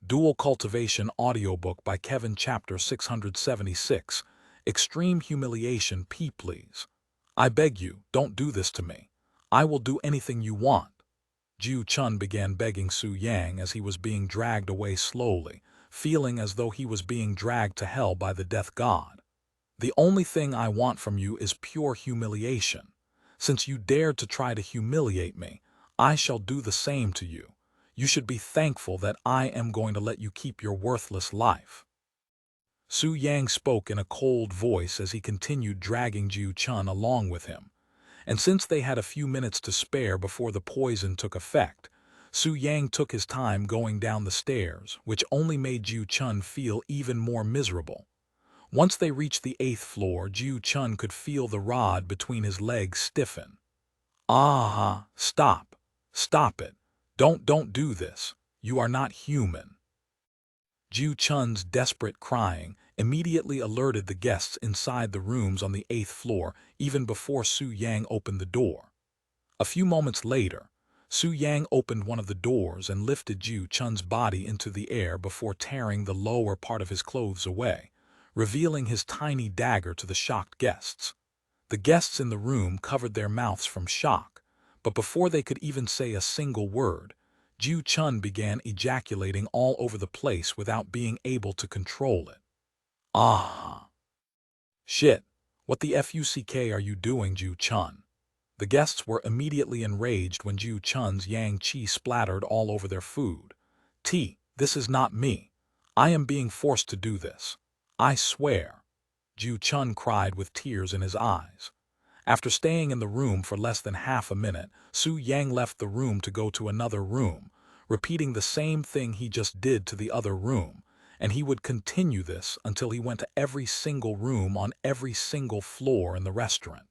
Dual Cultivation audiobook by Kevin chapter 676. Extreme humiliation, please. I beg you, don't do this to me. I will do anything you want. Jiu Chun began begging Su Yang as he was being dragged away slowly, feeling as though he was being dragged to hell by the death god. The only thing I want from you is pure humiliation. Since you dared to try to humiliate me, I shall do the same to you. You should be thankful that I am going to let you keep your worthless life. Su Yang spoke in a cold voice as he continued dragging Jiu Chun along with him. And since they had a few minutes to spare before the poison took effect, Su Yang took his time going down the stairs, which only made Jiu Chun feel even more miserable. Once they reached the 8th floor, Jiu Chun could feel the rod between his legs stiffen. Ah, stop. Stop it. Don't do this. You are not human. Jiu Chun's desperate crying immediately alerted the guests inside the rooms on the 8th floor even before Su Yang opened the door. A few moments later, Su Yang opened one of the doors and lifted Jiu Chun's body into the air before tearing the lower part of his clothes away, revealing his tiny dagger to the shocked guests. The guests in the room covered their mouths from shock, but before they could even say a single word, Jiu Chun began ejaculating all over the place without being able to control it. Ah! Shit! What the fuck are you doing, Jiu Chun? The guests were immediately enraged when Jiu Chun's yang qi splattered all over their food. This is not me. I am being forced to do this. I swear. Jiu Chun cried with tears in his eyes. After staying in the room for less than half a minute, Su Yang left the room to go to another room, repeating the same thing he just did to the other room, and he would continue this until he went to every single room on every single floor in the restaurant.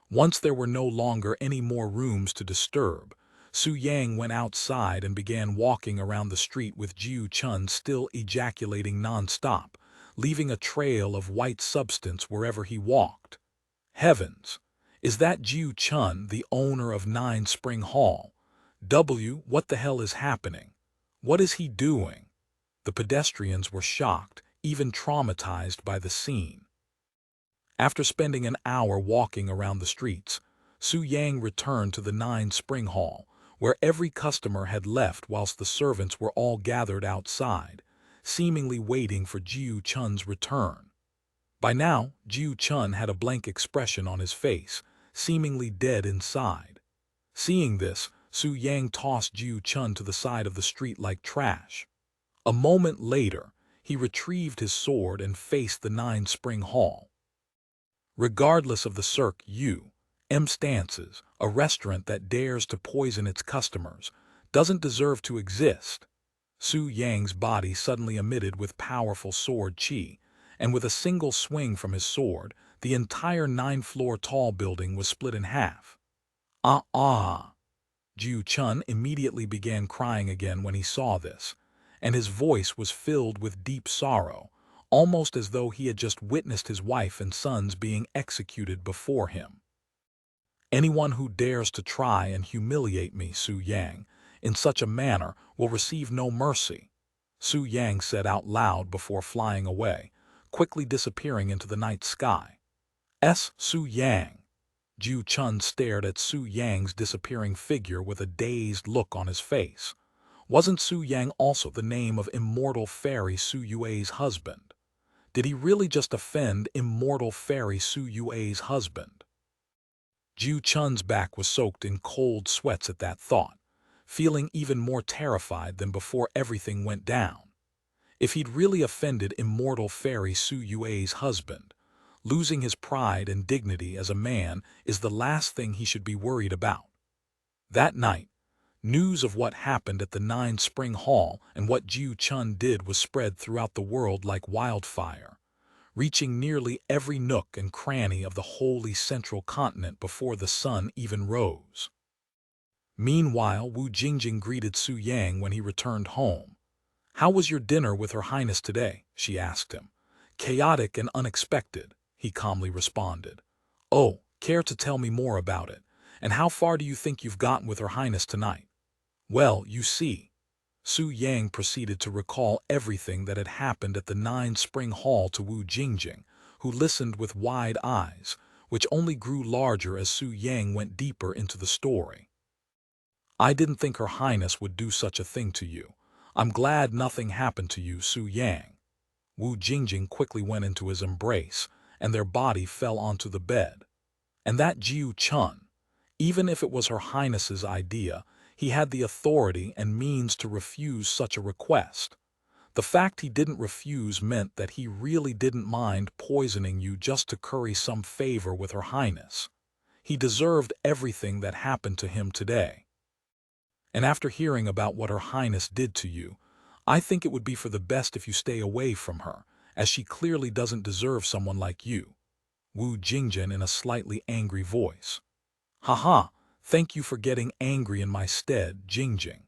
Once there were no longer any more rooms to disturb, Su Yang went outside and began walking around the street with Jiu Chun still ejaculating non-stop, leaving a trail of white substance wherever he walked. Heavens! Is that Jiu Chun, the owner of 9 Spring Hall? What the hell is happening? What is he doing? The pedestrians were shocked, even traumatized by the scene. After spending an hour walking around the streets, Su Yang returned to the 9 Spring Hall, where every customer had left whilst the servants were all gathered outside, seemingly waiting for Jiu Chun's return. By now, Jiu Chun had a blank expression on his face, seemingly dead inside. Seeing this, Su Yang tossed Jiu Chun to the side of the street like trash. A moment later, he retrieved his sword and faced the 9 Spring Hall. Regardless of the Cirque U.M. stances, a restaurant that dares to poison its customers doesn't deserve to exist. Su Yang's body suddenly emitted with powerful sword qi, and with a single swing from his sword, the entire 9-floor tall building was split in half. Jiu Chun immediately began crying again when he saw this, and his voice was filled with deep sorrow, almost as though he had just witnessed his wife and sons being executed before him. Anyone who dares to try and humiliate me, Su Yang, in such a manner will receive no mercy, Su Yang said out loud before flying away, quickly disappearing into the night sky. Su Yang. Jiu Chun stared at Su Yang's disappearing figure with a dazed look on his face. Wasn't Su Yang also the name of Immortal Fairy Su Yue's husband? Did he really just offend Immortal Fairy Su Yue's husband? Jiu Chun's back was soaked in cold sweats at that thought, feeling even more terrified than before everything went down. If he'd really offended Immortal Fairy Su Yue's husband, losing his pride and dignity as a man is the last thing he should be worried about. That night, news of what happened at the 9 Spring Hall and what Jiu Chun did was spread throughout the world like wildfire, reaching nearly every nook and cranny of the holy central continent before the sun even rose. Meanwhile, Wu Jingjing greeted Su Yang when he returned home. "How was your dinner with Her Highness today?" she asked him. "Chaotic and unexpected," he calmly responded. "Oh, care to tell me more about it? And how far do you think you've gotten with Her Highness tonight?" "Well, you see." Su Yang proceeded to recall everything that had happened at the Nine-Spring Hall to Wu Jingjing, who listened with wide eyes, which only grew larger as Su Yang went deeper into the story. I didn't think Her Highness would do such a thing to you. I'm glad nothing happened to you, Su Yang. Wu Jingjing quickly went into his embrace, and their body fell onto the bed. And that Jiu Chun, even if it was Her Highness's idea, he had the authority and means to refuse such a request. The fact he didn't refuse meant that he really didn't mind poisoning you just to curry some favor with Her Highness. He deserved everything that happened to him today. And after hearing about what Her Highness did to you, I think it would be for the best if you stay away from her, as she clearly doesn't deserve someone like you. Wu Jingjing in a slightly angry voice. Haha, thank you for getting angry in my stead, Jingjing.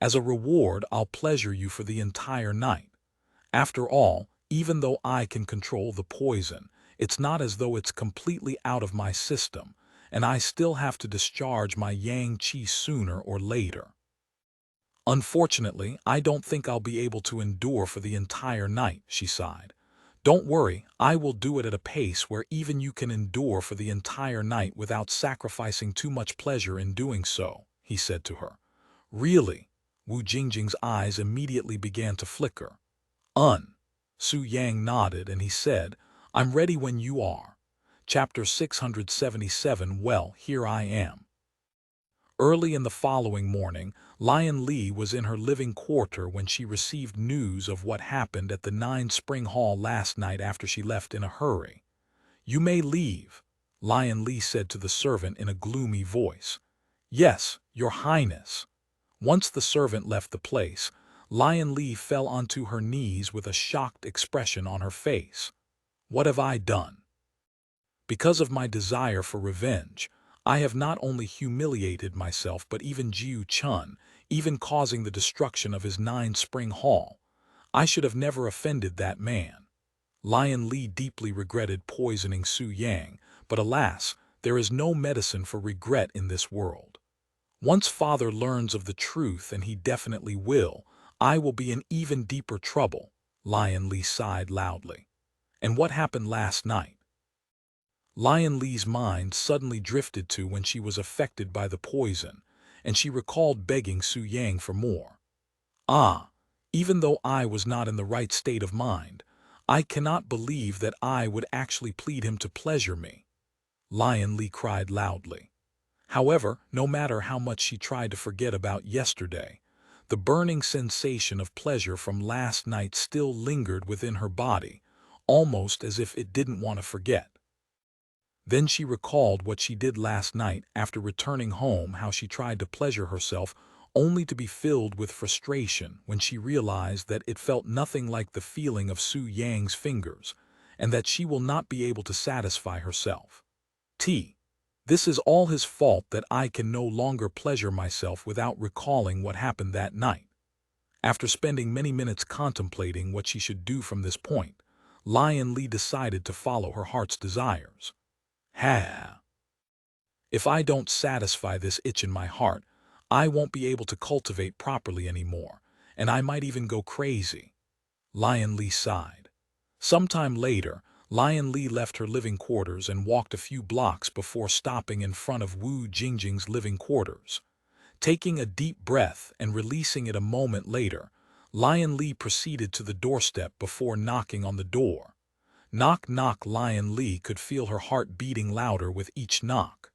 As a reward, I'll pleasure you for the entire night. After all, even though I can control the poison, it's not as though it's completely out of my system, and I still have to discharge my yang qi sooner or later. Unfortunately, I don't think I'll be able to endure for the entire night, she sighed. Don't worry, I will do it at a pace where even you can endure for the entire night without sacrificing too much pleasure in doing so, he said to her. Really? Wu Jingjing's eyes immediately began to flicker. Su Yang nodded and he said, I'm ready when you are. Chapter 677. Well, here I am. Early in the following morning, Lion Li was in her living quarter when she received news of what happened at the Nine-Spring Hall last night after she left in a hurry. You may leave, Lion Li said to the servant in a gloomy voice. Yes, Your Highness. Once the servant left the place, Lion Li fell onto her knees with a shocked expression on her face. What have I done? Because of my desire for revenge, I have not only humiliated myself but even Jiu Chun, even causing the destruction of his Nine-Spring Hall. I should have never offended that man. Lion Li deeply regretted poisoning Su Yang, but alas, there is no medicine for regret in this world. Once Father learns of the truth, and he definitely will, I will be in even deeper trouble, Lion Li sighed loudly. And what happened last night? Lion Li's mind suddenly drifted to when she was affected by the poison, and she recalled begging Su Yang for more. Even though I was not in the right state of mind, I cannot believe that I would actually plead him to pleasure me. Lion Li cried loudly. However, no matter how much she tried to forget about yesterday, the burning sensation of pleasure from last night still lingered within her body, almost as if it didn't want to forget. Then she recalled what she did last night after returning home, how she tried to pleasure herself only to be filled with frustration when she realized that it felt nothing like the feeling of Su Yang's fingers, and that she will not be able to satisfy herself. This is all his fault that I can no longer pleasure myself without recalling what happened that night. After spending many minutes contemplating what she should do from this point, Lion Li decided to follow her heart's desires. If I don't satisfy this itch in my heart, I won't be able to cultivate properly anymore, and I might even go crazy. Lion Li sighed. Sometime later, Lion Li left her living quarters and walked a few blocks before stopping in front of Wu Jingjing's living quarters. Taking a deep breath and releasing it a moment later, Lion Li proceeded to the doorstep before knocking on the door. Knock, knock. Lion Li could feel her heart beating louder with each knock.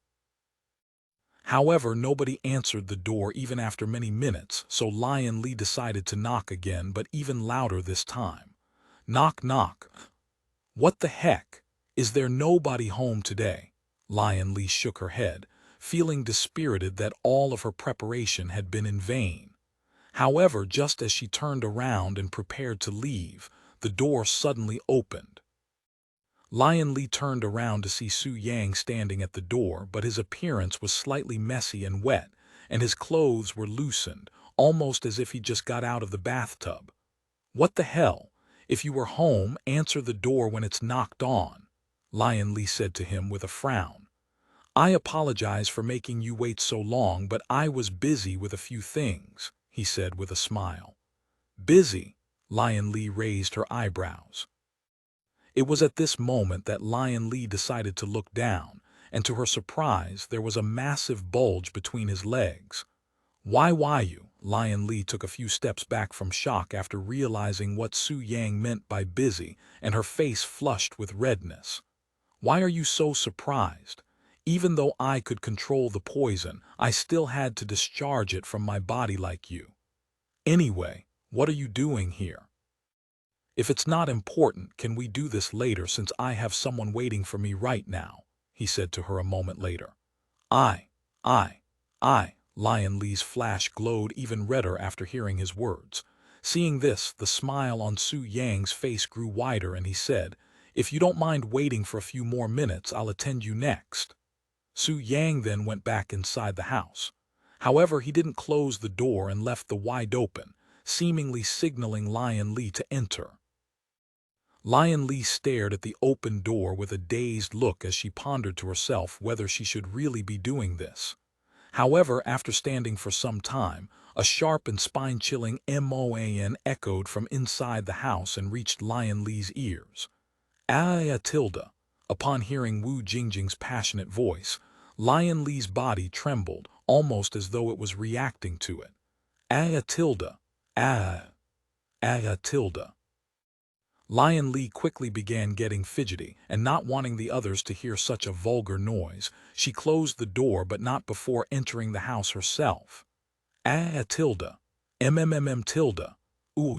However, nobody answered the door even after many minutes, so Lion Li decided to knock again, but even louder this time. Knock, knock. What the heck? Is there nobody home today? Lion Li shook her head, feeling dispirited that all of her preparation had been in vain. However, just as she turned around and prepared to leave, the door suddenly opened. Lion Li turned around to see Su Yang standing at the door, but his appearance was slightly messy and wet, and his clothes were loosened, almost as if he just got out of the bathtub. What the hell? If you were home, answer the door when it's knocked on, Lion Li said to him with a frown. I apologize for making you wait so long, but I was busy with a few things, he said with a smile. Busy, Lion Li raised her eyebrows. It was at this moment that Lion Li decided to look down, and to her surprise there was a massive bulge between his legs. Why you? Lion Li took a few steps back from shock after realizing what Su Yang meant by busy, and her face flushed with redness. Why are you so surprised? Even though I could control the poison, I still had to discharge it from my body like you. Anyway, what are you doing here? If it's not important, can we do this later since I have someone waiting for me right now, he said to her a moment later. I. Lion Li's flash glowed even redder after hearing his words. Seeing this, the smile on Su Yang's face grew wider and he said, If you don't mind waiting for a few more minutes, I'll attend you next. Su Yang then went back inside the house. However, he didn't close the door and left the wide open, seemingly signaling Lion Li to enter. Lion Li stared at the open door with a dazed look as she pondered to herself whether she should really be doing this. However, after standing for some time, a sharp and spine-chilling MOAN echoed from inside the house and reached Lion Li's ears. Tilda. Upon hearing Wu Jingjing's passionate voice, Lion Li's body trembled, almost as though it was reacting to it. Tilda. Tilda. Lion Li quickly began getting fidgety, and not wanting the others to hear such a vulgar noise, she closed the door but not before entering the house herself. Tilda. Tilda.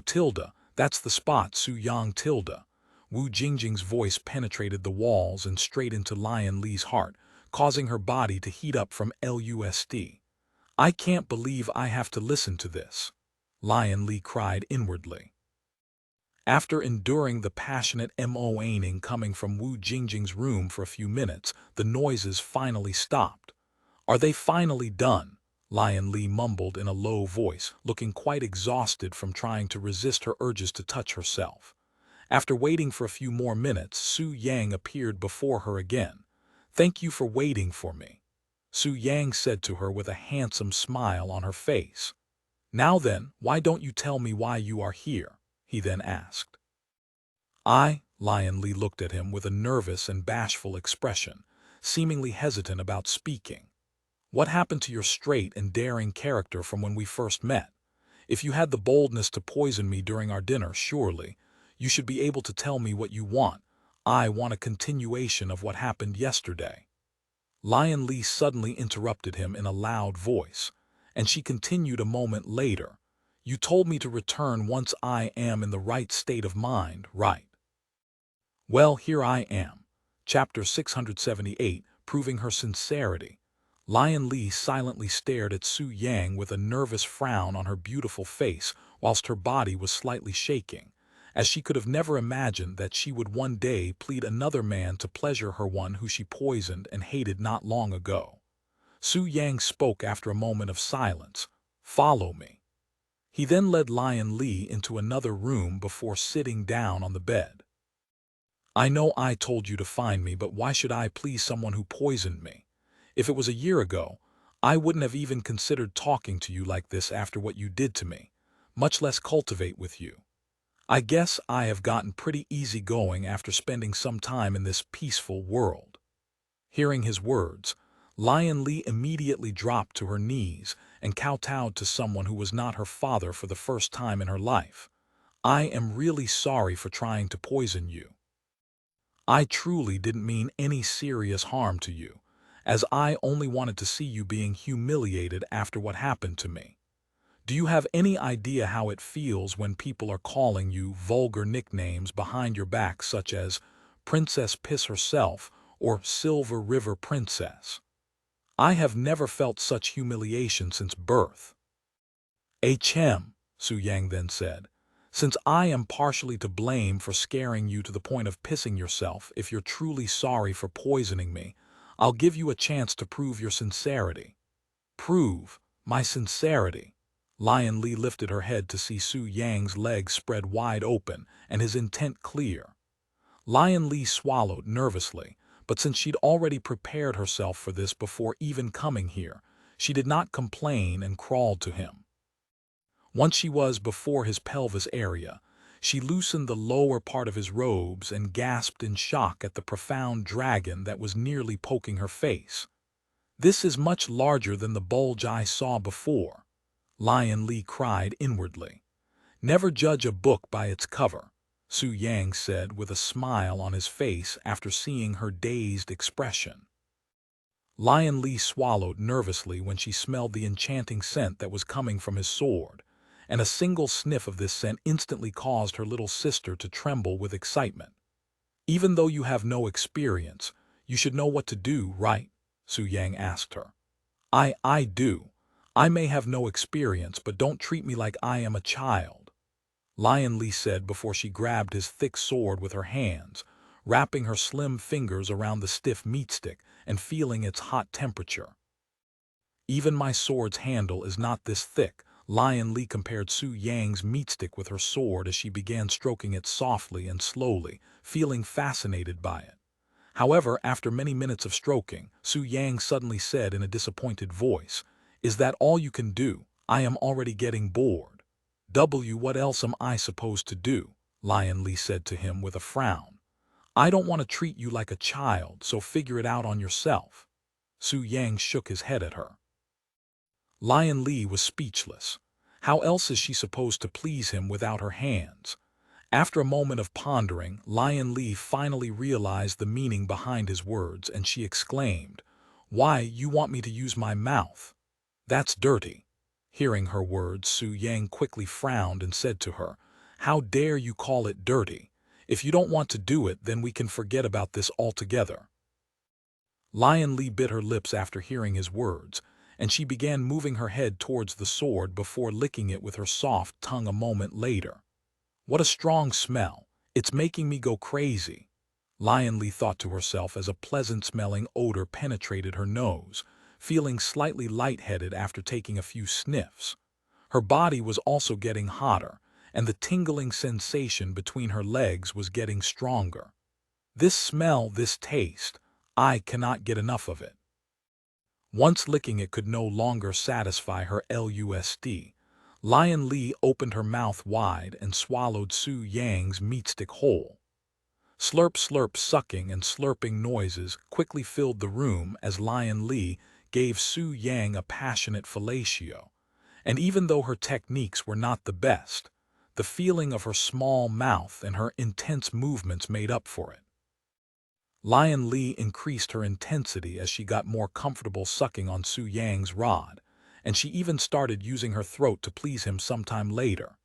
Tilda, that's the spot, Su Yang Tilda. Wu Jingjing's voice penetrated the walls and straight into Lion Li's heart, causing her body to heat up from lust. I can't believe I have to listen to this, Lion Li cried inwardly. After enduring the passionate moaning coming from Wu Jingjing's room for a few minutes, the noises finally stopped. Are they finally done? Lion Li mumbled in a low voice, looking quite exhausted from trying to resist her urges to touch herself. After waiting for a few more minutes, Su Yang appeared before her again. Thank you for waiting for me, Su Yang said to her with a handsome smile on her face. Now then, why don't you tell me why you are here? He then asked. Lion Li looked at him with a nervous and bashful expression, seemingly hesitant about speaking. What happened to your straight and daring character from when we first met? If you had the boldness to poison me during our dinner, surely you should be able to tell me what you want. I want a continuation of what happened yesterday. Lion Li suddenly interrupted him in a loud voice, and she continued a moment later. You told me to return once I am in the right state of mind, right? Well, here I am. Chapter 678, proving her sincerity. Lion Li silently stared at Su Yang with a nervous frown on her beautiful face, whilst her body was slightly shaking, as she could have never imagined that she would one day plead another man to pleasure her one who she poisoned and hated not long ago. Su Yang spoke after a moment of silence. Follow me. He then led Lion Li into another room before sitting down on the bed. I know I told you to find me, but why should I please someone who poisoned me? If it was a year ago, I wouldn't have even considered talking to you like this after what you did to me, much less cultivate with you. I guess I have gotten pretty easygoing after spending some time in this peaceful world. Hearing his words, Lion Li immediately dropped to her knees and kowtowed to someone who was not her father for the first time in her life. I am really sorry for trying to poison you. I truly didn't mean any serious harm to you, as I only wanted to see you being humiliated after what happened to me. Do you have any idea how it feels when people are calling you vulgar nicknames behind your back such as Princess Piss herself or Silver River Princess? I have never felt such humiliation since birth. Ahem, Su Yang then said. Since I am partially to blame for scaring you to the point of pissing yourself, if you're truly sorry for poisoning me, I'll give you a chance to prove your sincerity. Prove my sincerity. Lion Li lifted her head to see Su Yang's legs spread wide open and his intent clear. Lion Li swallowed nervously, but since she'd already prepared herself for this before even coming here, she did not complain and crawled to him. Once she was before his pelvis area, she loosened the lower part of his robes and gasped in shock at the profound dragon that was nearly poking her face. "This is much larger than the bulge I saw before," Lion Li cried inwardly. "Never judge a book by its cover," Su Yang said with a smile on his face after seeing her dazed expression. Lion Li swallowed nervously when she smelled the enchanting scent that was coming from his sword, and a single sniff of this scent instantly caused her little sister to tremble with excitement. "Even though you have no experience, you should know what to do, right?" Su Yang asked her. I do. I may have no experience, but don't treat me like I am a child," Lion Li said before she grabbed his thick sword with her hands, wrapping her slim fingers around the stiff meat stick and feeling its hot temperature. "Even my sword's handle is not this thick," Lion Li compared Su Yang's meat stick with her sword as she began stroking it softly and slowly, feeling fascinated by it. However, after many minutes of stroking, Su Yang suddenly said in a disappointed voice, "Is that all you can do? I am already getting bored." What else am I supposed to do?" Lion Li said to him with a frown. "I don't want to treat you like a child, so figure it out on yourself." Su Yang shook his head at her. Lion Li was speechless. How else is she supposed to please him without her hands? After a moment of pondering, Lion Li finally realized the meaning behind his words, and she exclaimed, "Why, you want me to use my mouth? That's dirty." Hearing her words, Su Yang quickly frowned and said to her, "How dare you call it dirty? If you don't want to do it, then we can forget about this altogether." Lion Li bit her lips after hearing his words, and she began moving her head towards the sword before licking it with her soft tongue a moment later. "What a strong smell! It's making me go crazy," Lion Li thought to herself as a pleasant-smelling odor penetrated her nose, feeling slightly lightheaded after taking a few sniffs. Her body was also getting hotter, and the tingling sensation between her legs was getting stronger. "This smell, this taste, I cannot get enough of it." Once licking it could no longer satisfy her lust. Lion Li opened her mouth wide and swallowed Su Yang's meat stick whole. Slurp slurp sucking and slurping noises quickly filled the room as Lion Li gave Su Yang a passionate fellatio, and even though her techniques were not the best, the feeling of her small mouth and her intense movements made up for it. Lion Li increased her intensity as she got more comfortable sucking on Su Yang's rod, and she even started using her throat to please him sometime later.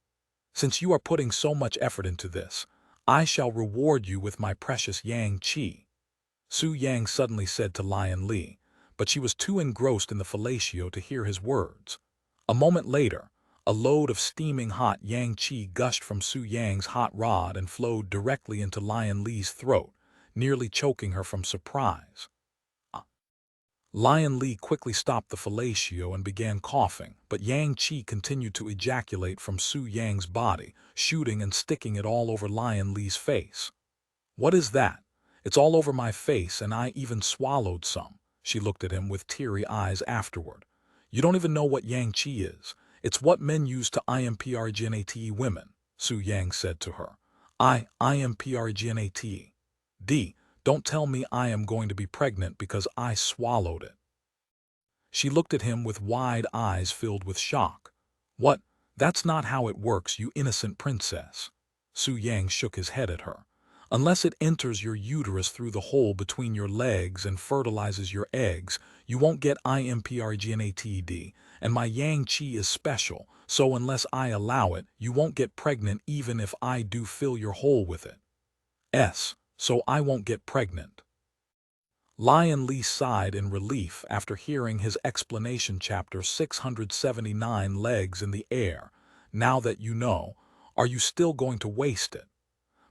"Since you are putting so much effort into this, I shall reward you with my precious Yang Qi," Su Yang suddenly said to Lion Li, but she was too engrossed in the fellatio to hear his words. A moment later, a load of steaming hot Yang Qi gushed from Su Yang's hot rod and flowed directly into Lion Li's throat, nearly choking her from surprise. Lion Li quickly stopped the fellatio and began coughing, but Yang Qi continued to ejaculate from Su Yang's body, shooting and sticking it all over Lion Li's face. "What is that? It's all over my face, and I even swallowed some," she looked at him with teary eyes afterward. "You don't even know what Yang Qi is. It's what men use to impregnate women," Su Yang said to her. Impregnate. Don't tell me I am going to be pregnant because I swallowed it." She looked at him with wide eyes filled with shock. "What? That's not how it works, you innocent princess." Su Yang shook his head at her. "Unless it enters your uterus through the hole between your legs and fertilizes your eggs, you won't get impregnate, and my Yang Qi is special, so unless I allow it, you won't get pregnant even if I do fill your hole with it. So I won't get pregnant." Lion Li sighed in relief after hearing his explanation. Chapter 679 Legs in the Air. "Now that you know, are you still going to waste it?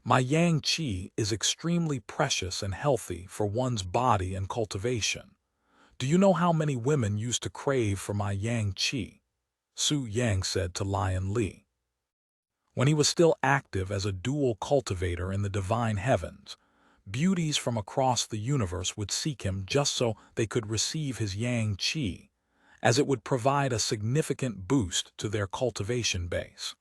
My Yang Qi is extremely precious and healthy for one's body and cultivation. Do you know how many women used to crave for my Yang Qi?" Su Yang said to Lion Li. When he was still active as a dual cultivator in the divine heavens, beauties from across the universe would seek him just so they could receive his Yang Qi. as it would provide a significant boost to their cultivation base.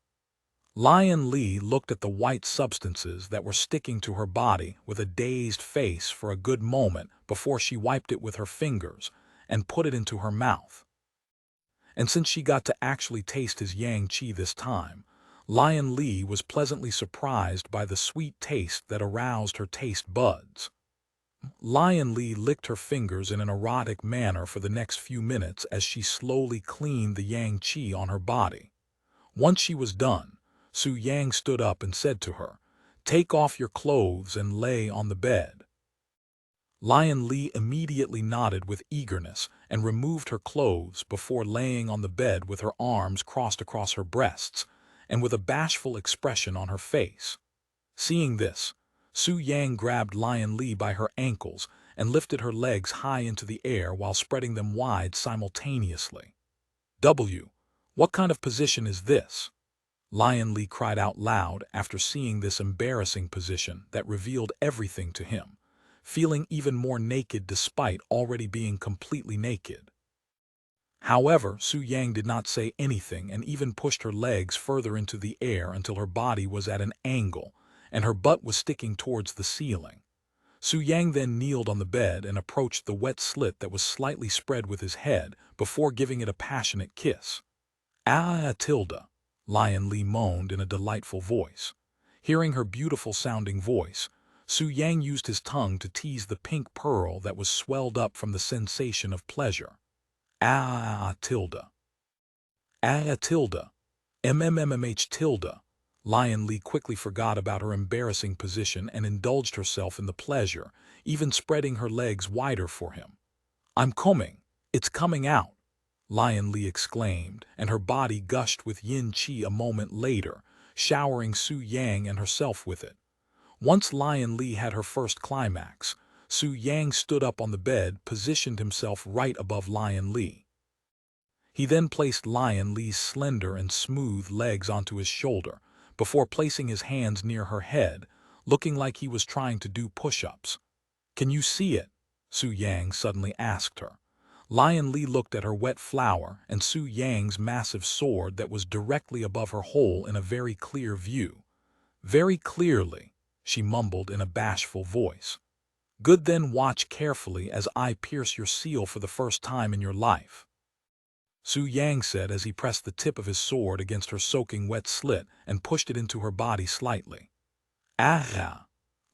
Lion Li looked at the white substances that were sticking to her body with a dazed face for a good moment before she wiped it with her fingers and put it into her mouth. And since she got to actually taste his yang qi this time, Lion Li was pleasantly surprised by the sweet taste that aroused her taste buds. Lion Li licked her fingers in an erotic manner for the next few minutes as she slowly cleaned the yang qi on her body. Once she was done, Su Yang stood up and said to her, "Take off your clothes and lay on the bed." Lion Li immediately nodded with eagerness and removed her clothes before laying on the bed with her arms crossed across her breasts and with a bashful expression on her face. Seeing this, Su Yang grabbed Lion Li by her ankles and lifted her legs high into the air while spreading them wide simultaneously. What kind of position is this?" Lion Li cried out loud after seeing this embarrassing position that revealed everything to him, feeling even more naked despite already being completely naked. However, Su Yang did not say anything and even pushed her legs further into the air until her body was at an angle and her butt was sticking towards the ceiling. Su Yang then kneeled on the bed and approached the wet slit that was slightly spread with his head before giving it a passionate kiss. Tilda, Lion Li moaned in a delightful voice. Hearing her beautiful-sounding voice, Su Yang used his tongue to tease the pink pearl that was swelled up from the sensation of pleasure. Tilda. Tilda. Tilda. Lion Li quickly forgot about her embarrassing position and indulged herself in the pleasure, even spreading her legs wider for him. "I'm coming. It's coming out," Lion Li exclaimed, and her body gushed with yin qi a moment later, showering Su Yang and herself with it. Once Lion Li had her first climax, Su Yang stood up on the bed, positioned himself right above Lion Li. He then placed Lion Li's slender and smooth legs onto his shoulder, before placing his hands near her head, looking like he was trying to do push-ups. "Can you see it?" Su Yang suddenly asked her. Lion Li looked at her wet flower and Su Yang's massive sword that was directly above her hole in a very clear view. "Very clearly," she mumbled in a bashful voice. "Good, then watch carefully as I pierce your seal for the first time in your life," Su Yang said as he pressed the tip of his sword against her soaking wet slit and pushed it into her body slightly.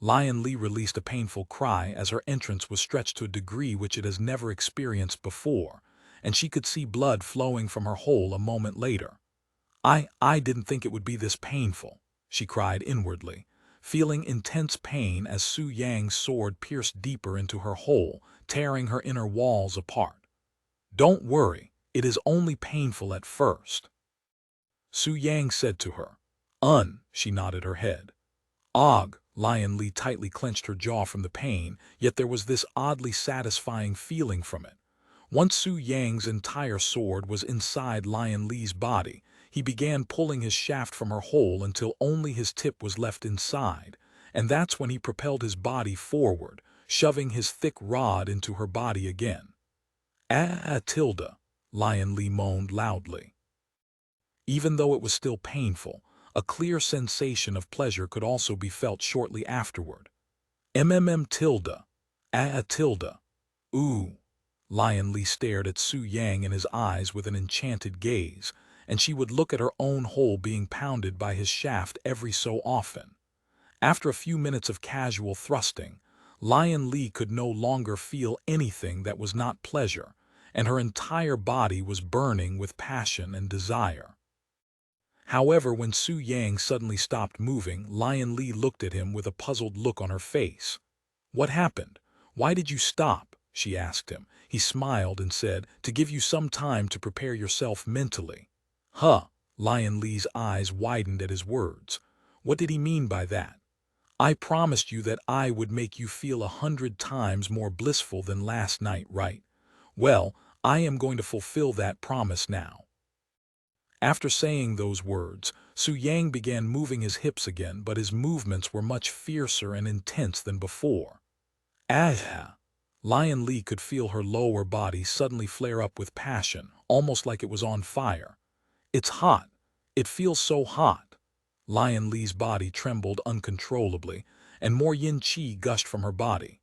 Lion Li released a painful cry as her entrance was stretched to a degree which it has never experienced before, and she could see blood flowing from her hole a moment later. I didn't think it would be this painful," she cried inwardly, feeling intense pain as Su Yang's sword pierced deeper into her hole, tearing her inner walls apart. "Don't worry, it is only painful at first," Su Yang said to her. She nodded her head. Lion Li tightly clenched her jaw from the pain, yet there was this oddly satisfying feeling from it. Once Su Yang's entire sword was inside Lion Li's body, he began pulling his shaft from her hole until only his tip was left inside, and that's when he propelled his body forward, shoving his thick rod into her body again. Tilda, Lion Li moaned loudly. Even though it was still painful, a clear sensation of pleasure could also be felt shortly afterward. Tilda. Tilda. Ooh. Lion Li stared at Su Yang in his eyes with an enchanted gaze, and she would look at her own hole being pounded by his shaft every so often. After a few minutes of casual thrusting, Lion Li could no longer feel anything that was not pleasure, and her entire body was burning with passion and desire. However, when Su Yang suddenly stopped moving, Lion Li looked at him with a puzzled look on her face. "What happened? Why did you stop?" she asked him. He smiled and said, "To give you some time to prepare yourself mentally." Lion Li's eyes widened at his words. What did he mean by that? "I promised you that I would make you feel 100 times more blissful than last night, right? Well, I am going to fulfill that promise now." After saying those words, Su Yang began moving his hips again, but his movements were much fiercer and intense than before. Lion Li could feel her lower body suddenly flare up with passion, almost like it was on fire. It's hot. It feels so hot. Lion Li's body trembled uncontrollably, and more yin qi gushed from her body.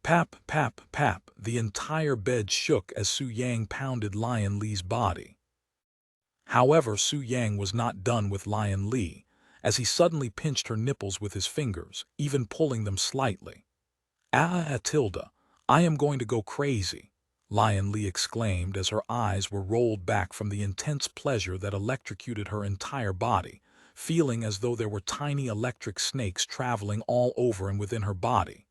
Pap, pap, pap, the entire bed shook as Su Yang pounded Lion Li's body. However, Su Yang was not done with Lion Li, as he suddenly pinched her nipples with his fingers, even pulling them slightly. Tilda, I am going to go crazy, Lion Li exclaimed as her eyes were rolled back from the intense pleasure that electrocuted her entire body, feeling as though there were tiny electric snakes traveling all over and within her body.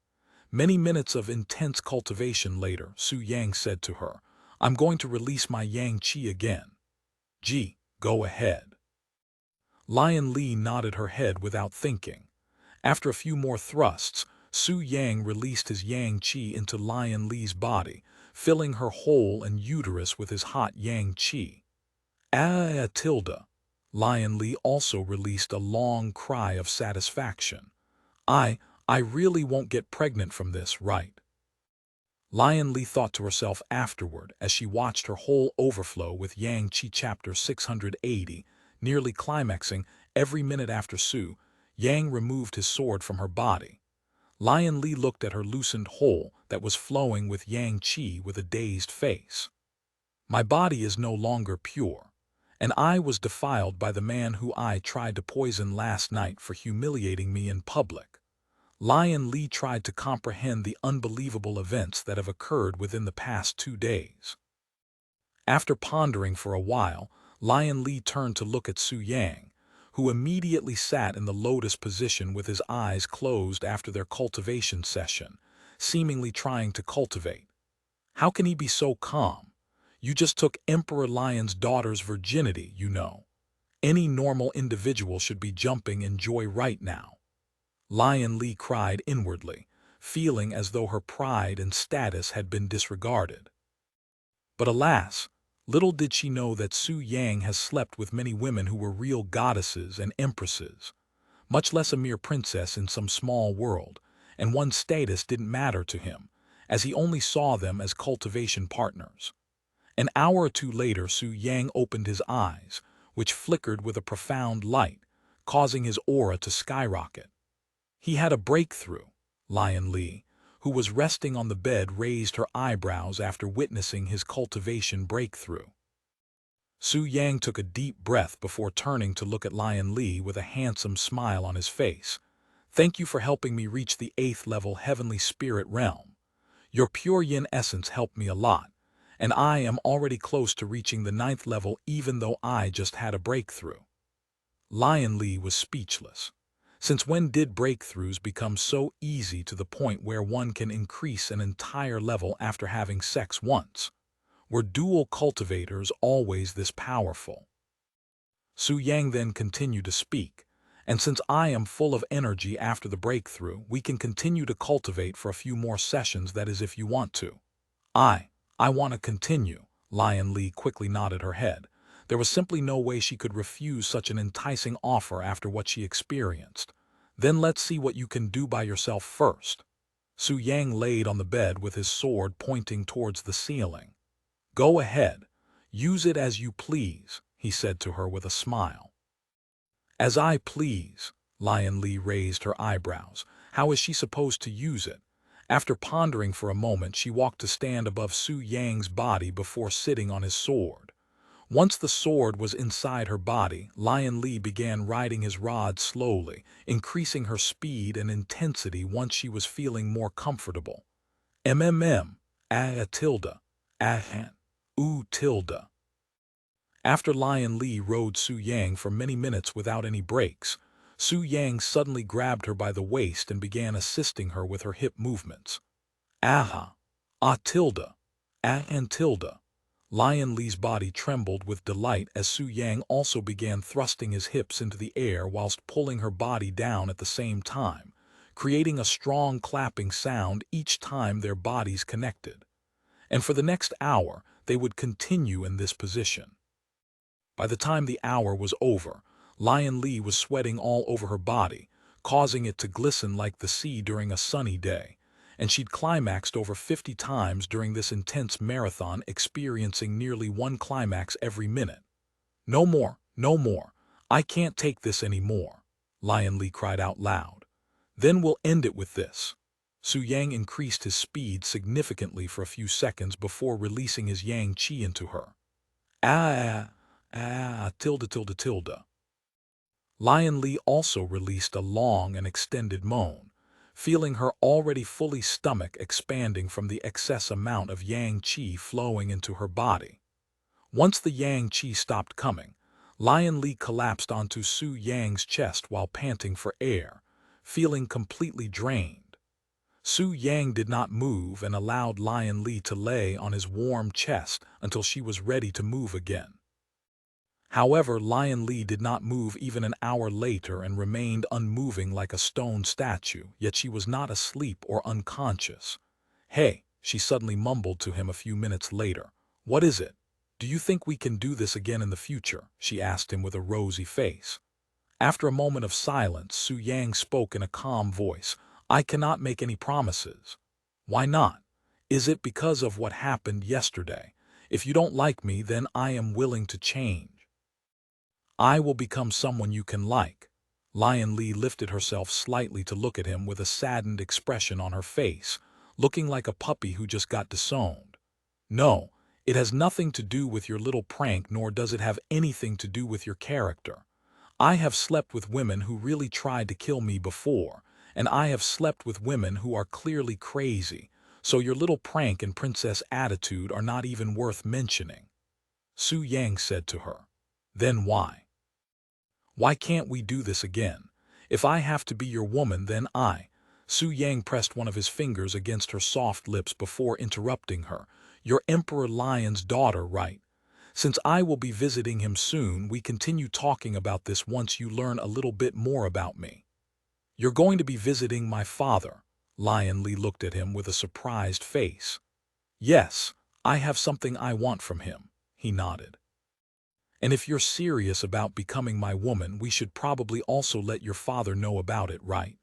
Many minutes of intense cultivation later, Su Yang said to her, I'm going to release my yang qi again. Gee, go ahead. Lion Li nodded her head without thinking. After a few more thrusts, Su Yang released his yang qi into Lion Li's body, filling her hole and uterus with his hot yang qi. Tilda. Lion Li also released a long cry of satisfaction. I really won't get pregnant from this, right? Lion Li thought to herself afterward as she watched her hole overflow with Yang Qi chapter 680, nearly climaxing every minute after Su Yang removed his sword from her body. Lion Li looked at her loosened hole that was flowing with Yang Qi with a dazed face. My body is no longer pure, and I was defiled by the man who I tried to poison last night for humiliating me in public. Lion Li tried to comprehend the unbelievable events that have occurred within the past 2 days. After pondering for a while, Lion Li turned to look at Su Yang, who immediately sat in the lotus position with his eyes closed after their cultivation session, seemingly trying to cultivate. How can he be so calm? You just took Emperor Lion's daughter's virginity, you know. Any normal individual should be jumping in joy right now. Lion Li cried inwardly, feeling as though her pride and status had been disregarded. But alas, little did she know that Su Yang has slept with many women who were real goddesses and empresses, much less a mere princess in some small world, and one's status didn't matter to him, as he only saw them as cultivation partners. An hour or two later, Su Yang opened his eyes, which flickered with a profound light, causing his aura to skyrocket. He had a breakthrough. Lion Li, who was resting on the bed, raised her eyebrows after witnessing his cultivation breakthrough. Su Yang took a deep breath before turning to look at Lion Li with a handsome smile on his face. Thank you for helping me reach the 8th level heavenly spirit realm. Your pure yin essence helped me a lot, and I am already close to reaching the 9th level even though I just had a breakthrough. Lion Li was speechless. Since when did breakthroughs become so easy to the point where one can increase an entire level after having sex once? Were dual cultivators always this powerful? Su Yang then continued to speak, and since I am full of energy after the breakthrough, we can continue to cultivate for a few more sessions, that is if you want to. I want to continue, Lion Li quickly nodded her head. There was simply no way she could refuse such an enticing offer after what she experienced. Then let's see what you can do by yourself first. Su Yang laid on the bed with his sword pointing towards the ceiling. Go ahead, use it as you please, he said to her with a smile. As I please, Lion Li raised her eyebrows. How is she supposed to use it? After pondering for a moment, she walked to stand above Su Yang's body before sitting on his sword. Once the sword was inside her body, Lion Li began riding his rod slowly, increasing her speed and intensity once she was feeling more comfortable. Tilda, tilda. After Lion Li rode Su Yang for many minutes without any breaks, Su Yang suddenly grabbed her by the waist and began assisting her with her hip movements. Tilda, tilda. Lion Li's body trembled with delight as Su Yang also began thrusting his hips into the air whilst pulling her body down at the same time, creating a strong clapping sound each time their bodies connected. And for the next hour, they would continue in this position. By the time the hour was over, Lion Li was sweating all over her body, causing it to glisten like the sea during a sunny day, and she'd climaxed over 50 times during this intense marathon, experiencing nearly one climax every minute. "No more, no more. I can't take this anymore," Lion Li cried out loud. "Then we'll end it with this." Su Yang increased his speed significantly for a few seconds before releasing his yang qi into her. Tilde tilde tilde. Lion Li also released a long and extended moan, feeling her already fully stomach expanding from the excess amount of yang qi flowing into her body. Once the yang qi stopped coming, Lion Li collapsed onto Su Yang's chest while panting for air, feeling completely drained. Su Yang did not move and allowed Lion Li to lay on his warm chest until she was ready to move again. However, Lion Li did not move even an hour later and remained unmoving like a stone statue, yet she was not asleep or unconscious. "Hey," she suddenly mumbled to him a few minutes later. "What is it? Do you think we can do this again in the future?" she asked him with a rosy face. After a moment of silence, Su Yang spoke in a calm voice. "I cannot make any promises." "Why not? Is it because of what happened yesterday? If you don't like me, then I am willing to change. I will become someone you can like." Lion Li lifted herself slightly to look at him with a saddened expression on her face, looking like a puppy who just got disowned. "No, it has nothing to do with your little prank, nor does it have anything to do with your character. I have slept with women who really tried to kill me before, and I have slept with women who are clearly crazy, so your little prank and princess attitude are not even worth mentioning," Su Yang said to her. "Then why? Why can't we do this again? If I have to be your woman, then I—" Su Yang pressed one of his fingers against her soft lips before interrupting her. "You're Emperor Lion's daughter, right? Since I will be visiting him soon, we continue talking about this once you learn a little bit more about me." "You're going to be visiting my father?" Lion Li looked at him with a surprised face. "Yes, I have something I want from him," he nodded. "And if you're serious about becoming my woman, we should probably also let your father know about it, right?"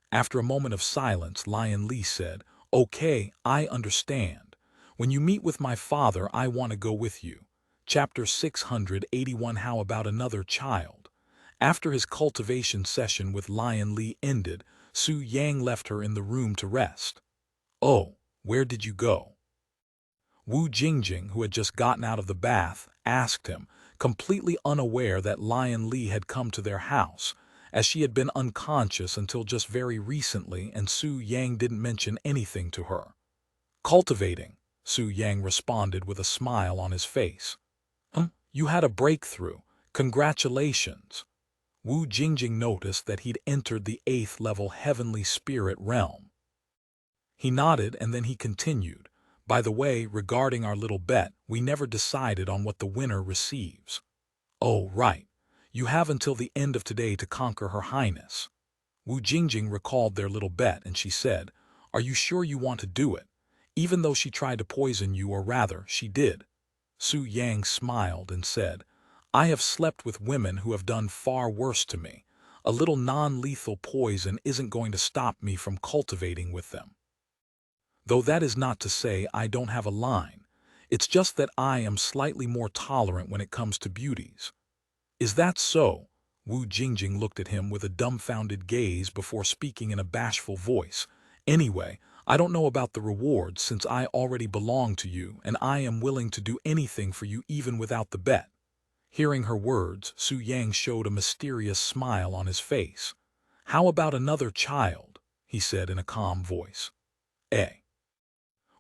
After a moment of silence, Lion Li said, "Okay, I understand. When you meet with my father, I want to go with you." Chapter 681. How about another child? After his cultivation session with Lion Li ended, Su Yang left her in the room to rest. "Oh, where did you go?" Wu Jingjing, who had just gotten out of the bath, asked him, completely unaware that Lion Li had come to their house, as she had been unconscious until just very recently and Su Yang didn't mention anything to her. "Cultivating," Su Yang responded with a smile on his face. You had a breakthrough. Congratulations." Wu Jingjing noticed that he'd entered the 8th level heavenly spirit realm. He nodded and then he continued, "By the way, regarding our little bet, we never decided on what the winner receives." "Oh, right. You have until the end of today to conquer Her Highness." Wu Jingjing recalled their little bet and she said, "Are you sure you want to do it? Even though she tried to poison you, or rather, she did." Su Yang smiled and said, "I have slept with women who have done far worse to me. A little non-lethal poison isn't going to stop me from cultivating with them. Though that is not to say I don't have a line. It's just that I am slightly more tolerant when it comes to beauties." "Is that so?" Wu Jingjing looked at him with a dumbfounded gaze before speaking in a bashful voice. "Anyway, I don't know about the rewards since I already belong to you and I am willing to do anything for you even without the bet." Hearing her words, Su Yang showed a mysterious smile on his face. "How about another child?" he said in a calm voice. "Eh?"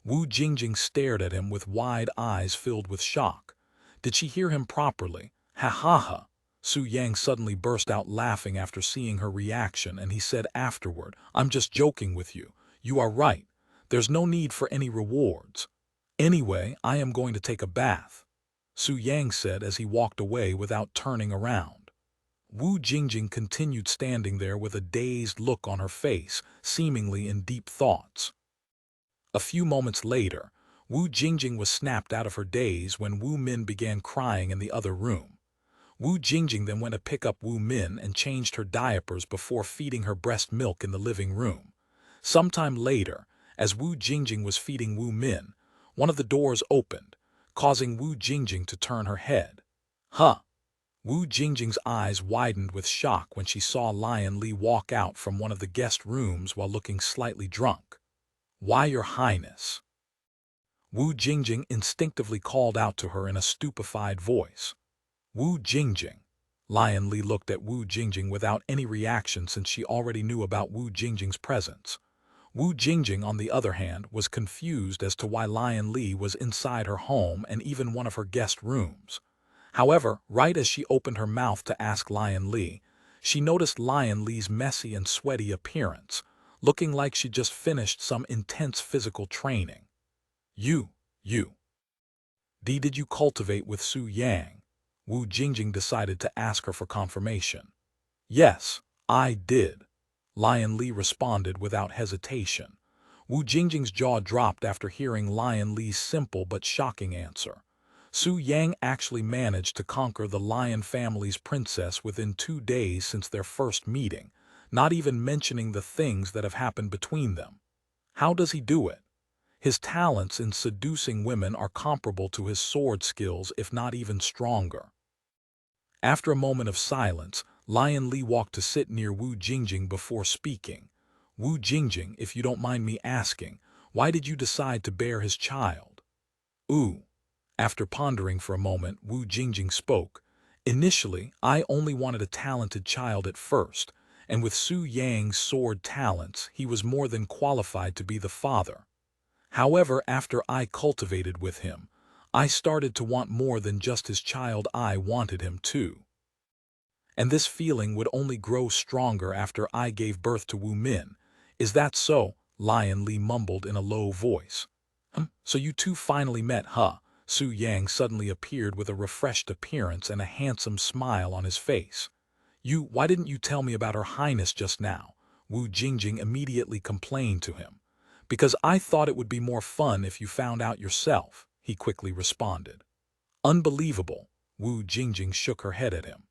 Wu Jingjing stared at him with wide eyes filled with shock. Did she hear him properly? "Ha ha ha." Su Yang suddenly burst out laughing after seeing her reaction, and he said afterward, "I'm just joking with you. You are right. There's no need for any rewards. Anyway, I am going to take a bath," Su Yang said as he walked away without turning around. Wu Jingjing continued standing there with a dazed look on her face, seemingly in deep thoughts. A few moments later, Wu Jingjing was snapped out of her daze when Wu Min began crying in the other room. Wu Jingjing then went to pick up Wu Min and changed her diapers before feeding her breast milk in the living room. Sometime later, As Wu Jingjing was feeding Wu Min, one of the doors opened, causing Wu Jingjing to turn her head. Huh! Wu Jingjing's eyes widened with shock when she saw Lion Li walk out from one of the guest rooms while looking slightly drunk. "Why, Your Highness?" Wu Jingjing instinctively called out to her in a stupefied voice. "Wu Jingjing." Lion Li looked at Wu Jingjing without any reaction since she already knew about Wu Jingjing's presence. Wu Jingjing, on the other hand, was confused as to why Lion Li was inside her home and even one of her guest rooms. However, right as she opened her mouth to ask Lion Li, she noticed Lion Li's messy and sweaty appearance, looking like she'd just finished some intense physical training. You. Did you cultivate with Su Yang?" Wu Jingjing decided to ask her for confirmation. "Yes, I did," Lion Li responded without hesitation. Wu Jingjing's jaw dropped after hearing Lion Li's simple but shocking answer. Su Yang actually managed to conquer the Lion family's princess within 2 days since their first meeting, not even mentioning the things that have happened between them. How does he do it? His talents in seducing women are comparable to his sword skills, if not even stronger. After a moment of silence, Lion Li walked to sit near Wu Jingjing before speaking. "Wu Jingjing, if you don't mind me asking, why did you decide to bear his child?" "Ooh." After pondering for a moment, Wu Jingjing spoke. "Initially, I only wanted a talented child at first, and with Su Yang's sword talents, he was more than qualified to be the father. However, after I cultivated with him, I started to want more than just his child. I wanted him too. And this feeling would only grow stronger after I gave birth to Wu Min. Is that so?" Lion Li mumbled in a low voice. So you two finally met, huh?" Su Yang suddenly appeared with a refreshed appearance and a handsome smile on his face. Why didn't you tell me about Her Highness just now?" Wu Jingjing immediately complained to him. "Because I thought it would be more fun if you found out yourself," he quickly responded. "Unbelievable." Wu Jingjing shook her head at him.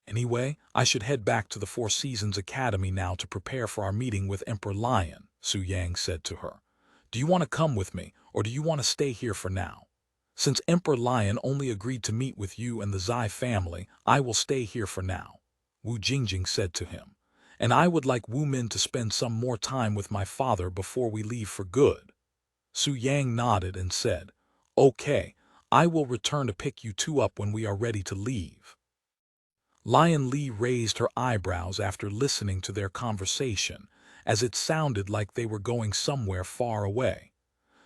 "Anyway, I should head back to the Four Seasons Academy now to prepare for our meeting with Emperor Lion," Su Yang said to her. "Do you want to come with me, or do you want to stay here for now? Since Emperor Lion only agreed to meet with you and the Zai family, I will stay here for now," Wu Jingjing said to him. "And I would like Wu Min to spend some more time with my father before we leave for good." Su Yang nodded and said, "Okay, I will return to pick you two up when we are ready to leave." Lion Li raised her eyebrows after listening to their conversation, as it sounded like they were going somewhere far away.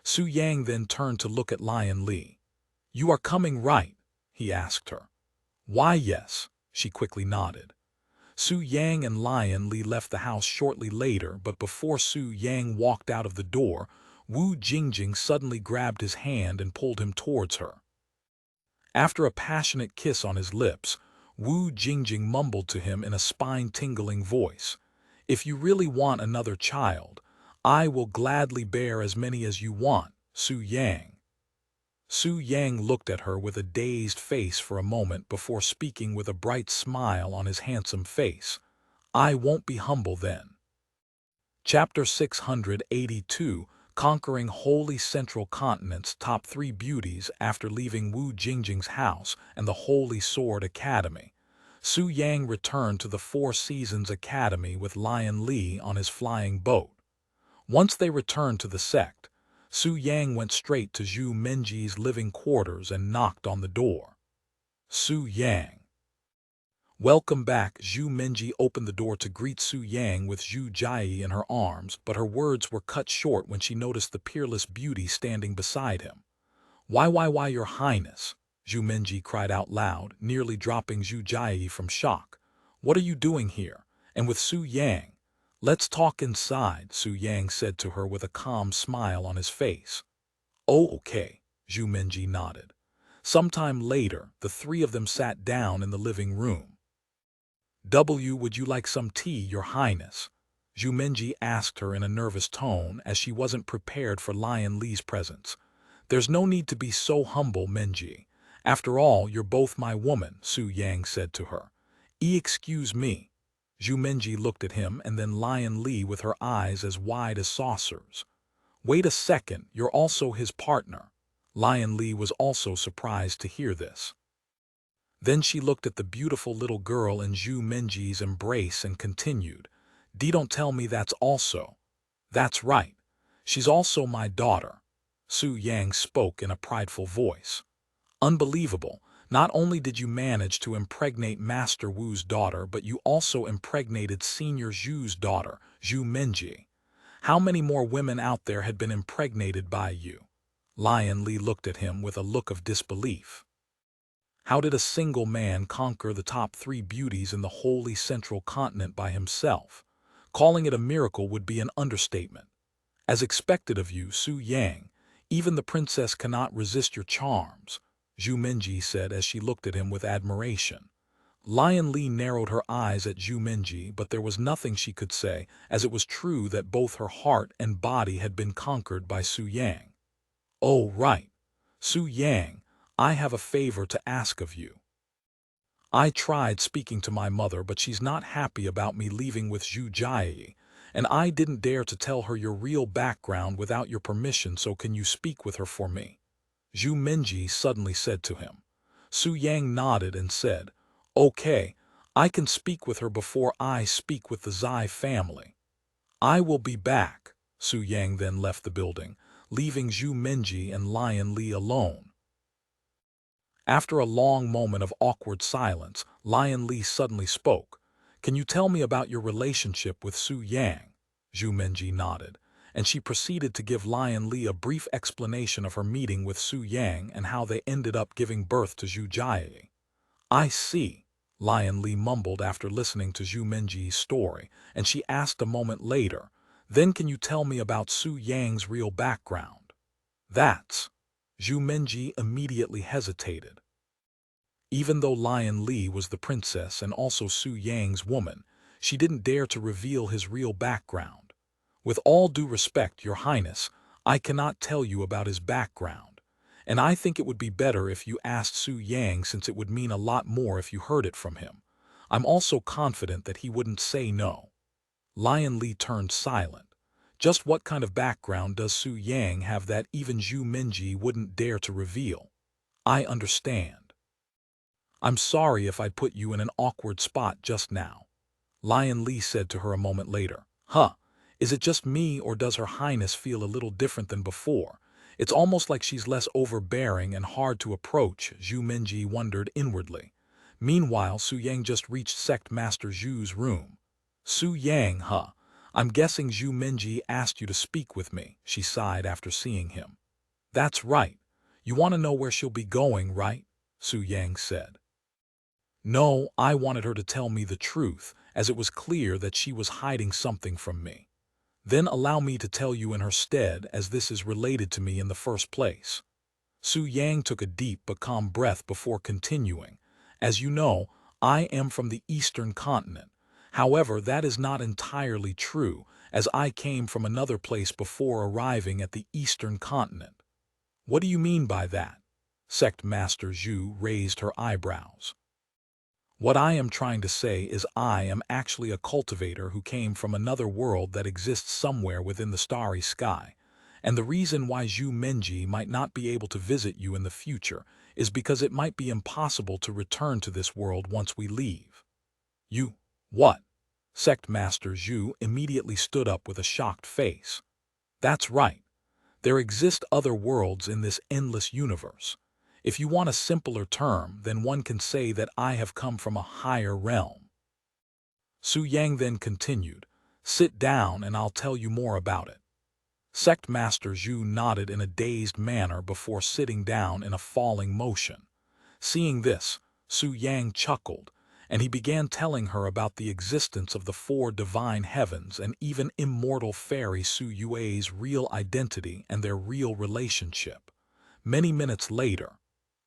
Su Yang then turned to look at Lion Li. "You are coming, right?" he asked her. "Why, yes," she quickly nodded. Su Yang and Lion Li left the house shortly later, but before Su Yang walked out of the door, Wu Jingjing suddenly grabbed his hand and pulled him towards her. After a passionate kiss on his lips, Wu Jingjing mumbled to him in a spine-tingling voice, "If you really want another child, I will gladly bear as many as you want, Su Yang." Su Yang looked at her with a dazed face for a moment before speaking with a bright smile on his handsome face. "I won't be humble then." Chapter 682, Conquering Holy Central Continent's Top 3 Beauties. After leaving Wu Jingjing's house and the Holy Sword Academy, Su Yang returned to the Four Seasons Academy with Lion Li on his flying boat. Once they returned to the sect, Su Yang went straight to Zhu Menji's living quarters and knocked on the door. "Su Yang." "Welcome back." Zhu Menji opened the door to greet Su Yang with Zhu Jiayi in her arms, but her words were cut short when she noticed the peerless beauty standing beside him. Why, Your Highness?" Zhu Menji cried out loud, nearly dropping Zhu Jiayi from shock. "What are you doing here, and with Su Yang?" "Let's talk inside," Su Yang said to her with a calm smile on his face. "Oh, okay," Zhu Menji nodded. Sometime later, the three of them sat down in the living room. Would you like some tea, Your Highness?" Zhu Menji asked her in a nervous tone, as she wasn't prepared for Lion Li's presence. "There's no need to be so humble, Menji. After all, you're both my woman," Su Yang said to her. Excuse me." Zhu Menji looked at him and then Lion Li with her eyes as wide as saucers. Wait a second, you're also his partner. Lion Li was also surprised to hear this. Then she looked at the beautiful little girl in Zhu Menji's embrace and continued, Don't tell me that's also. That's right. She's also my daughter. Su Yang spoke in a prideful voice. Unbelievable. Not only did you manage to impregnate Master Wu's daughter, but you also impregnated Senior Zhu's daughter, Zhu Menji. How many more women out there had been impregnated by you? Lion Li looked at him with a look of disbelief. How did a single man conquer the top 3 beauties in the holy central continent by himself? Calling it a miracle would be an understatement. As expected of you, Su Yang, even the princess cannot resist your charms, Zhu Menji said as she looked at him with admiration. Lion Li narrowed her eyes at Zhu Menji, but there was nothing she could say, as it was true that both her heart and body had been conquered by Su Yang. Oh, right. Su Yang, I have a favor to ask of you. I tried speaking to my mother, but she's not happy about me leaving with Zhu Jiayi, and I didn't dare to tell her your real background without your permission, so can you speak with her for me? Zhu Menji suddenly said to him. Su Yang nodded and said, Okay, I can speak with her before I speak with the Zai family. I will be back. Su Yang then left the building, leaving Zhu Menji and Lion Li alone. After a long moment of awkward silence, Lion Li suddenly spoke. Can you tell me about your relationship with Su Yang? Zhu Menji nodded, and she proceeded to give Lion Li a brief explanation of her meeting with Su Yang and how they ended up giving birth to Zhu Jiayi. I see, Lion Li mumbled after listening to Zhu Menji's story, and she asked a moment later, then can you tell me about Su Yang's real background? That's. Zhu Menji immediately hesitated. Even though Lion Li was the princess and also Su Yang's woman, she didn't dare to reveal his real background. With all due respect, Your Highness, I cannot tell you about his background, and I think it would be better if you asked Su Yang, since it would mean a lot more if you heard it from him. I'm also confident that he wouldn't say no. Lion Li turned silent. Just what kind of background does Su Yang have that even Zhu Menji wouldn't dare to reveal? I understand. I'm sorry if I put you in an awkward spot just now. Lion Li said to her a moment later. Is it just me, or does Her Highness feel a little different than before? It's almost like she's less overbearing and hard to approach, Zhu Menji wondered inwardly. Meanwhile, Su Yang just reached Sect Master Zhu's room. Su Yang, I'm guessing Zhu Menji asked you to speak with me, she sighed after seeing him. That's right. You want to know where she'll be going, right? Su Yang said. No, I wanted her to tell me the truth, as it was clear that she was hiding something from me. Then allow me to tell you in her stead, as this is related to me in the first place. Su Yang took a deep but calm breath before continuing. As you know, I am from the Eastern continent. However, that is not entirely true, as I came from another place before arriving at the Eastern continent. What do you mean by that? Sect Master Zhu raised her eyebrows. What I am trying to say is I am actually a cultivator who came from another world that exists somewhere within the starry sky, and the reason why Zhu Menji might not be able to visit you in the future is because it might be impossible to return to this world once we leave. You, what? Sect Master Zhu immediately stood up with a shocked face. That's right. There exist other worlds in this endless universe. If you want a simpler term, then one can say that I have come from a higher realm. Su Yang then continued, Sit down and I'll tell you more about it. Sect Master Zhu nodded in a dazed manner before sitting down in a falling motion. Seeing this, Su Yang chuckled, and he began telling her about the existence of the 4 divine heavens and even immortal fairy Su Yue's real identity and their real relationship. Many minutes later,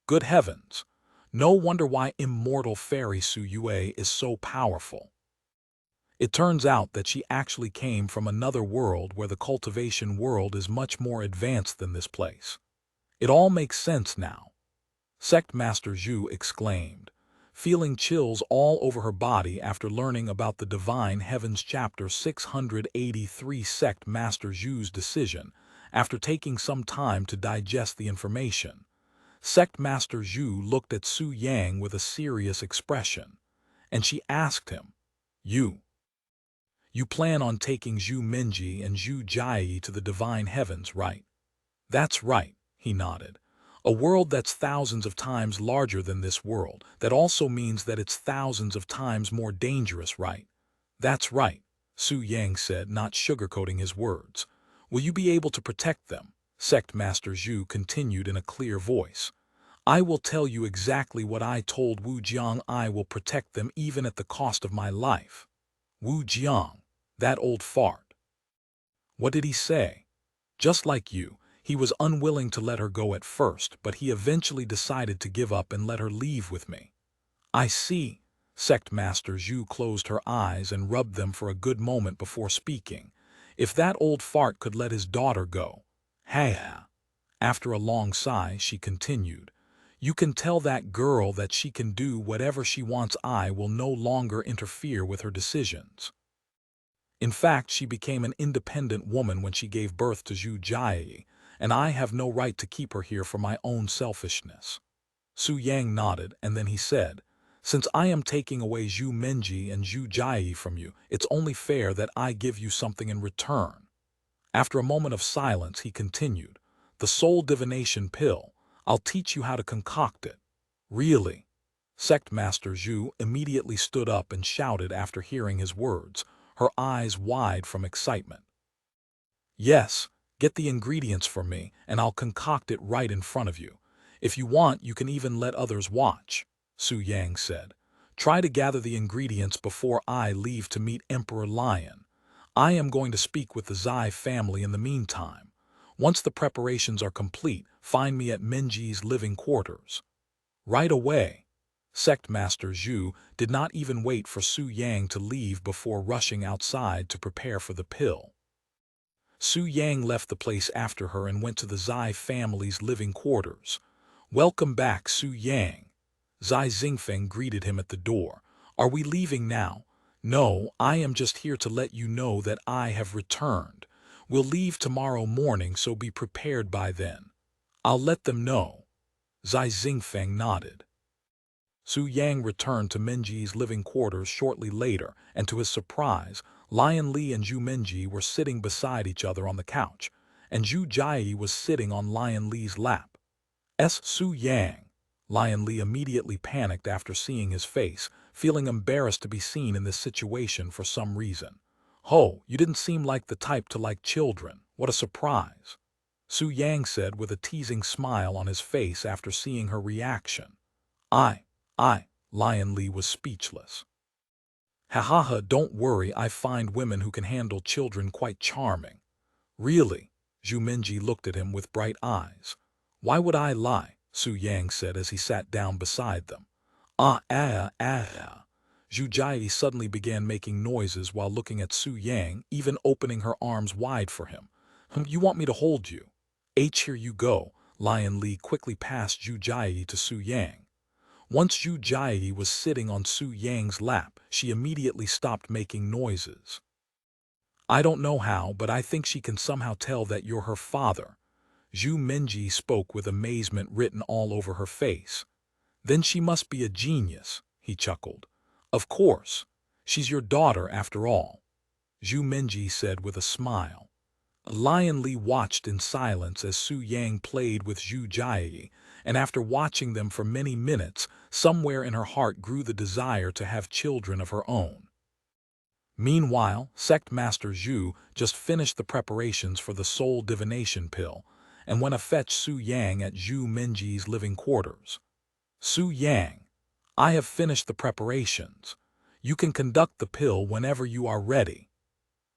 good heavens! No wonder why immortal fairy Su Yue is so powerful. It turns out that she actually came from another world where the cultivation world is much more advanced than this place. It all makes sense now. Sect Master Zhu exclaimed, feeling chills all over her body after learning about the Divine Heavens Chapter 683. Sect Master Zhu's decision, after taking some time to digest the information. Sect Master Zhu looked at Su Yang with a serious expression, and she asked him, You plan on taking Zhu Minji and Zhu Jai to the divine heavens, right? That's right, he nodded. A world that's thousands of times larger than this world. That also means that it's thousands of times more dangerous, right? That's right, Su Yang said, not sugarcoating his words. Will you be able to protect them? Sect Master Zhu continued in a clear voice. I will tell you exactly what I told Wu Jiang. I will protect them even at the cost of my life. Wu Jiang, that old fart. What did he say? Just like you, he was unwilling to let her go at first, but he eventually decided to give up and let her leave with me. I see. Sect Master Zhu closed her eyes and rubbed them for a good moment before speaking. If that old fart could let his daughter go. Ha! After a long sigh, she continued. You can tell that girl that she can do whatever she wants. I will no longer interfere with her decisions. In fact, she became an independent woman when she gave birth to Zhu Jai, and I have no right to keep her here for my own selfishness. Su Yang nodded, and then he said, Since I am taking away Zhu Menji and Zhu Jai from you, it's only fair that I give you something in return. After a moment of silence, he continued, The soul divination pill. I'll teach you how to concoct it. Really? Sect Master Zhu immediately stood up and shouted after hearing his words, her eyes wide from excitement. Yes, get the ingredients for me, and I'll concoct it right in front of you. If you want, you can even let others watch, Su Yang said. Try to gather the ingredients before I leave to meet Emperor Lion. I am going to speak with the Zai family in the meantime. Once the preparations are complete, find me at Minji's living quarters. Right away. Sect Master Zhu did not even wait for Su Yang to leave before rushing outside to prepare for the pill. Su Yang left the place after her and went to the Zai family's living quarters. Welcome back, Su Yang. Zai Xingfeng greeted him at the door. Are we leaving now? No, I am just here to let you know that I have returned. We'll leave tomorrow morning, so be prepared by then. I'll let them know. Zai Xingfeng nodded. Su Yang returned to Minji's living quarters shortly later, and to his surprise, Lion Li and Zhu Minji were sitting beside each other on the couch, and Zhu Jai was sitting on Lion Li's lap. Su Yang. Lion Li immediately panicked after seeing his face, feeling embarrassed to be seen in this situation for some reason. Ho, you didn't seem like the type to like children. What a surprise. Su Yang said with a teasing smile on his face after seeing her reaction. Lion Li was speechless. Ha, don't worry, I find women who can handle children quite charming. Really? Zhu Minji looked at him with bright eyes. Why would I lie? Su Yang said as he sat down beside them. Zhu Jai suddenly began making noises while looking at Su Yang, even opening her arms wide for him. You want me to hold you? Here you go. Lion Li quickly passed Zhu Jai to Su Yang. Once Zhu Jai was sitting on Su Yang's lap, she immediately stopped making noises. I don't know how, but I think she can somehow tell that you're her father. Zhu Minji spoke with amazement written all over her face. Then she must be a genius, he chuckled. Of course. She's your daughter after all. Zhu Minji said with a smile. Lion Li watched in silence as Su Yang played with Zhu Jai, and after watching them for many minutes, somewhere in her heart grew the desire to have children of her own. Meanwhile, Sect Master Zhu just finished the preparations for the soul divination pill, and went to fetch Su Yang at Zhu Minji's living quarters. Su Yang, I have finished the preparations. You can conduct the pill whenever you are ready.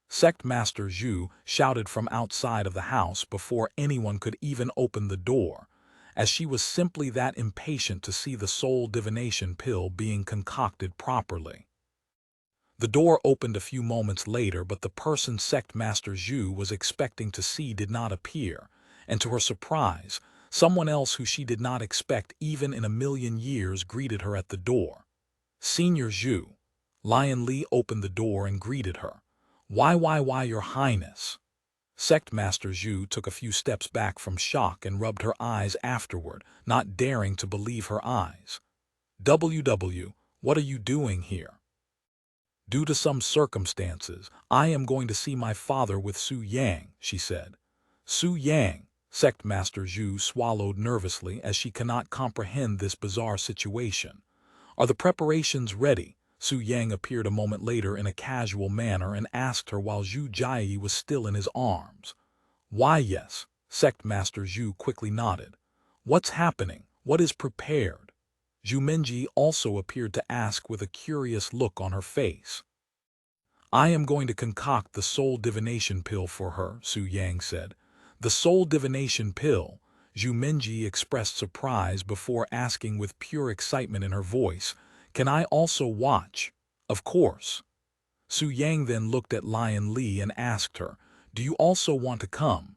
Sect Master Zhu shouted from outside of the house before anyone could even open the door, as she was simply that impatient to see the soul divination pill being concocted properly. The door opened a few moments later, but the person Sect Master Zhu was expecting to see did not appear, and to her surprise, someone else who she did not expect even in a million years greeted her at the door. Senior Zhu. Lion Li opened the door and greeted her. Why, Your Highness? Sect Master Zhu took a few steps back from shock and rubbed her eyes afterward, not daring to believe her eyes. "WW, what are you doing here?" "Due to some circumstances, I am going to see my father with Su Yang," she said. "Su Yang," Sect Master Zhu swallowed nervously as she cannot comprehend this bizarre situation. "Are the preparations ready?" Su Yang appeared a moment later in a casual manner and asked her while Zhu Jie was still in his arms. "Why, yes," Sect Master Zhu quickly nodded. "What's happening? What is prepared?" Zhu Minji also appeared to ask with a curious look on her face. "I am going to concoct the soul divination pill for her," Su Yang said. "The soul divination pill?" Zhu Minji expressed surprise before asking with pure excitement in her voice. "Can I also watch?" "Of course." Su Yang then looked at Lion Li and asked her, "Do you also want to come?"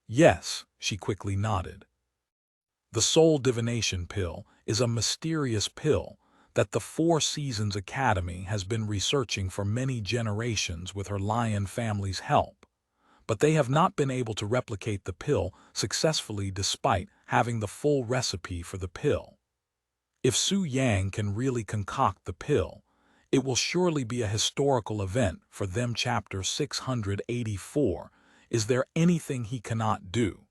"Yes," she quickly nodded. The soul divination pill is a mysterious pill that the Four Seasons Academy has been researching for many generations with her lion family's help, but they have not been able to replicate the pill successfully despite having the full recipe for the pill. If Su Yang can really concoct the pill, it will surely be a historical event for them. Chapter 684. Is there anything he cannot do?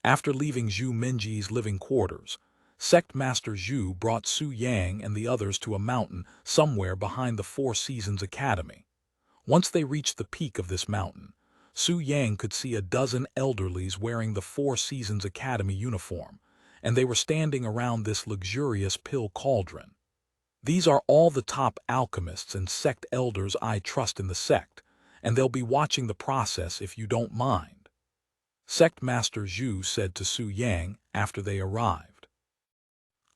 After leaving Zhu Minji's living quarters, Sect Master Zhu brought Su Yang and the others to a mountain somewhere behind the Four Seasons Academy. Once they reached the peak of this mountain, Su Yang could see a dozen elderlies wearing the Four Seasons Academy uniform, and they were standing around this luxurious pill cauldron. "These are all the top alchemists and sect elders I trust in the sect, and they'll be watching the process if you don't mind," Sect Master Zhu said to Su Yang after they arrived.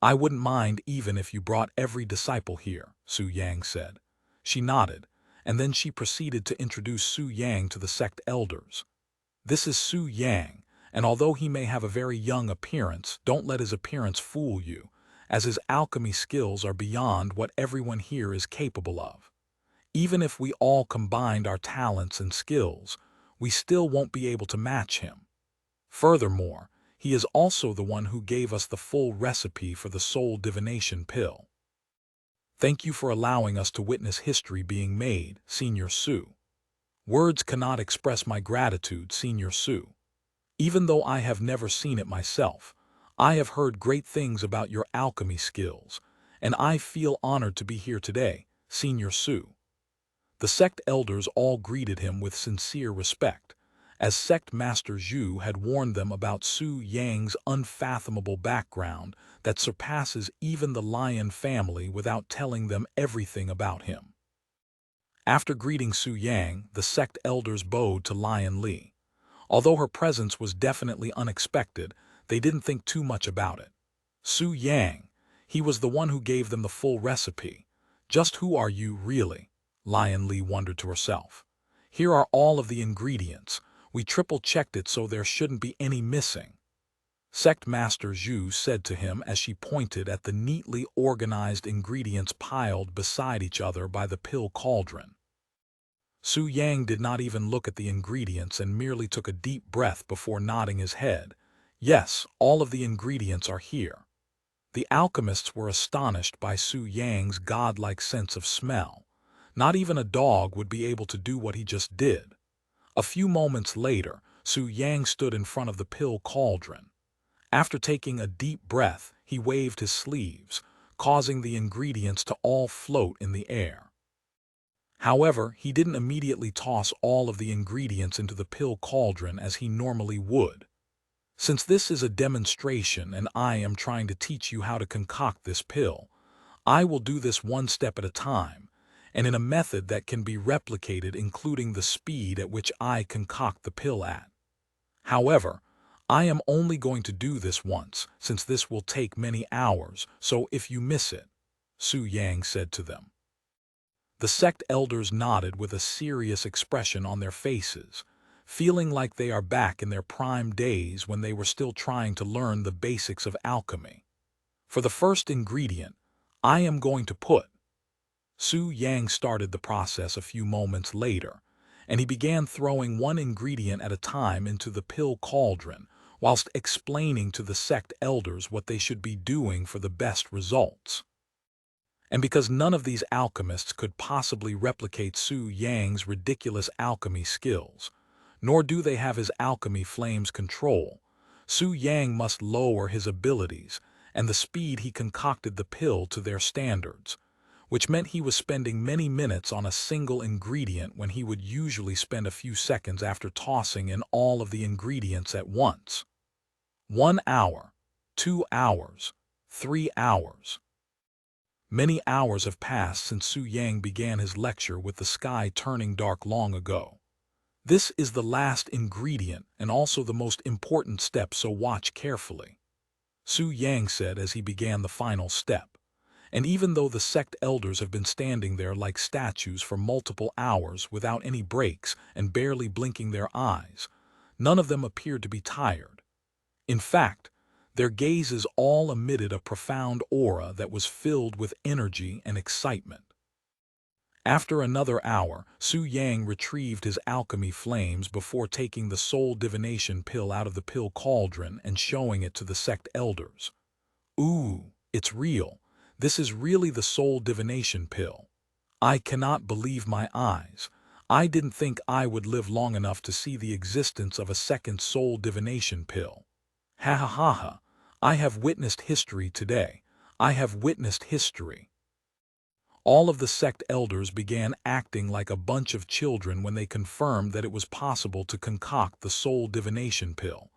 "I wouldn't mind even if you brought every disciple here," Su Yang said. She nodded, and then she proceeded to introduce Su Yang to the sect elders. "This is Su Yang, and although he may have a very young appearance, don't let his appearance fool you, as his alchemy skills are beyond what everyone here is capable of. Even if we all combined our talents and skills, we still won't be able to match him. Furthermore, he is also the one who gave us the full recipe for the soul divination pill. Thank you for allowing us to witness history being made, Senior Su. Words cannot express my gratitude, Senior Su. Even though I have never seen it myself, I have heard great things about your alchemy skills, and I feel honored to be here today, Senior Su." The sect elders all greeted him with sincere respect, as Sect Master Zhu had warned them about Su Yang's unfathomable background that surpasses even the lion family without telling them everything about him. After greeting Su Yang, the sect elders bowed to Lion Li. Although her presence was definitely unexpected, they didn't think too much about it. Su Yang, he was the one who gave them the full recipe. Just who are you, really? Lion Li wondered to herself. Here are all of the ingredients. We triple-checked it so there shouldn't be any missing. Sect Master Zhu said to him as she pointed at the neatly organized ingredients piled beside each other by the pill cauldron. Su Yang did not even look at the ingredients and merely took a deep breath before nodding his head. Yes, all of the ingredients are here. The alchemists were astonished by Su Yang's godlike sense of smell. Not even a dog would be able to do what he just did. A few moments later, Su Yang stood in front of the pill cauldron. After taking a deep breath, he waved his sleeves, causing the ingredients to all float in the air. However, he didn't immediately toss all of the ingredients into the pill cauldron as he normally would. Since this is a demonstration and I am trying to teach you how to concoct this pill, I will do this one step at a time, and in a method that can be replicated, including the speed at which I concoct the pill at. However, I am only going to do this once, since this will take many hours, so if you miss it, Su Yang said to them. The sect elders nodded with a serious expression on their faces, feeling like they are back in their prime days when they were still trying to learn the basics of alchemy. For the first ingredient, I am going to put. Su Yang started the process a few moments later, and he began throwing one ingredient at a time into the pill cauldron, whilst explaining to the sect elders what they should be doing for the best results. And because none of these alchemists could possibly replicate Su Yang's ridiculous alchemy skills, nor do they have his alchemy flames control, Su Yang must lower his abilities and the speed he concocted the pill to their standards, which meant he was spending many minutes on a single ingredient when he would usually spend a few seconds after tossing in all of the ingredients at once. 1 hour, 2 hours, 3 hours. Many hours have passed since Su Yang began his lecture with the sky turning dark long ago. This is the last ingredient and also the most important step, so watch carefully, Su Yang said as he began the final step. And even though the sect elders have been standing there like statues for multiple hours without any breaks and barely blinking their eyes, none of them appeared to be tired. In fact, their gazes all emitted a profound aura that was filled with energy and excitement. After another hour, Su Yang retrieved his alchemy flames before taking the soul divination pill out of the pill cauldron and showing it to the sect elders. Ooh, it's real. This is really the soul divination pill. I cannot believe my eyes. I didn't think I would live long enough to see the existence of a second soul divination pill. Ha ha ha ha. I have witnessed history today. I have witnessed history. All of the sect elders began acting like a bunch of children when they confirmed that it was possible to concoct the soul divination pill.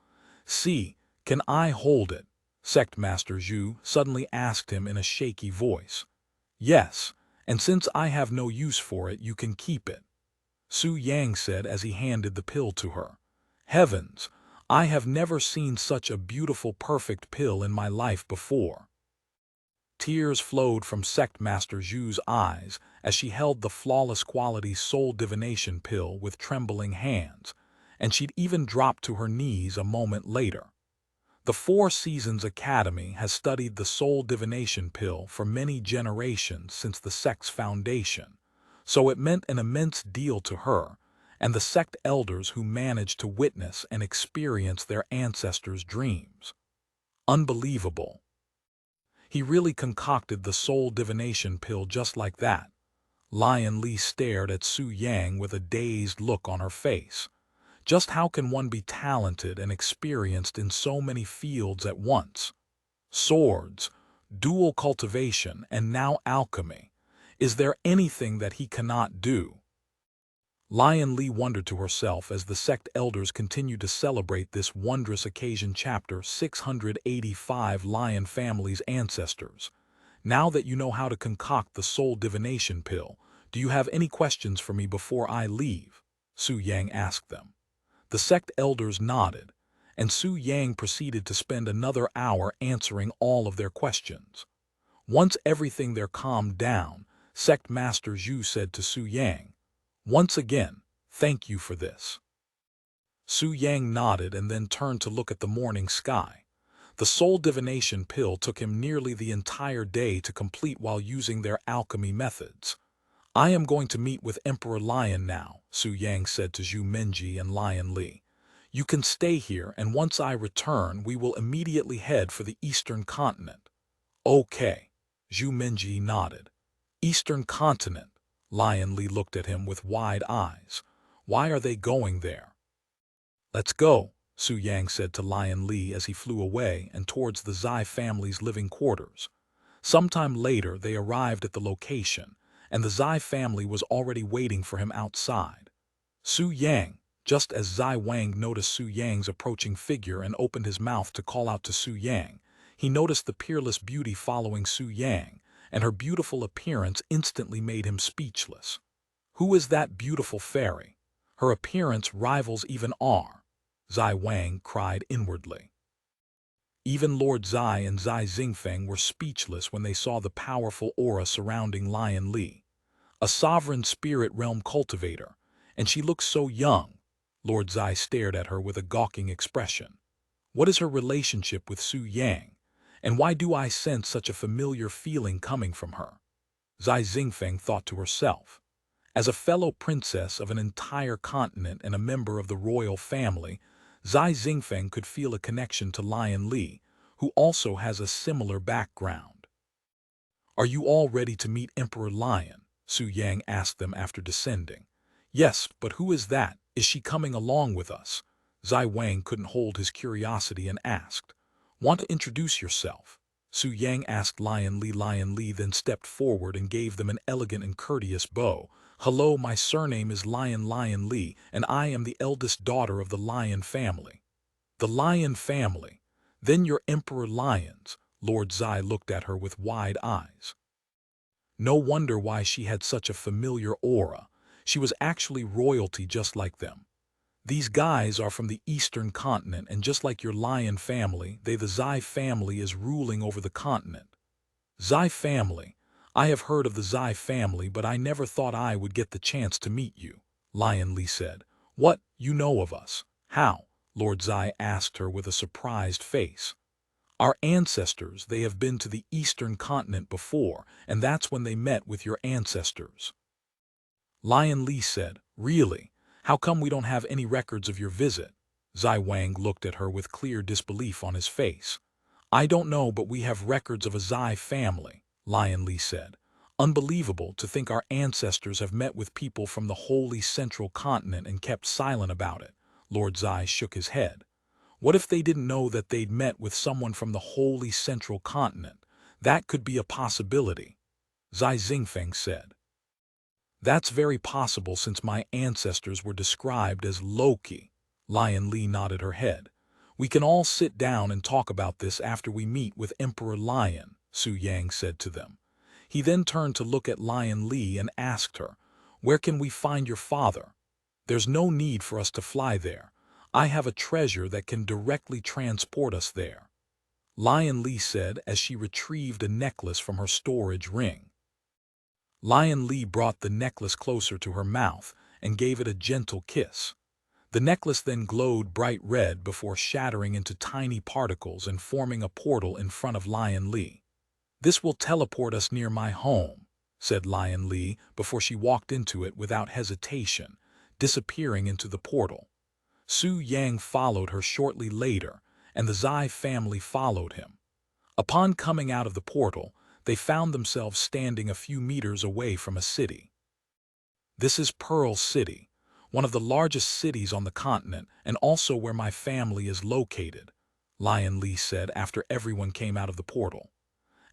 See, can I hold it? Sect Master Zhu suddenly asked him in a shaky voice. Yes, and since I have no use for it, you can keep it, Su Yang said as he handed the pill to her. Heavens, I have never seen such a beautiful, perfect pill in my life before. Tears flowed from Sect Master Zhu's eyes as she held the flawless quality soul divination pill with trembling hands, and she'd even dropped to her knees a moment later. The Four Seasons Academy has studied the soul divination pill for many generations since the sect's foundation, so it meant an immense deal to her and the sect elders who managed to witness and experience their ancestors' dreams. Unbelievable. He really concocted the soul divination pill just like that. Lion Li stared at Su Yang with a dazed look on her face. Just how can one be talented and experienced in so many fields at once? Swords, dual cultivation, and now alchemy. Is there anything that he cannot do? Lion Li wondered to herself as the sect elders continued to celebrate this wondrous occasion. Chapter 685 Lion Family's Ancestors. Now that you know how to concoct the soul divination pill, do you have any questions for me before I leave? Su Yang asked them. The sect elders nodded, and Su Yang proceeded to spend another hour answering all of their questions. Once everything there calmed down, Sect Master Zhu said to Su Yang, "Once again, thank you for this." Su Yang nodded and then turned to look at the morning sky. The soul divination pill took him nearly the entire day to complete while using their alchemy methods. I am going to meet with Emperor Lion now, Su Yang said to Zhu Menji and Lion Li. You can stay here, and once I return, we will immediately head for the Eastern Continent. Okay, Zhu Menji nodded. Eastern Continent. Lion Li looked at him with wide eyes. Why are they going there? Let's go, Su Yang said to Lion Li as he flew away and towards the Zai family's living quarters. Sometime later, they arrived at the location, and the Zai family was already waiting for him outside. Su Yang, just as Zai Wang noticed Su Yang's approaching figure and opened his mouth to call out to Su Yang, he noticed the peerless beauty following Su Yang, and her beautiful appearance instantly made him speechless. Who is that beautiful fairy? Her appearance rivals even our, Zai Wang cried inwardly. Even Lord Zai and Zai Xingfeng were speechless when they saw the powerful aura surrounding Lion Li. A sovereign spirit realm cultivator, and she looks so young. Lord Zai stared at her with a gawking expression. What is her relationship with Su Yang, and why do I sense such a familiar feeling coming from her? Zai Xingfeng thought to herself. As a fellow princess of an entire continent and a member of the royal family, Zai Xingfeng could feel a connection to Lion Li, who also has a similar background. "Are you all ready to meet Emperor Lion?" Su Yang asked them after descending. "Yes, but who is that? Is she coming along with us?" Zai Wang couldn't hold his curiosity and asked. "Want to introduce yourself?" Su Yang asked Lion Li. Lion Li then stepped forward and gave them an elegant and courteous bow. "Hello, my surname is Lion Li, and I am the eldest daughter of the Lion family." "The Lion family? Then you're Emperor Lions." Lord Zai looked at her with wide eyes. No wonder why she had such a familiar aura. She was actually royalty just like them. "These guys are from the eastern continent, and just like your Lion family, the Zai family is ruling over the continent." "Zai family? I have heard of the Zai family, but I never thought I would get the chance to meet you," Lion Li said. "What, you know of us? How?" Lord Zai asked her with a surprised face. "Our ancestors, they have been to the eastern continent before, and that's when they met with your ancestors." Lion Li said, "Really? How come we don't have any records of your visit?" Zai Wang looked at her with clear disbelief on his face. "I don't know, but we have records of a Zai family," Lion Li said. "Unbelievable to think our ancestors have met with people from the holy central continent and kept silent about it." Lord Zai shook his head. "What if they didn't know that they'd met with someone from the holy central continent? That could be a possibility," Zai Xingfeng said. "That's very possible since my ancestors were described as Loki." Lion Li nodded her head. "We can all sit down and talk about this after we meet with Emperor Lion," Su Yang said to them. He then turned to look at Lion Li and asked her, "Where can we find your father?" "There's no need for us to fly there. I have a treasure that can directly transport us there," Lion Li said as she retrieved a necklace from her storage ring. Lion Li brought the necklace closer to her mouth and gave it a gentle kiss. The necklace then glowed bright red before shattering into tiny particles and forming a portal in front of Lion Li. "This will teleport us near my home," said Lion Li before she walked into it without hesitation, disappearing into the portal. Su Yang followed her shortly later, and the Zai family followed him. Upon coming out of the portal, they found themselves standing a few meters away from a city. "This is Pearl City, one of the largest cities on the continent and also where my family is located," Lion Li said after everyone came out of the portal.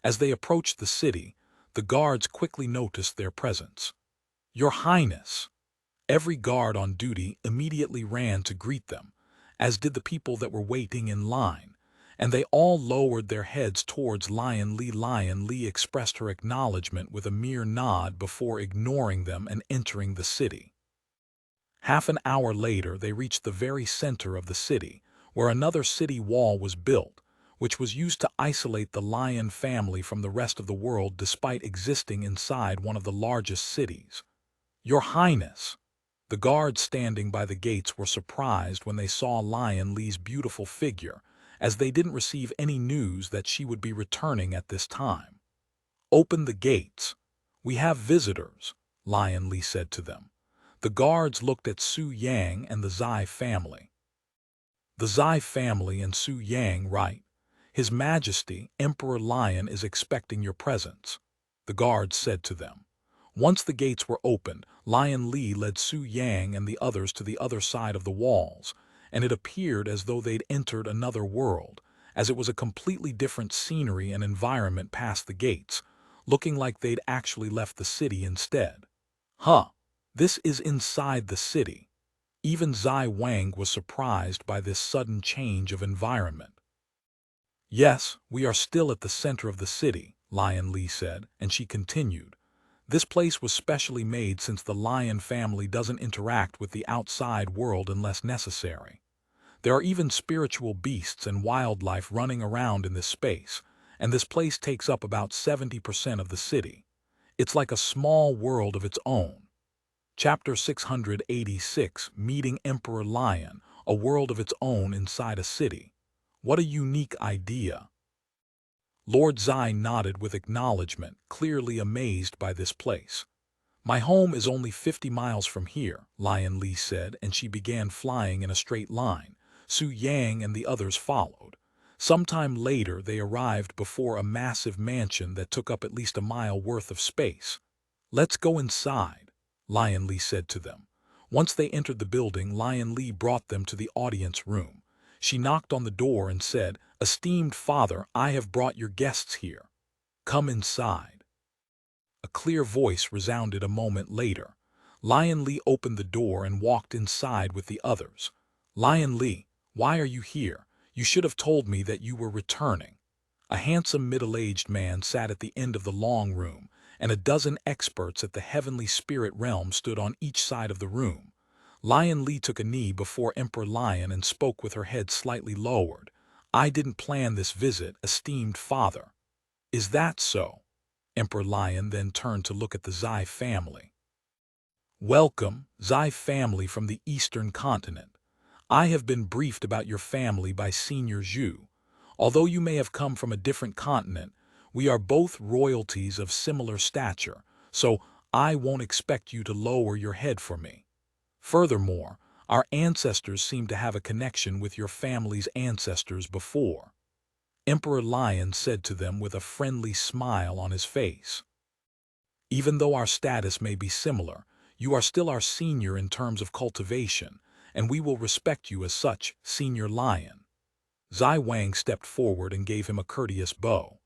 As they approached the city, the guards quickly noticed their presence. "Your Highness!" Every guard on duty immediately ran to greet them, as did the people that were waiting in line, and they all lowered their heads towards Lion Li. Lion Li expressed her acknowledgement with a mere nod before ignoring them and entering the city. Half an hour later, they reached the very center of the city, where another city wall was built, which was used to isolate the Lion family from the rest of the world despite existing inside one of the largest cities. "Your Highness!" The guards standing by the gates were surprised when they saw Lion Li's beautiful figure, as they didn't receive any news that she would be returning at this time. "Open the gates. We have visitors," Lion Li said to them. The guards looked at Su Yang and the Zai family. "The Zai family and Su Yang, right? His Majesty, Emperor Lion, is expecting your presence," the guards said to them. Once the gates were opened, Lion Li led Su Yang and the others to the other side of the walls, and it appeared as though they'd entered another world, as it was a completely different scenery and environment past the gates, looking like they'd actually left the city instead. "Huh, this is inside the city." Even Zai Wang was surprised by this sudden change of environment. "Yes, we are still at the center of the city," Lion Li said, and she continued. "This place was specially made since the Lion family doesn't interact with the outside world unless necessary. There are even spiritual beasts and wildlife running around in this space, and this place takes up about 70% of the city. It's like a small world of its own." Chapter 686, Meeting Emperor Lion, a world of its own inside a city. What a unique idea. Lord Zai nodded with acknowledgement, clearly amazed by this place. My home is only 50 miles from here, Lion Li said, and she began flying in a straight line. Su Yang and the others followed. Sometime later, they arrived before a massive mansion that took up at least a mile worth of space. Let's go inside, Lion Li said to them. Once they entered the building, Lion Li brought them to the audience room. She knocked on the door and said, "Esteemed father, I have brought your guests here. Come inside." A clear voice resounded a moment later. Lion Li opened the door and walked inside with the others. "Lion Li, why are you here? You should have told me that you were returning." A handsome middle-aged man sat at the end of the long room, and a dozen experts at the heavenly spirit realm stood on each side of the room. Lion Li took a knee before Emperor Lion and spoke with her head slightly lowered. "I didn't plan this visit, esteemed father." "Is that so?" Emperor Lion then turned to look at the Zai family. "Welcome, Zai family from the Eastern continent. I have been briefed about your family by Senior Zhu. Although you may have come from a different continent, we are both royalties of similar stature, so I won't expect you to lower your head for me. Furthermore, our ancestors seem to have a connection with your family's ancestors before." Emperor Lion said to them with a friendly smile on his face. "Even though our status may be similar, you are still our senior in terms of cultivation, and we will respect you as such, Senior Lion." Zai Wang stepped forward and gave him a courteous bow.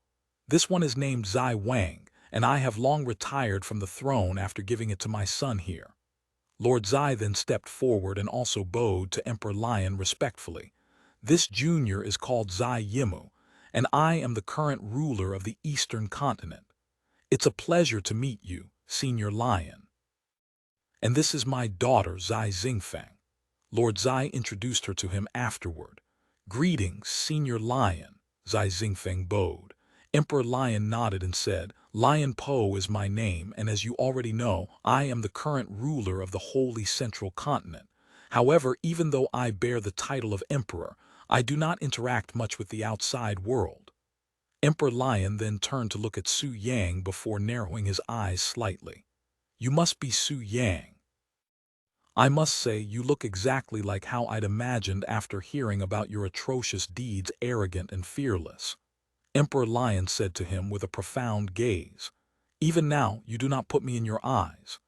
"This one is named Zai Wang, and I have long retired from the throne after giving it to my son here." Lord Zai then stepped forward and also bowed to Emperor Lion respectfully. "This junior is called Zai Yimu, and I am the current ruler of the Eastern continent. It's a pleasure to meet you, Senior Lion. And this is my daughter, Zai Xingfeng." Lord Zai introduced her to him afterward. "Greetings, Senior Lion," Zai Xingfeng bowed. Emperor Lion nodded and said, "Lion Po is my name, and as you already know, I am the current ruler of the Holy Central Continent. However, even though I bear the title of Emperor, I do not interact much with the outside world." Emperor Lion then turned to look at Su Yang before narrowing his eyes slightly. "You must be Su Yang. I must say you look exactly like how I'd imagined after hearing about your atrocious deeds, arrogant and fearless." Emperor Lion said to him with a profound gaze. "Even now, you do not put me in your eyes."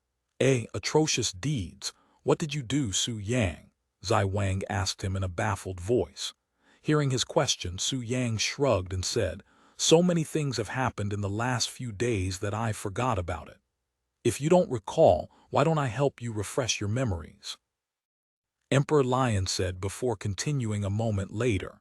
Atrocious deeds. What did you do, Su Yang?" Zai Wang asked him in a baffled voice. Hearing his question, Su Yang shrugged and said, "So many things have happened in the last few days that I forgot about it. If you don't recall, why don't I help you refresh your memories?" Emperor Lion said before continuing a moment later.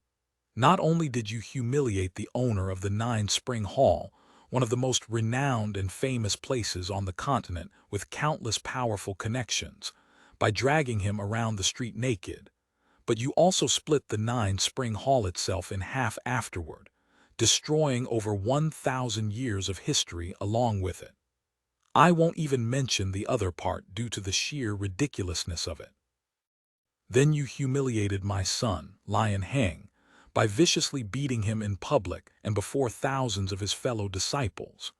"Not only did you humiliate the owner of the Nine Spring Hall, one of the most renowned and famous places on the continent with countless powerful connections, by dragging him around the street naked, but you also split the Nine Spring Hall itself in half afterward, destroying over 1,000 years of history along with it. I won't even mention the other part due to the sheer ridiculousness of it. Then you humiliated my son, Lion Heng, by viciously beating him in public and before thousands of his fellow disciples.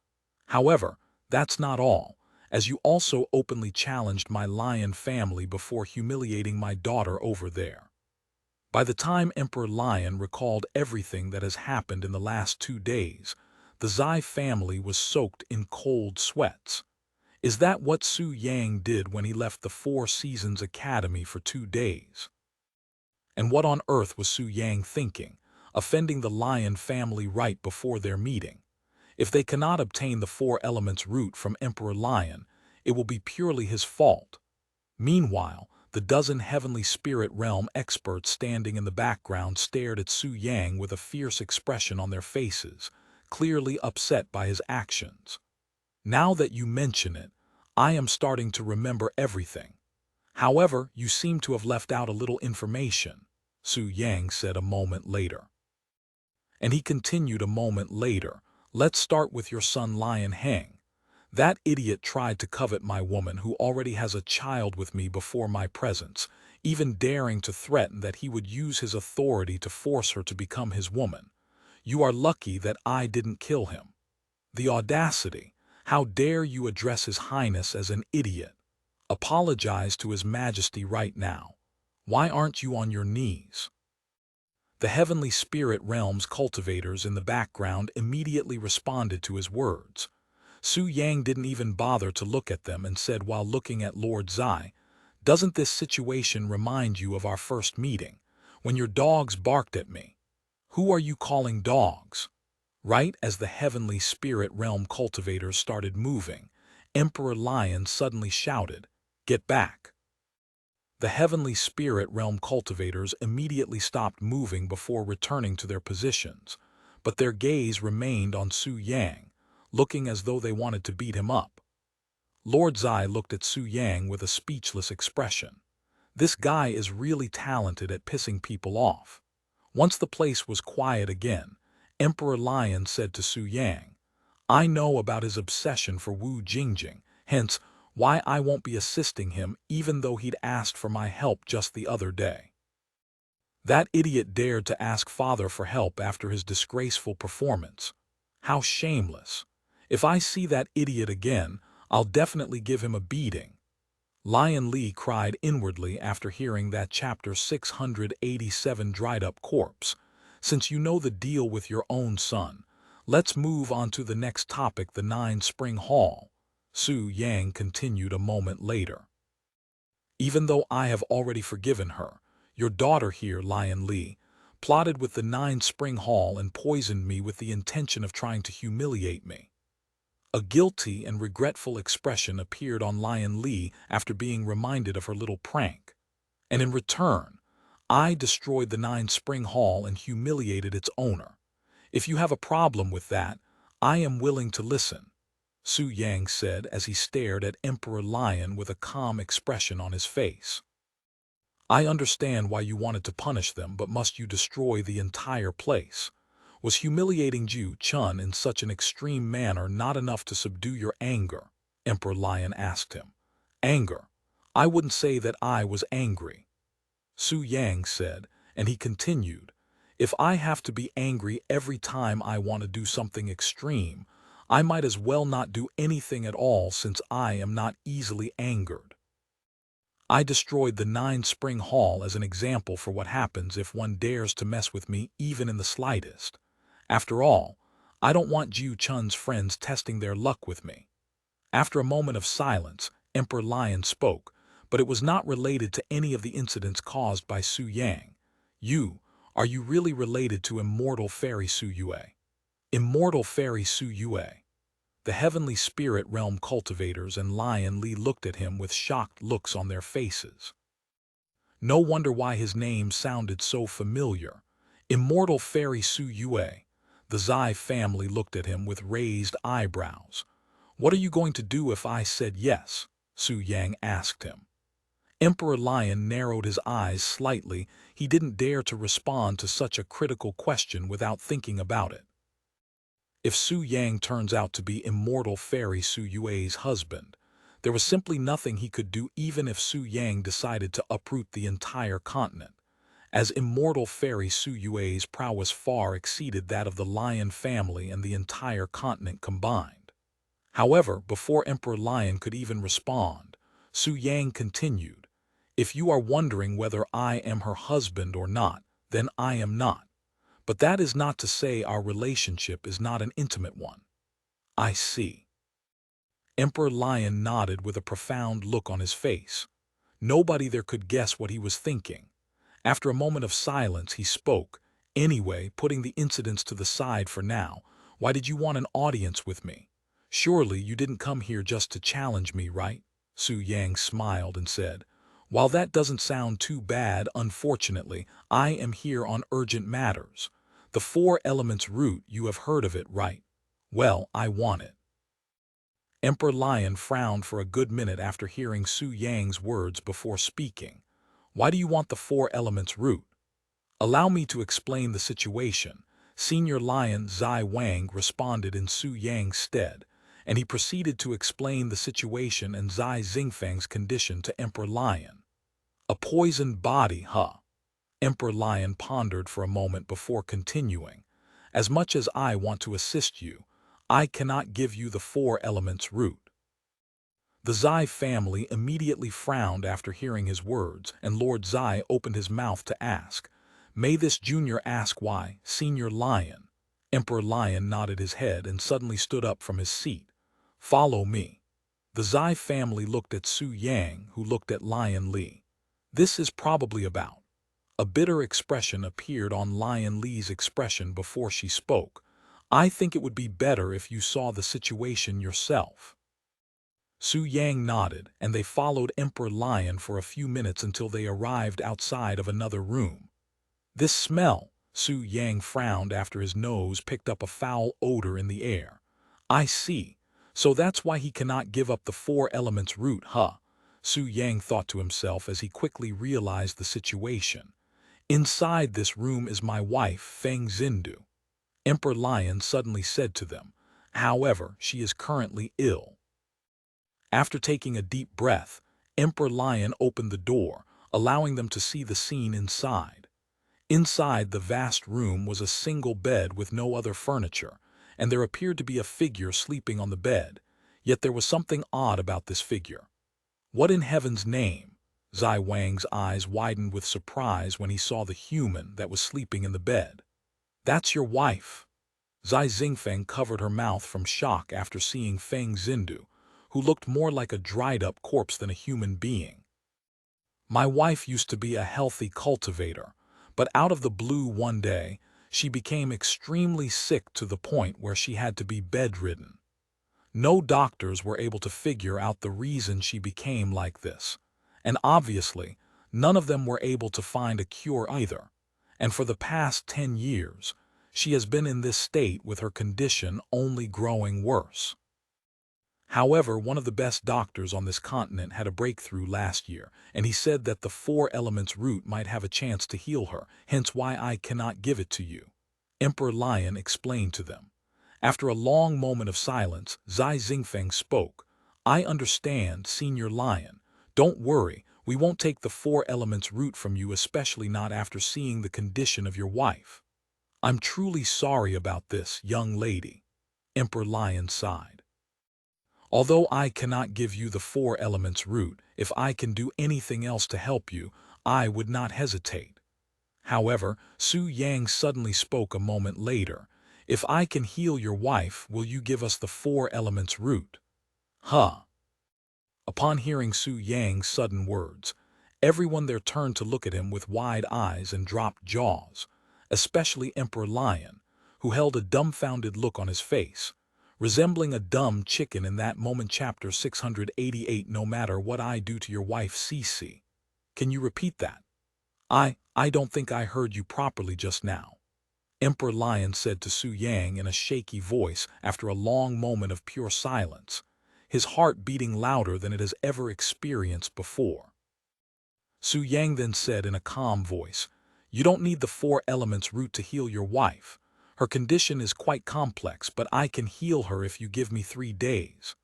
However, that's not all, as you also openly challenged my lion family before humiliating my daughter over there." By the time Emperor Lion recalled everything that has happened in the last 2 days, the Zai family was soaked in cold sweats. Is that what Su Yang did when he left the Four Seasons Academy for 2 days? And what on earth was Su Yang thinking, offending the Lion family right before their meeting? If they cannot obtain the 4 elements root from Emperor Lion, it will be purely his fault. Meanwhile, the dozen heavenly spirit realm experts standing in the background stared at Su Yang with a fierce expression on their faces, clearly upset by his actions. "Now that you mention it, I am starting to remember everything. However, you seem to have left out a little information," Su Yang said a moment later. And he continued a moment later, "Let's start with your son Lion Heng. That idiot tried to covet my woman who already has a child with me before my presence, even daring to threaten that he would use his authority to force her to become his woman. You are lucky that I didn't kill him. The audacity! How dare you address His Highness as an idiot? Apologize to His Majesty right now. Why aren't you on your knees? The heavenly spirit realm's cultivators in the background immediately responded to his words. Su Yang didn't even bother to look at them and said while looking at Lord Zai, "Doesn't this situation remind you of our first meeting, when your dogs barked at me? Who are you calling dogs?" Right as the heavenly spirit realm cultivators started moving, Emperor Lion suddenly shouted, "Get back!" The heavenly spirit realm cultivators immediately stopped moving before returning to their positions, but their gaze remained on Su Yang, looking as though they wanted to beat him up. Lord Zai looked at Su Yang with a speechless expression. This guy is really talented at pissing people off. Once the place was quiet again, Emperor Lion said to Su Yang, "I know about his obsession for Wu Jingjing, hence why I won't be assisting him even though he'd asked for my help just the other day. That idiot dared to ask father for help after his disgraceful performance. How shameless. If I see that idiot again, I'll definitely give him a beating." Lion Li cried inwardly after hearing that chapter 687 dried up corpse. "Since you know the deal with your own son, let's move on to the next topic, the 9 Spring Hall," Su Yang continued a moment later. "Even though I have already forgiven her, your daughter here, Lion Li, plotted with the 9 Spring Hall and poisoned me with the intention of trying to humiliate me." A guilty and regretful expression appeared on Lion Li after being reminded of her little prank. "And in return, I destroyed the 9 Spring Hall and humiliated its owner. If you have a problem with that, I am willing to listen," Su Yang said as he stared at Emperor Lion with a calm expression on his face. "I understand why you wanted to punish them, but must you destroy the entire place? Was humiliating Ju Chun in such an extreme manner not enough to subdue your anger?" Emperor Lion asked him. "Anger? I wouldn't say that I was angry," Su Yang said, and he continued, "If I have to be angry every time I want to do something extreme, I might as well not do anything at all since I am not easily angered. I destroyed the 9 Spring Hall as an example for what happens if one dares to mess with me even in the slightest. After all, I don't want Jiu Chun's friends testing their luck with me." After a moment of silence, Emperor Lion spoke, but it was not related to any of the incidents caused by Su Yang. Are you really related to Immortal Fairy Su Yue?" Immortal Fairy Su Yue. The heavenly spirit realm cultivators and Lion Li looked at him with shocked looks on their faces. No wonder why his name sounded so familiar. Immortal Fairy Su Yue. The Zai family looked at him with raised eyebrows. "What are you going to do if I said yes?" Su Yang asked him. Emperor Lion narrowed his eyes slightly. He didn't dare to respond to such a critical question without thinking about it. If Su Yang turns out to be Immortal Fairy Su Yue's husband, there was simply nothing he could do even if Su Yang decided to uproot the entire continent, as Immortal Fairy Su Yue's prowess far exceeded that of the Lion family and the entire continent combined. However, before Emperor Lion could even respond, Su Yang continued, "If you are wondering whether I am her husband or not, then I am not. But that is not to say our relationship is not an intimate one." "I see." Emperor Lion nodded with a profound look on his face. Nobody there could guess what he was thinking. After a moment of silence, he spoke, "Anyway, putting the incidents to the side for now, why did you want an audience with me? Surely you didn't come here just to challenge me, right?" Su Yang smiled and said, "While that doesn't sound too bad, unfortunately, I am here on urgent matters. The 4 Elements root, you have heard of it, right? Well, I want it." Emperor Lion frowned for a good minute after hearing Su Yang's words before speaking. "Why do you want the 4 Elements root?" "Allow me to explain the situation," Senior Lion Zai Wang responded in Su Yang's stead, and he proceeded to explain the situation and Zai Xingfang's condition to Emperor Lion. "A poisoned body, huh?" Emperor Lion pondered for a moment before continuing. "As much as I want to assist you, I cannot give you the 4 elements root. The Zai family immediately frowned after hearing his words, and Lord Zai opened his mouth to ask, "May this junior ask why, Senior Lion?" Emperor Lion nodded his head and suddenly stood up from his seat. "Follow me." The Zai family looked at Su Yang, who looked at Lion Li. "This is probably about." A bitter expression appeared on Lion Li's expression before she spoke. "I think it would be better if you saw the situation yourself." Su Yang nodded, and they followed Emperor Lion for a few minutes until they arrived outside of another room. "This smell," Su Yang frowned after his nose picked up a foul odor in the air. "I see. So that's why he cannot give up the 4 elements root, huh?" Su Yang thought to himself as he quickly realized the situation. "Inside this room is my wife, Feng Xindu," Emperor Lion suddenly said to them. "However, she is currently ill." After taking a deep breath, Emperor Lion opened the door, allowing them to see the scene inside. Inside the vast room was a single bed with no other furniture, and there appeared to be a figure sleeping on the bed, yet there was something odd about this figure. "What in heaven's name?" Zai Wang's eyes widened with surprise when he saw the human that was sleeping in the bed. "That's your wife." Zai Xingfeng covered her mouth from shock after seeing Feng Xindu, who looked more like a dried-up corpse than a human being. "My wife used to be a healthy cultivator, but out of the blue one day, she became extremely sick to the point where she had to be bedridden. No doctors were able to figure out the reason she became like this, and obviously, none of them were able to find a cure either. And for the past 10 years, she has been in this state with her condition only growing worse. However, one of the best doctors on this continent had a breakthrough last year, and he said that the 4 elements root might have a chance to heal her, hence why I cannot give it to you," Emperor Lion explained to them. After a long moment of silence, Zai Xingfeng spoke. "I understand, Senior Lion. Don't worry, we won't take the 4 elements root from you, especially not after seeing the condition of your wife." "I'm truly sorry about this, young lady," Emperor Lion sighed. "Although I cannot give you the 4 elements root, if I can do anything else to help you, I would not hesitate." However, Su Yang suddenly spoke a moment later. "If I can heal your wife, will you give us the 4 elements root?" "Huh." Upon hearing Su Yang's sudden words, everyone there turned to look at him with wide eyes and dropped jaws, especially Emperor Lion, who held a dumbfounded look on his face, resembling a dumb chicken in that moment. Chapter 688. "No matter what I do to your wife, Cece." "Can you repeat that?" I don't think I heard you properly just now," Emperor Lion said to Su Yang in a shaky voice after a long moment of pure silence, his heart beating louder than it has ever experienced before. Su Yang then said in a calm voice, "You don't need the 4 elements root to heal your wife. Her condition is quite complex, but I can heal her if you give me 3 days."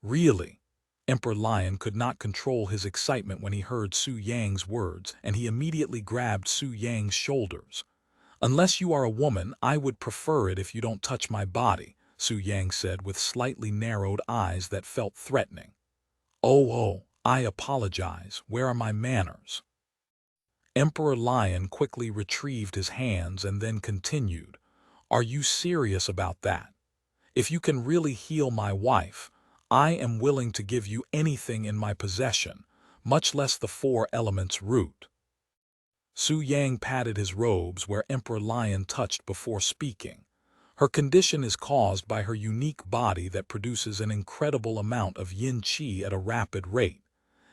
"Really?" Emperor Lion could not control his excitement when he heard Su Yang's words, and he immediately grabbed Su Yang's shoulders. "Unless you are a woman, I would prefer it if you don't touch my body," Su Yang said with slightly narrowed eyes that felt threatening. Oh, I apologize. Where are my manners?" Emperor Lion quickly retrieved his hands and then continued, "Are you serious about that? If you can really heal my wife, I am willing to give you anything in my possession, much less the 4 elements root." Su Yang patted his robes where Emperor Lion touched before speaking. "Her condition is caused by her unique body that produces an incredible amount of yin qi at a rapid rate,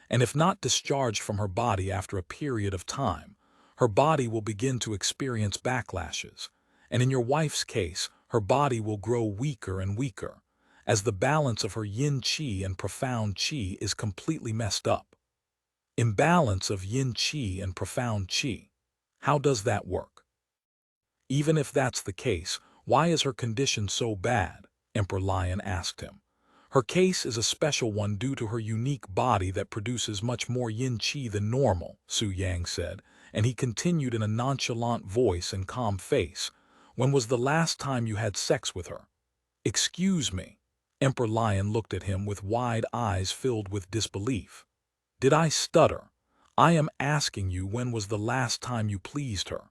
and if not discharged from her body after a period of time, her body will begin to experience backlashes, and in your wife's case, her body will grow weaker and weaker, as the balance of her yin qi and profound qi is completely messed up." "Imbalance of yin qi and profound qi. How does that work?" "Even if that's the case, why is her condition so bad?" Emperor Lion asked him. "Her case is a special one due to her unique body that produces much more yin qi than normal," Su Yang said, and he continued in a nonchalant voice and calm face. "When was the last time you had sex with her?" Excuse me. Emperor Lion looked at him with wide eyes filled with disbelief. Did I stutter? I am asking you, when was the last time you pleased her?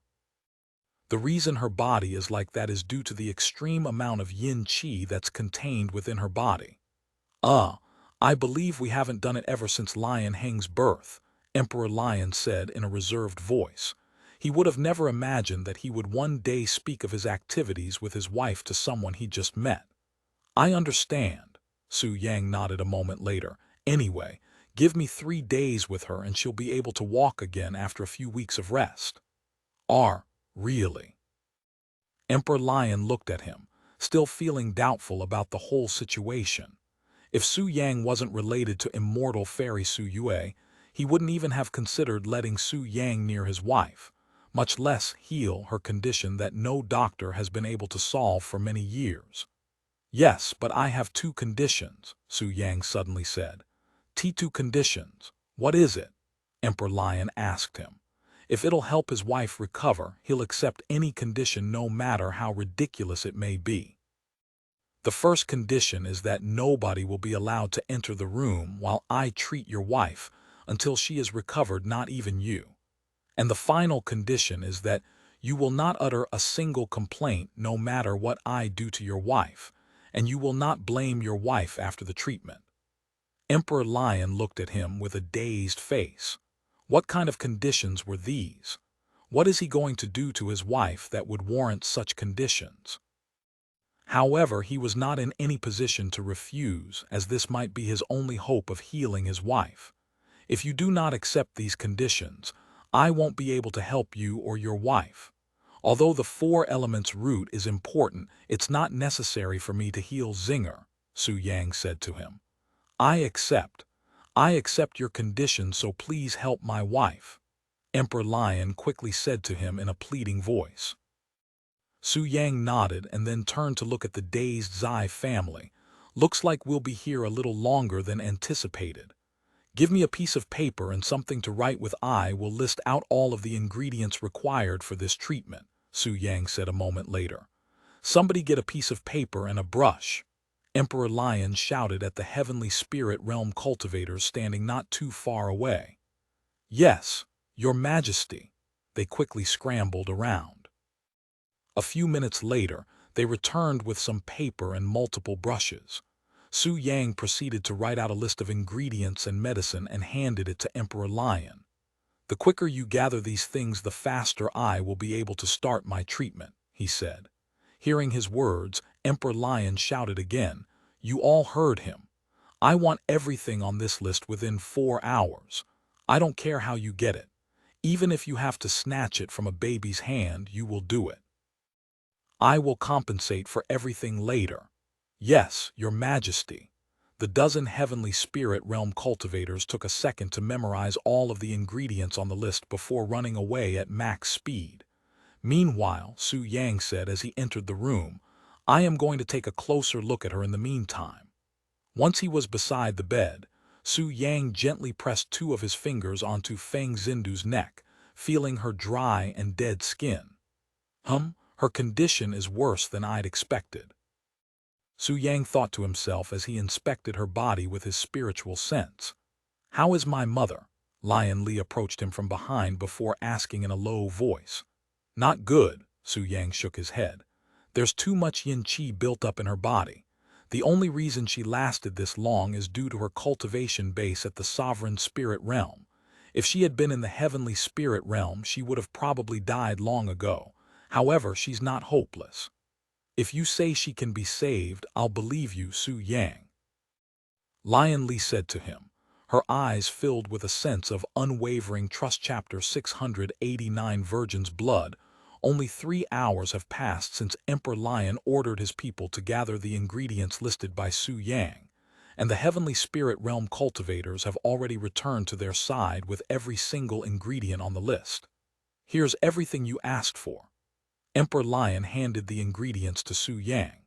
The reason her body is like that is due to the extreme amount of yin qi that's contained within her body. I believe we haven't done it ever since Lion Heng's birth, Emperor Lion said in a reserved voice. He would have never imagined that he would one day speak of his activities with his wife to someone he just met. I understand, Su Yang nodded a moment later. Anyway, give me 3 days with her and she'll be able to walk again after a few weeks of rest. Really? Emperor Lion looked at him, still feeling doubtful about the whole situation. If Su Yang wasn't related to immortal fairy Su Yue, he wouldn't even have considered letting Su Yang near his wife, much less heal her condition that no doctor has been able to solve for many years. Yes, but I have 2 conditions, Su Yang suddenly said. T2 conditions. What is it? Emperor Lion asked him. If it'll help his wife recover, he'll accept any condition no matter how ridiculous it may be. The first condition is that nobody will be allowed to enter the room while I treat your wife until she is recovered, not even you. And the final condition is that you will not utter a single complaint no matter what I do to your wife, and you will not blame your wife after the treatment. Emperor Lion looked at him with a dazed face. What kind of conditions were these? What is he going to do to his wife that would warrant such conditions? However, he was not in any position to refuse, as this might be his only hope of healing his wife. If you do not accept these conditions, I won't be able to help you or your wife. Although the 4 elements root is important, it's not necessary for me to heal Zinger, Su Yang said to him. I accept your conditions, so please help my wife, Emperor Lion quickly said to him in a pleading voice. Su Yang nodded and then turned to look at the dazed Zai family. Looks like we'll be here a little longer than anticipated. Give me a piece of paper and something to write with. I will list out all of the ingredients required for this treatment, Su Yang said a moment later. Somebody get a piece of paper and a brush. Emperor Lion shouted at the heavenly spirit realm cultivators standing not too far away. Yes, Your Majesty. They quickly scrambled around. A few minutes later, they returned with some paper and multiple brushes. Su Yang proceeded to write out a list of ingredients and medicine and handed it to Emperor Lion. The quicker you gather these things, the faster I will be able to start my treatment, he said. Hearing his words, Emperor Lion shouted again, You all heard him. I want everything on this list within 4 hours. I don't care how you get it. Even if you have to snatch it from a baby's hand, you will do it. I will compensate for everything later. Yes, Your Majesty. The dozen heavenly spirit realm cultivators took a second to memorize all of the ingredients on the list before running away at max speed. Meanwhile, Su Yang said as he entered the room, I am going to take a closer look at her in the meantime. Once he was beside the bed, Su Yang gently pressed 2 of his fingers onto Feng Xindu's neck, feeling her dry and dead skin. Her condition is worse than I'd expected. Su Yang thought to himself as he inspected her body with his spiritual sense. How is my mother? Lion Li approached him from behind before asking in a low voice. Not good, Su Yang shook his head. There's too much yin qi built up in her body. The only reason she lasted this long is due to her cultivation base at the sovereign spirit realm. If she had been in the heavenly spirit realm, she would have probably died long ago. However, she's not hopeless. If you say she can be saved, I'll believe you, Su Yang. Lion Li said to him, her eyes filled with a sense of unwavering trust. Chapter 689 Virgin's Blood. Only 3 hours have passed since Emperor Lion ordered his people to gather the ingredients listed by Su Yang, and the heavenly spirit realm cultivators have already returned to their side with every single ingredient on the list. Here's everything you asked for. Emperor Lion handed the ingredients to Su Yang.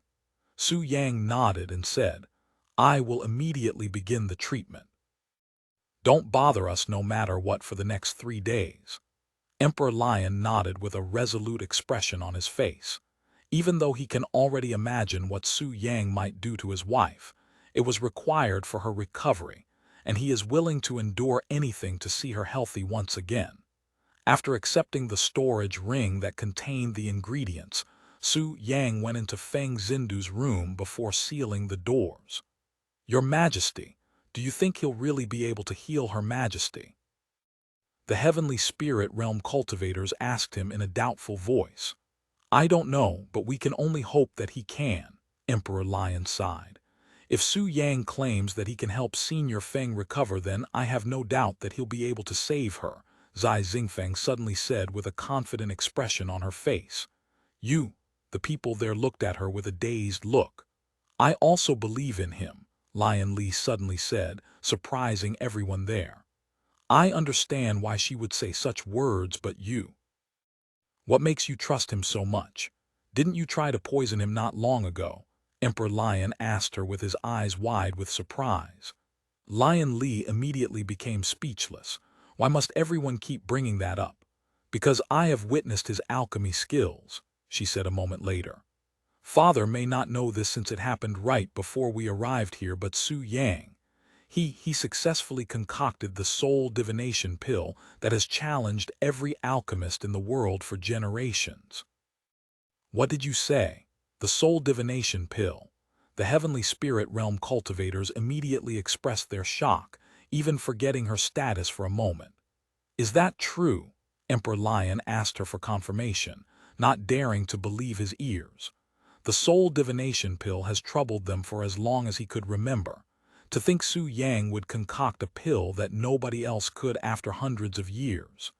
Su Yang nodded and said, I will immediately begin the treatment. Don't bother us no matter what for the next 3 days. Emperor Lion nodded with a resolute expression on his face. Even though he can already imagine what Su Yang might do to his wife, it was required for her recovery, and he is willing to endure anything to see her healthy once again. After accepting the storage ring that contained the ingredients, Su Yang went into Feng Xindu's room before sealing the doors. "Your Majesty, do you think he'll really be able to heal Her Majesty?" The heavenly spirit realm cultivators asked him in a doubtful voice. "I don't know, but we can only hope that he can," Emperor Lion sighed. "If Su Yang claims that he can help Senior Feng recover, then I have no doubt that he'll be able to save her," Zai Xingfeng suddenly said with a confident expression on her face. The people there looked at her with a dazed look. "I also believe in him," Lion Li suddenly said, surprising everyone there. "I understand why she would say such words, but what makes you trust him so much? Didn't you try to poison him not long ago?" Emperor Lion asked her with his eyes wide with surprise. Lion Li immediately became speechless. "Why must everyone keep bringing that up?" "Because I have witnessed his alchemy skills," she said a moment later. "Father may not know this since it happened right before we arrived here, but Su Yang, he successfully concocted the soul divination pill that has challenged every alchemist in the world for generations." "What did you say?" "The soul divination pill." The heavenly spirit realm cultivators immediately expressed their shock, even forgetting her status for a moment. "Is that true?" Emperor Lion asked her for confirmation, not daring to believe his ears. "The soul divination pill has troubled them for as long as he could remember. To think Su Yang would concoct a pill that nobody else could after hundreds of years."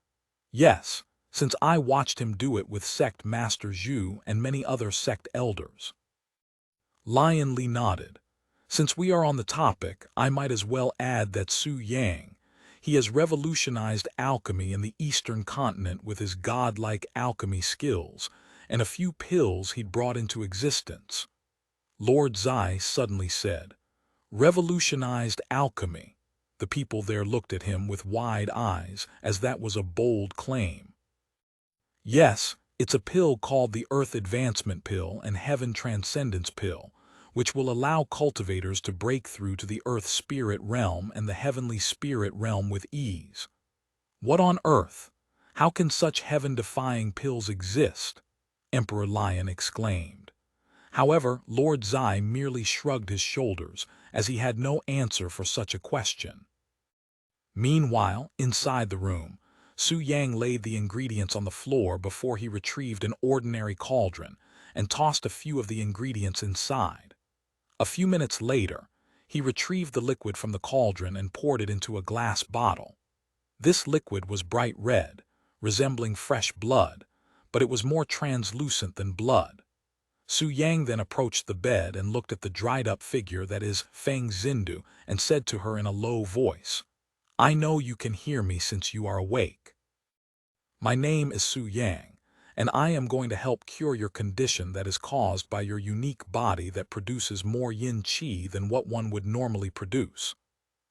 "Yes, since I watched him do it with sect Master Zhu and many other sect elders." Lion Li nodded. "Since we are on the topic, I might as well add that Su Yang, he has revolutionized alchemy in the Eastern continent with his godlike alchemy skills and a few pills he'd brought into existence." Lord Zai suddenly said, "Revolutionized alchemy." The people there looked at him with wide eyes, as that was a bold claim. "Yes, it's a pill called the Earth Advancement Pill and Heaven Transcendence Pill, which will allow cultivators to break through to the Earth Spirit Realm and the Heavenly Spirit Realm with ease." "What on earth? How can such heaven-defying pills exist?" Emperor Lion exclaimed. However, Lord Zai merely shrugged his shoulders, as he had no answer for such a question. Meanwhile, inside the room, Su Yang laid the ingredients on the floor before he retrieved an ordinary cauldron and tossed a few of the ingredients inside. A few minutes later, he retrieved the liquid from the cauldron and poured it into a glass bottle. This liquid was bright red, resembling fresh blood, but it was more translucent than blood. Su Yang then approached the bed and looked at the dried-up figure that is Feng Xindu and said to her in a low voice, "I know you can hear me since you are awake. My name is Su Yang, and I am going to help cure your condition that is caused by your unique body that produces more yin qi than what one would normally produce.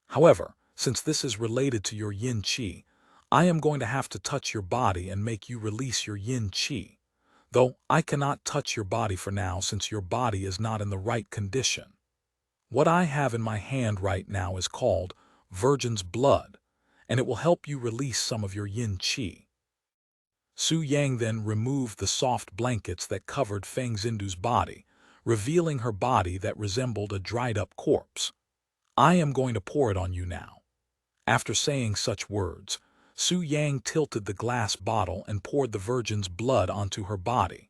However, since this is related to your yin qi, I am going to have to touch your body and make you release your yin qi. Though I cannot touch your body for now since your body is not in the right condition. What I have in my hand right now is called Virgin's Blood, and it will help you release some of your yin qi." Su Yang then removed the soft blankets that covered Feng Xindu's body, revealing her body that resembled a dried-up corpse. "I am going to pour it on you now." After saying such words, Su Yang tilted the glass bottle and poured the Virgin's blood onto her body.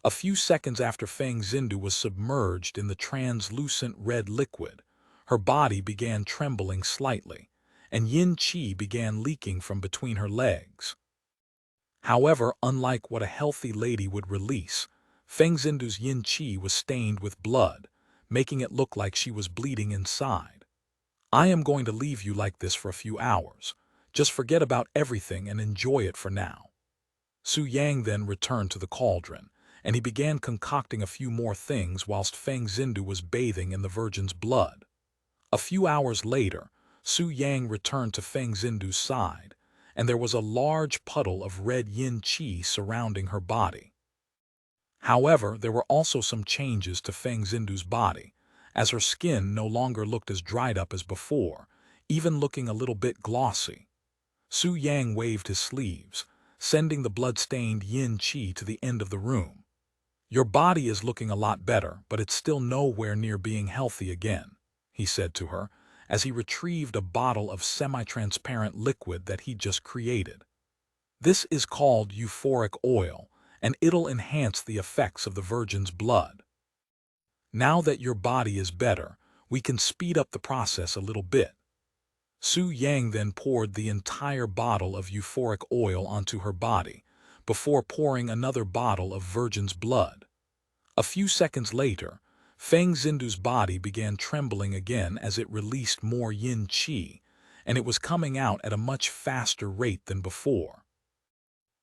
A few seconds after Feng Xindu was submerged in the translucent red liquid, her body began trembling slightly, and yin qi began leaking from between her legs. However, unlike what a healthy lady would release, Feng Xindu's yin qi was stained with blood, making it look like she was bleeding inside. "I am going to leave you like this for a few hours. Just forget about everything and enjoy it for now." Su Yang then returned to the cauldron, and he began concocting a few more things whilst Feng Xindu was bathing in the Virgin's blood. A few hours later, Su Yang returned to Feng Xindu's side, and there was a large puddle of red yin qi surrounding her body. However, there were also some changes to Feng Xindu's body, as her skin no longer looked as dried up as before, even looking a little bit glossy. Su Yang waved his sleeves, sending the blood-stained yin qi to the end of the room. "Your body is looking a lot better, but it's still nowhere near being healthy again," he said to her, as he retrieved a bottle of semi-transparent liquid that he'd just created. "This is called euphoric oil, and it'll enhance the effects of the virgin's blood. Now that your body is better, we can speed up the process a little bit." Su Yang then poured the entire bottle of euphoric oil onto her body, before pouring another bottle of virgin's blood. A few seconds later, Feng Xindu's body began trembling again as it released more yin qi, and it was coming out at a much faster rate than before.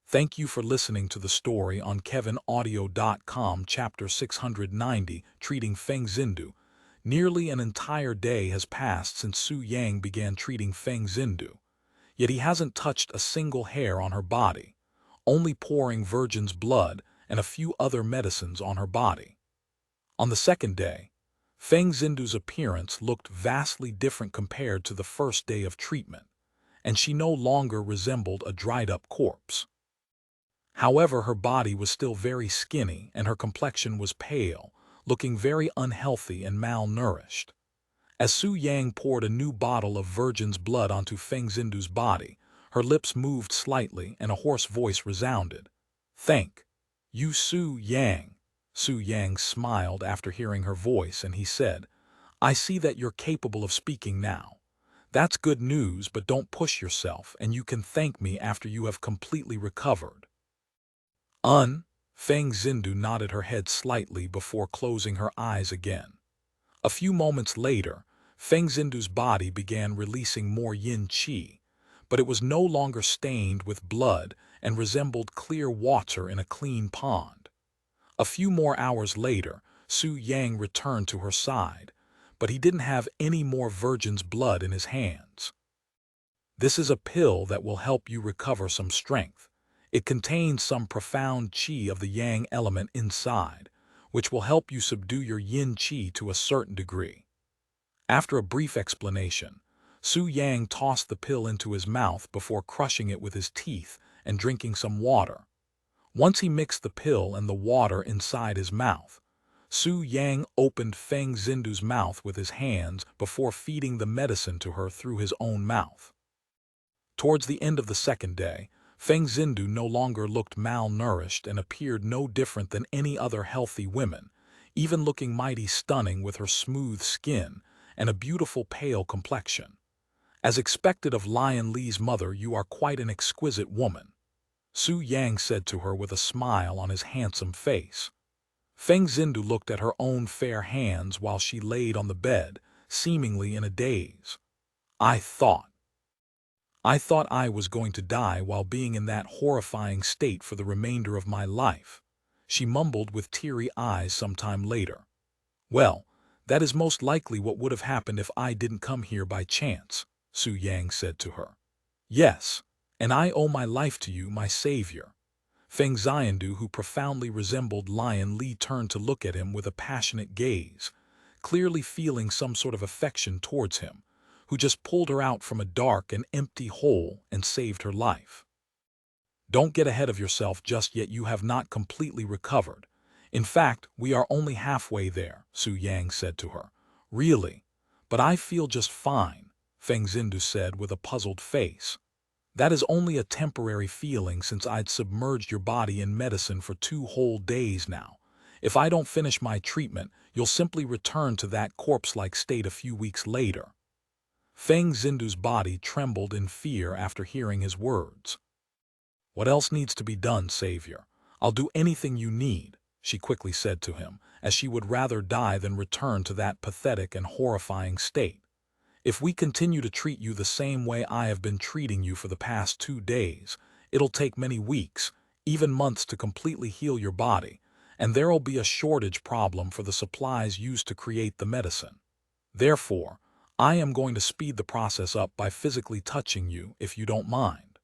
Thank you for listening to the story on KevinAudio.com, Chapter 690, Treating Feng Xindu. Nearly an entire day has passed since Su Yang began treating Feng Xindu, yet he hasn't touched a single hair on her body, only pouring virgin's blood and a few other medicines on her body. On the second day, Feng Xindu's appearance looked vastly different compared to the first day of treatment, and she no longer resembled a dried-up corpse. However, her body was still very skinny and her complexion was pale, looking very unhealthy and malnourished. As Su Yang poured a new bottle of virgin's blood onto Feng Xindu's body, her lips moved slightly and a hoarse voice resounded. "Thank you, Su Yang." Su Yang smiled after hearing her voice, and he said, "I see that you're capable of speaking now. That's good news, but don't push yourself, and you can thank me after you have completely recovered." Feng Xindu nodded her head slightly before closing her eyes again. A few moments later, Feng Xindu's body began releasing more yin qi, but it was no longer stained with blood and resembled clear water in a clean pond. A few more hours later, Su Yang returned to her side, but he didn't have any more virgin's blood in his hands. "This is a pill that will help you recover some strength. It contains some profound qi of the yang element inside, which will help you subdue your yin qi to a certain degree." After a brief explanation, Su Yang tossed the pill into his mouth before crushing it with his teeth and drinking some water. Once he mixed the pill and the water inside his mouth, Su Yang opened Feng Xindu's mouth with his hands before feeding the medicine to her through his own mouth. Towards the end of the second day, Feng Xindu no longer looked malnourished and appeared no different than any other healthy women, even looking mighty stunning with her smooth skin and a beautiful pale complexion. "As expected of Lion Li's mother, you are quite an exquisite woman," Su Yang said to her with a smile on his handsome face. Feng Xindu looked at her own fair hands while she laid on the bed, seemingly in a daze. I thought I was going to die while being in that horrifying state for the remainder of my life," she mumbled with teary eyes sometime later. "Well, that is most likely what would have happened if I didn't come here by chance," Su Yang said to her. "Yes, and I owe my life to you, my savior." Feng Xiandu, who profoundly resembled Lion Li, turned to look at him with a passionate gaze, clearly feeling some sort of affection towards him, who just pulled her out from a dark and empty hole and saved her life. "Don't get ahead of yourself just yet. You have not completely recovered. In fact, we are only halfway there," Su Yang said to her. "Really? But I feel just fine," Feng Xindu said with a puzzled face. "That is only a temporary feeling since I'd submerged your body in medicine for 2 whole days now. If I don't finish my treatment, you'll simply return to that corpse-like state a few weeks later." Feng Xindu's body trembled in fear after hearing his words. "What else needs to be done, savior? I'll do anything you need," she quickly said to him, as she would rather die than return to that pathetic and horrifying state. "If we continue to treat you the same way I have been treating you for the past 2 days, it'll take many weeks, even months to completely heal your body, and there'll be a shortage problem for the supplies used to create the medicine. Therefore, I am going to speed the process up by physically touching you, if you don't mind."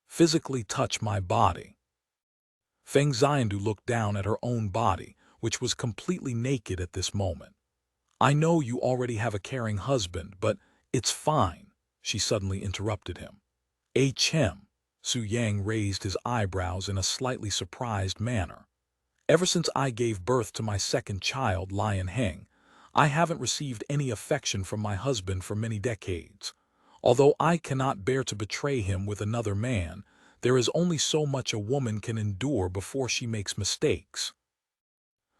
"Physically touch my body?" Feng Xiandu looked down at her own body, which was completely naked at this moment. I know you already have a caring husband, but it's fine, she suddenly interrupted him. Chem. Su Yang raised his eyebrows in a slightly surprised manner. Ever since I gave birth to my second child, Lion Heng, I haven't received any affection from my husband for many decades. Although I cannot bear to betray him with another man, there is only so much a woman can endure before she makes mistakes.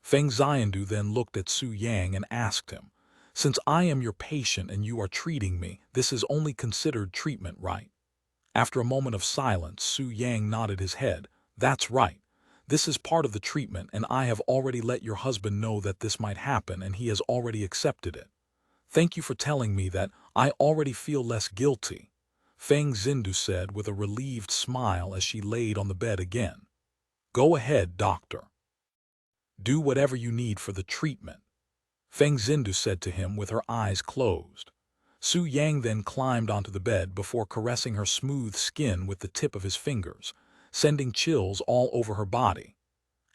Feng Xiandu then looked at Su Yang and asked him, "Since I am your patient and you are treating me, this is only considered treatment, right?" After a moment of silence, Su Yang nodded his head. "That's right. This is part of the treatment, and I have already let your husband know that this might happen, and he has already accepted it. Thank you for telling me that. I already feel less guilty," Feng Zindu said with a relieved smile as she laid on the bed again. "Go ahead, doctor. Do whatever you need for the treatment," Feng Zindu said to him with her eyes closed. Su Yang then climbed onto the bed before caressing her smooth skin with the tip of his fingers, sending chills all over her body.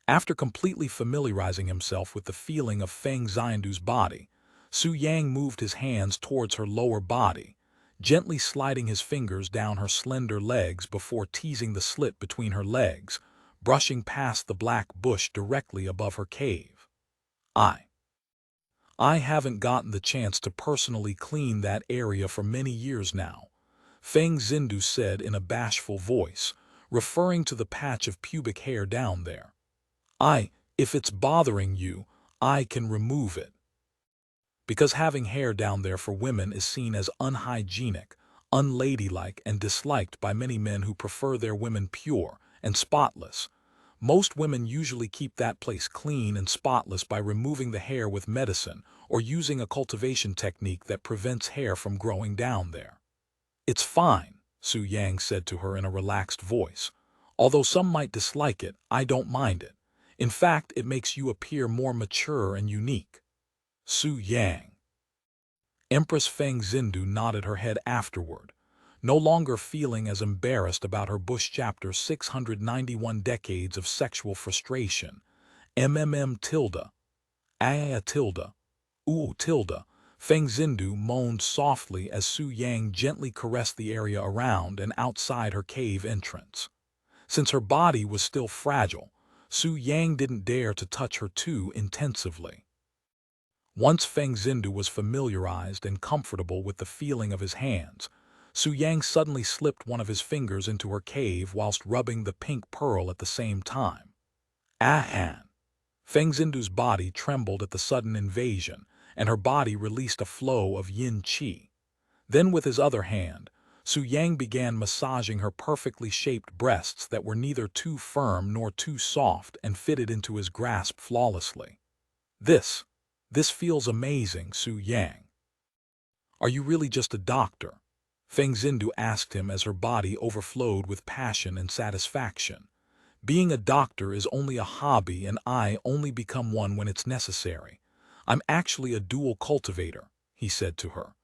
After completely familiarizing himself with the feeling of Feng Xiandu's body, Su Yang moved his hands towards her lower body, gently sliding his fingers down her slender legs before teasing the slit between her legs, brushing past the black bush directly above her cave. I haven't gotten the chance to personally clean that area for many years now," Feng Zindu said in a bashful voice, referring to the patch of pubic hair down there. If it's bothering you, I can remove it. Because having hair down there for women is seen as unhygienic, unladylike, and disliked by many men who prefer their women pure and spotless. Most women usually keep that place clean and spotless by removing the hair with medicine or using a cultivation technique that prevents hair from growing down there. "It's fine," Su Yang said to her in a relaxed voice. "Although some might dislike it, I don't mind it. In fact, it makes you appear more mature and unique." Su Yang. Empress Feng Zindu nodded her head afterward, no longer feeling as embarrassed about her bush. Chapter 691 Decades of Sexual Frustration. Tilde. Tilde. Tilde. Feng Zindu moaned softly as Su Yang gently caressed the area around and outside her cave entrance. Since her body was still fragile, Su Yang didn't dare to touch her too intensively. Once Feng Zindu was familiarized and comfortable with the feeling of his hands, Su Yang suddenly slipped one of his fingers into her cave whilst rubbing the pink pearl at the same time. Ahan! Feng Zindu's body trembled at the sudden invasion, and her body released a flow of yin qi. Then with his other hand, Su Yang began massaging her perfectly shaped breasts that were neither too firm nor too soft and fitted into his grasp flawlessly. This feels amazing, Su Yang. Are you really just a doctor?" Feng Zindu asked him as her body overflowed with passion and satisfaction. "Being a doctor is only a hobby, and I only become one when it's necessary. I'm actually a dual cultivator," he said to her.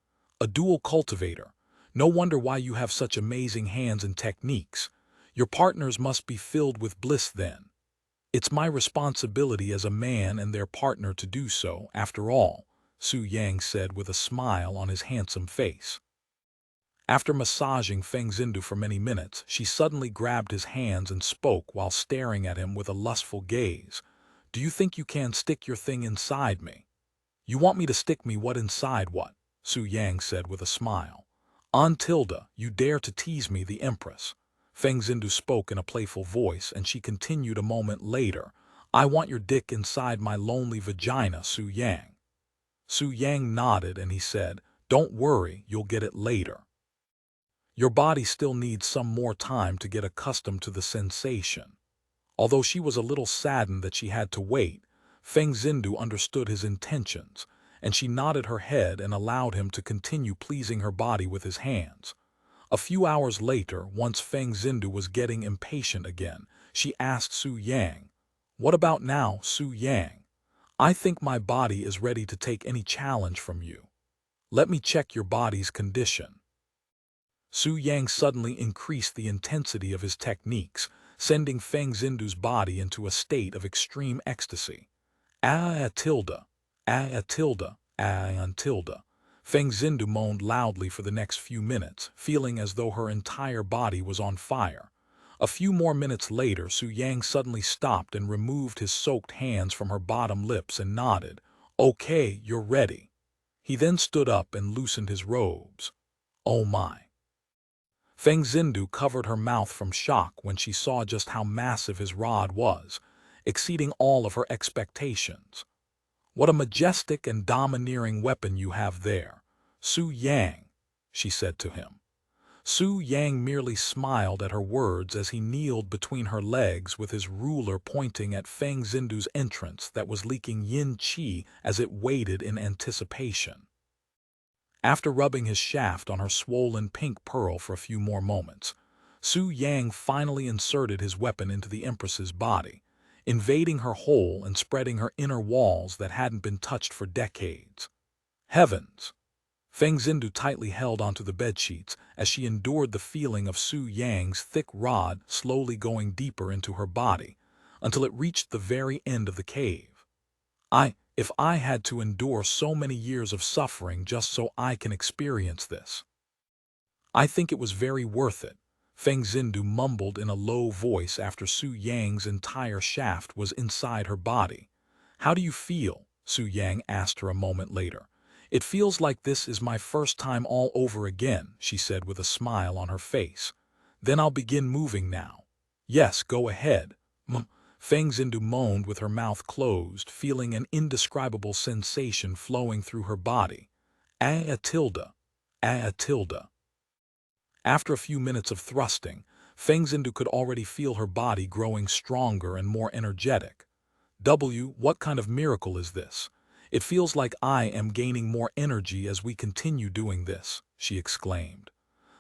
"A dual cultivator. No wonder why you have such amazing hands and techniques. Your partners must be filled with bliss then. It's my responsibility as a man and their partner to do so, after all," Su Yang said with a smile on his handsome face. After massaging Feng Zindu for many minutes, she suddenly grabbed his hands and spoke while staring at him with a lustful gaze. "Do you think you can stick your thing inside me?" "You want me to stick me what inside what?" Su Yang said with a smile. Tilde, you dare to tease me, the Empress." Feng Zindu spoke in a playful voice, and she continued a moment later. "I want your dick inside my lonely vagina, Su Yang." Su Yang nodded and he said, "Don't worry, you'll get it later. Your body still needs some more time to get accustomed to the sensation." Although she was a little saddened that she had to wait, Feng Zindu understood his intentions, and she nodded her head and allowed him to continue pleasing her body with his hands. A few hours later, once Feng Zindu was getting impatient again, she asked Su Yang, "What about now, Su Yang? I think my body is ready to take any challenge from you. Let me check your body's condition." Su Yang suddenly increased the intensity of his techniques, sending Feng Zindu's body into a state of extreme ecstasy. Ah, tilde, ah, tilde, ah, tilde. Feng Zindu moaned loudly for the next few minutes, feeling as though her entire body was on fire. A few more minutes later, Su Yang suddenly stopped and removed his soaked hands from her bottom lips and nodded. "Okay, you're ready." He then stood up and loosened his robes. Oh my. Feng Zindu covered her mouth from shock when she saw just how massive his rod was, exceeding all of her expectations. "What a majestic and domineering weapon you have there, Su Yang," she said to him. Su Yang merely smiled at her words as he kneeled between her legs with his ruler pointing at Feng Zindu's entrance that was leaking yin qi as it waited in anticipation. After rubbing his shaft on her swollen pink pearl for a few more moments, Su Yang finally inserted his weapon into the Empress's body, invading her hole and spreading her inner walls that hadn't been touched for decades. Heavens! Feng Zindu tightly held onto the bedsheets as she endured the feeling of Su Yang's thick rod slowly going deeper into her body until it reached the very end of the cave. If I had to endure so many years of suffering just so I can experience this. I think it was very worth it, Feng Zindu mumbled in a low voice after Su Yang's entire shaft was inside her body. "How do you feel?" Su Yang asked her a moment later. "It feels like this is my first time all over again," she said with a smile on her face. "Then I'll begin moving now." "Yes, go ahead." Feng Zindu moaned with her mouth closed, feeling an indescribable sensation flowing through her body. Ah, tilde. Ah, tilde. After a few minutes of thrusting, Feng Zindu could already feel her body growing stronger and more energetic. What kind of miracle is this? It feels like I am gaining more energy as we continue doing this, she exclaimed.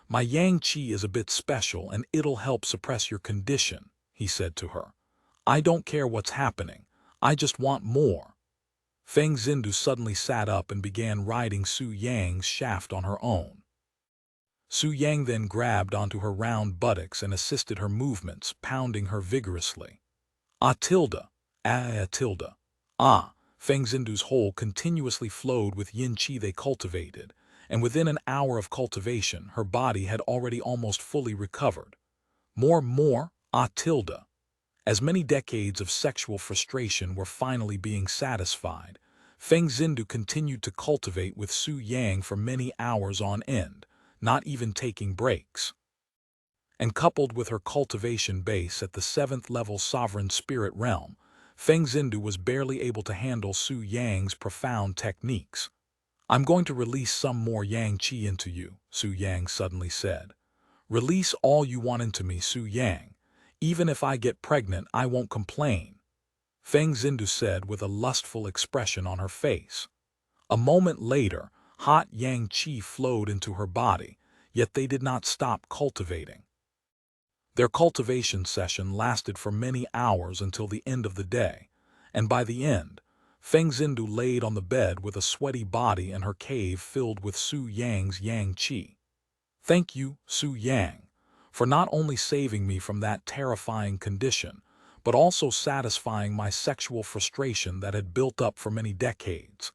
My yang qi is a bit special and it'll help suppress your condition, he said to her. I don't care what's happening. I just want more. Feng Zindu suddenly sat up and began riding Su Yang's shaft on her own. Su Yang then grabbed onto her round buttocks and assisted her movements, pounding her vigorously. Ah, tilde. Ah, tilde. Ah. Feng Zindu's hole continuously flowed with yin qi they cultivated, and within an hour of cultivation, her body had already almost fully recovered. More, ah, tilde. As many decades of sexual frustration were finally being satisfied, Feng Zindu continued to cultivate with Su Yang for many hours on end, not even taking breaks. And coupled with her cultivation base at the 7th level sovereign spirit realm, Feng Zindu was barely able to handle Su Yang's profound techniques. I'm going to release some more yang qi into you, Su Yang suddenly said. Release all you want into me, Su Yang. Even if I get pregnant, I won't complain, Feng Zindu said with a lustful expression on her face. A moment later, hot yang qi flowed into her body, yet they did not stop cultivating. Their cultivation session lasted for many hours until the end of the day, and by the end, Feng Zindu laid on the bed with a sweaty body and her cave filled with Su Yang's yang qi. Thank you, Su Yang, for not only saving me from that terrifying condition, but also satisfying my sexual frustration that had built up for many decades,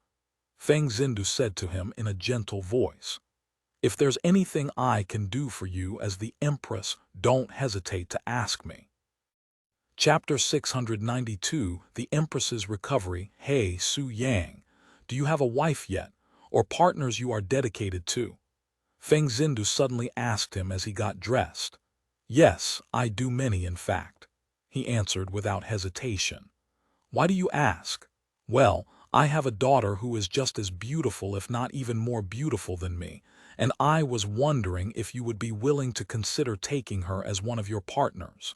Feng Zindu said to him in a gentle voice. If there's anything I can do for you as the Empress, don't hesitate to ask me. Chapter 692, The Empress's Recovery. Hey, Su Yang, do you have a wife yet, or partners you are dedicated to? Feng Zindu suddenly asked him as he got dressed. Yes, I do many in fact, he answered without hesitation. Why do you ask? Well, I have a daughter who is just as beautiful if not even more beautiful than me, and I was wondering if you would be willing to consider taking her as one of your partners.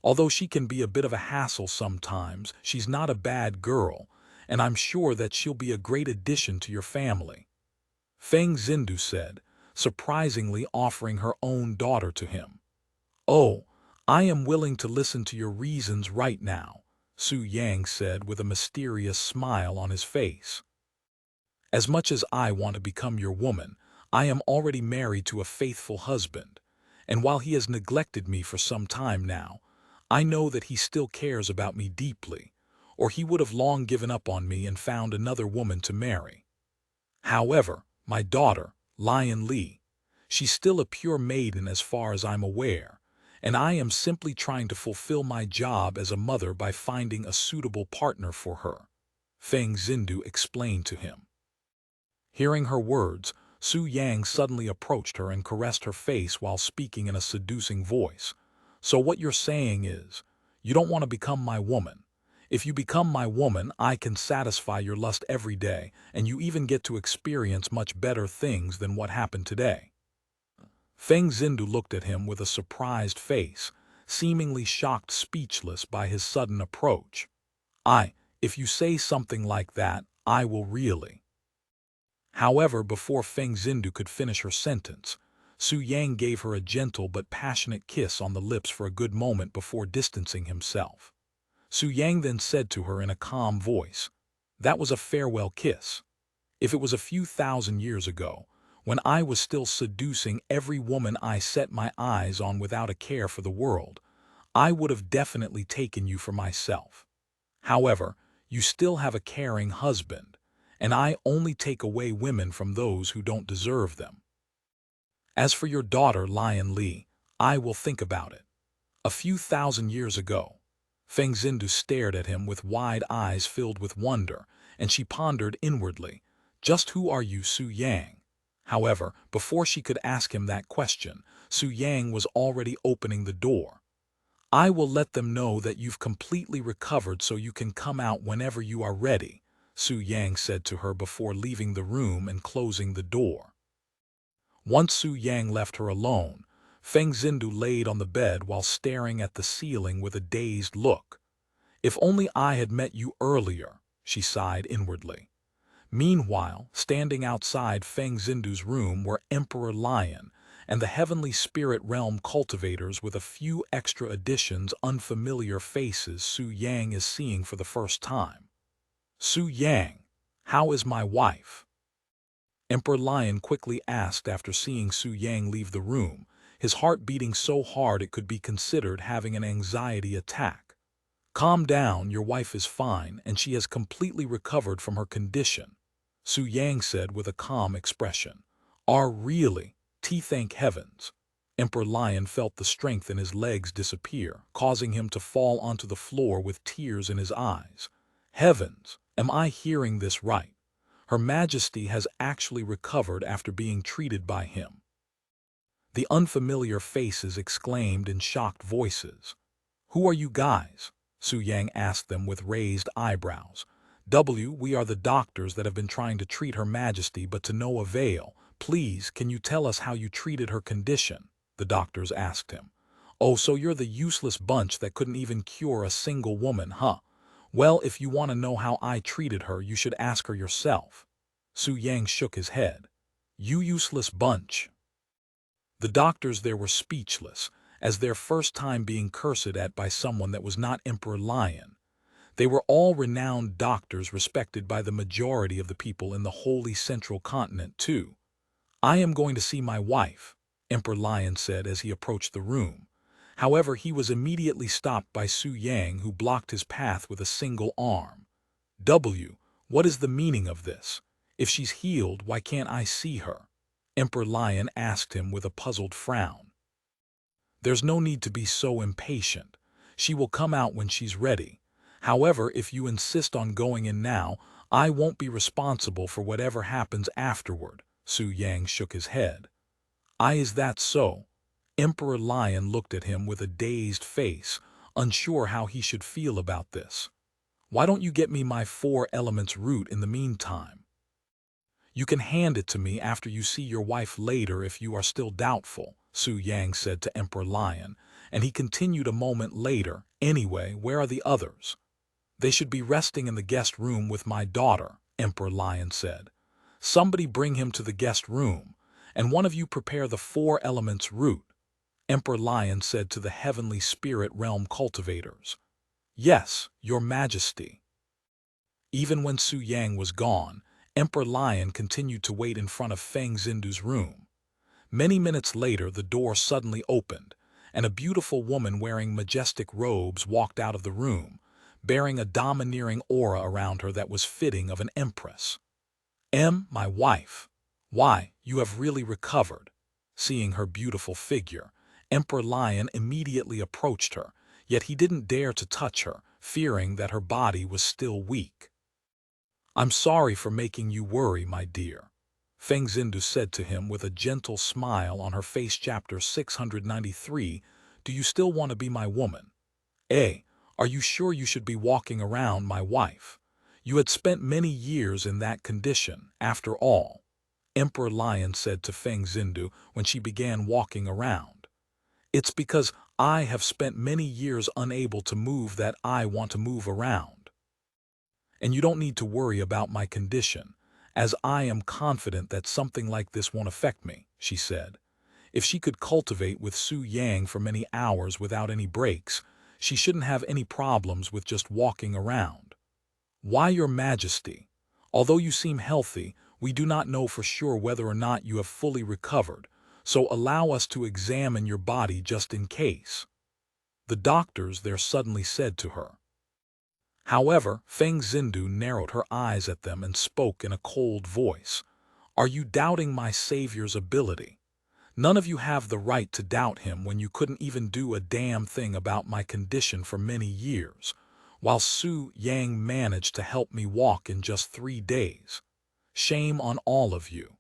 Although she can be a bit of a hassle sometimes, she's not a bad girl, and I'm sure that she'll be a great addition to your family, Feng Zindu said, surprisingly offering her own daughter to him. Oh, I am willing to listen to your reasons right now, Su Yang said with a mysterious smile on his face. As much as I want to become your woman, I am already married to a faithful husband, and while he has neglected me for some time now, I know that he still cares about me deeply, or he would have long given up on me and found another woman to marry. However, my daughter, Lion Li, she's still a pure maiden as far as I'm aware, and I am simply trying to fulfill my job as a mother by finding a suitable partner for her," Feng Xindu explained to him. Hearing her words, Su Yang suddenly approached her and caressed her face while speaking in a seducing voice. "So what you're saying is, you don't want to become my woman. If you become my woman, I can satisfy your lust every day, and you even get to experience much better things than what happened today." Feng Xindu looked at him with a surprised face, seemingly shocked speechless by his sudden approach. If you say something like that, I will really." However, before Feng Xindu could finish her sentence, Su Yang gave her a gentle but passionate kiss on the lips for a good moment before distancing himself. Su Yang then said to her in a calm voice, "That was a farewell kiss. If it was a few thousand years ago, when I was still seducing every woman I set my eyes on without a care for the world, I would have definitely taken you for myself. However, you still have a caring husband, and I only take away women from those who don't deserve them. As for your daughter, Lion Li, I will think about it." A few thousand years ago, Feng Xindu stared at him with wide eyes filled with wonder, and she pondered inwardly, "Just who are you, Su Yang?" However, before she could ask him that question, Su Yang was already opening the door. "I will let them know that you've completely recovered so you can come out whenever you are ready," Su Yang said to her before leaving the room and closing the door. Once Su Yang left her alone, Feng Xindu laid on the bed while staring at the ceiling with a dazed look. "If only I had met you earlier," she sighed inwardly. Meanwhile, standing outside Feng Xindu's room were Emperor Lion and the heavenly spirit realm cultivators with a few extra additions, unfamiliar faces Su Yang is seeing for the first time. "Su Yang, how is my wife?" Emperor Lion quickly asked after seeing Su Yang leave the room, his heart beating so hard it could be considered having an anxiety attack. "Calm down, your wife is fine, and she has completely recovered from her condition," Su Yang said with a calm expression. Really? Thank heavens." Emperor Lion felt the strength in his legs disappear, causing him to fall onto the floor with tears in his eyes. "Heavens, am I hearing this right? Her Majesty has actually recovered after being treated by him." The unfamiliar faces exclaimed in shocked voices. "Who are you guys?" Su Yang asked them with raised eyebrows. We are the doctors that have been trying to treat Her Majesty, but to no avail. Please, can you tell us how you treated her condition?" the doctors asked him. "Oh, so you're the useless bunch that couldn't even cure a single woman, huh? Well, if you want to know how I treated her, you should ask her yourself." Su Yang shook his head. "You useless bunch." The doctors there were speechless, as their first time being cursed at by someone that was not Emperor Lion. They were all renowned doctors respected by the majority of the people in the holy central continent too. "I am going to see my wife," Emperor Lion said as he approached the room. However, he was immediately stopped by Su Yang, who blocked his path with a single arm. What is the meaning of this? If she's healed, why can't I see her?" Emperor Lion asked him with a puzzled frown. "There's no need to be so impatient. She will come out when she's ready. However, if you insist on going in now, I won't be responsible for whatever happens afterward." Su Yang shook his head. Is that so?" Emperor Lion looked at him with a dazed face, unsure how he should feel about this. "Why don't you get me my 4 elements root in the meantime? You can hand it to me after you see your wife later if you are still doubtful," Su Yang said to Emperor Lion, and he continued a moment later, "Anyway, where are the others?" "They should be resting in the guest room with my daughter," Emperor Lion said. "Somebody bring him to the guest room, and one of you prepare the 4 elements root," Emperor Lion said to the heavenly spirit realm cultivators. "Yes, your Majesty." Even when Su Yang was gone, Emperor Lion continued to wait in front of Feng Xindu's room. Many minutes later, the door suddenly opened, and a beautiful woman wearing majestic robes walked out of the room, bearing a domineering aura around her that was fitting of an empress. My wife. Why, you have really recovered." Seeing her beautiful figure, Emperor Lion immediately approached her, yet he didn't dare to touch her, fearing that her body was still weak. "I'm sorry for making you worry, my dear," Feng Xindu said to him with a gentle smile on her face. Chapter 693. Do you still want to be my woman? Are you sure you should be walking around, my wife? You had spent many years in that condition, after all," Emperor Lion said to Feng Xindu when she began walking around. "It's because I have spent many years unable to move that I want to move around. And you don't need to worry about my condition, as I am confident that something like this won't affect me," she said. If she could cultivate with Su Yang for many hours without any breaks, she shouldn't have any problems with just walking around. "Why, Your Majesty, although you seem healthy, we do not know for sure whether or not you have fully recovered, so allow us to examine your body just in case," the doctors there suddenly said to her. However, Feng Xindu narrowed her eyes at them and spoke in a cold voice. "Are you doubting my savior's ability? None of you have the right to doubt him when you couldn't even do a damn thing about my condition for many years, while Su Yang managed to help me walk in just 3 days. Shame on all of you."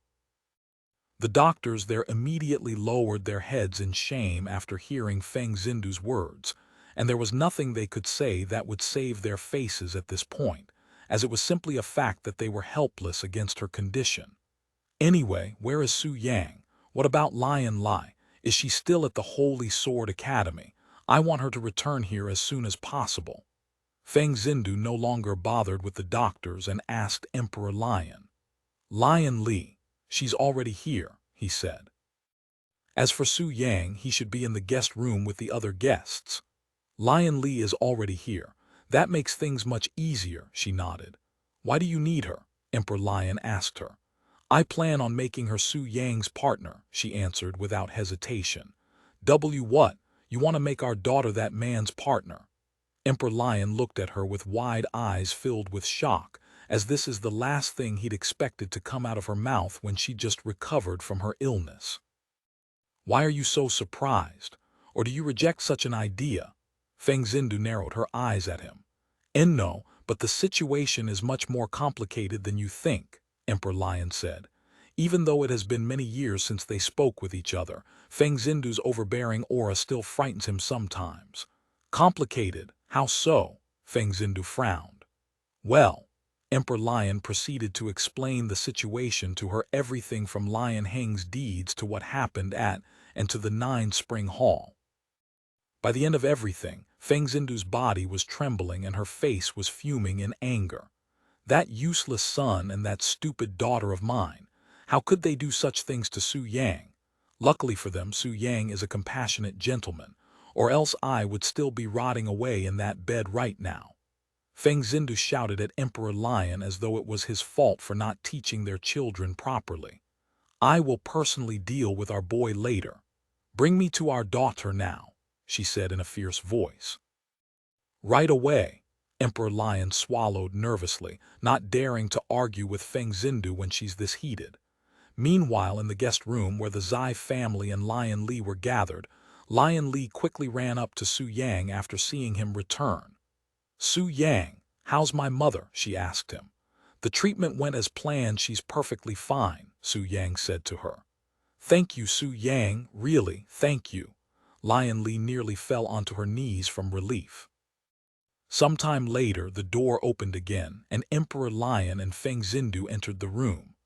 The doctors there immediately lowered their heads in shame after hearing Feng Xindu's words, and there was nothing they could say that would save their faces at this point, as it was simply a fact that they were helpless against her condition. "Anyway, where is Su Yang? What about Lion Lai? Is she still at the Holy Sword Academy? I want her to return here as soon as possible." Feng Xindu no longer bothered with the doctors and asked Emperor Lion. "Lion Li, she's already here," he said. "As for Su Yang, he should be in the guest room with the other guests." "Lion Li is already here. That makes things much easier," she nodded. "Why do you need her?" Emperor Lion asked her. "I plan on making her Su Yang's partner," she answered without hesitation. What? You want to make our daughter that man's partner?" Emperor Lion looked at her with wide eyes filled with shock, as this is the last thing he'd expected to come out of her mouth when she just recovered from her illness. "Why are you so surprised? Or do you reject such an idea?" Feng Xindu narrowed her eyes at him. "No, but the situation is much more complicated than you think," Emperor Lion said. Even though it has been many years since they spoke with each other, Feng Xindu's overbearing aura still frightens him sometimes. "Complicated? How so?" Feng Xindu frowned. "Well," Emperor Lion proceeded to explain the situation to her, everything from Lion Heng's deeds to what happened at and to the 9-Spring Hall. By the end of everything, Feng Xindu's body was trembling and her face was fuming in anger. "That useless son and that stupid daughter of mine. How could they do such things to Su Yang? Luckily for them, Su Yang is a compassionate gentleman, or else I would still be rotting away in that bed right now." Feng Xindu shouted at Emperor Lion as though it was his fault for not teaching their children properly. "I will personally deal with our boy later. Bring me to our daughter now," she said in a fierce voice. "Right away." Emperor Lion swallowed nervously, not daring to argue with Feng Xindu when she's this heated. Meanwhile, in the guest room where the Zai family and Lion Li were gathered, Lion Li quickly ran up to Su Yang after seeing him return. "Su Yang, how's my mother?" she asked him. "The treatment went as planned. She's perfectly fine," Su Yang said to her. "Thank you, Su Yang, really, thank you." Lion Li nearly fell onto her knees from relief. Sometime later, the door opened again, and Emperor Lion and Feng Xindu entered the room.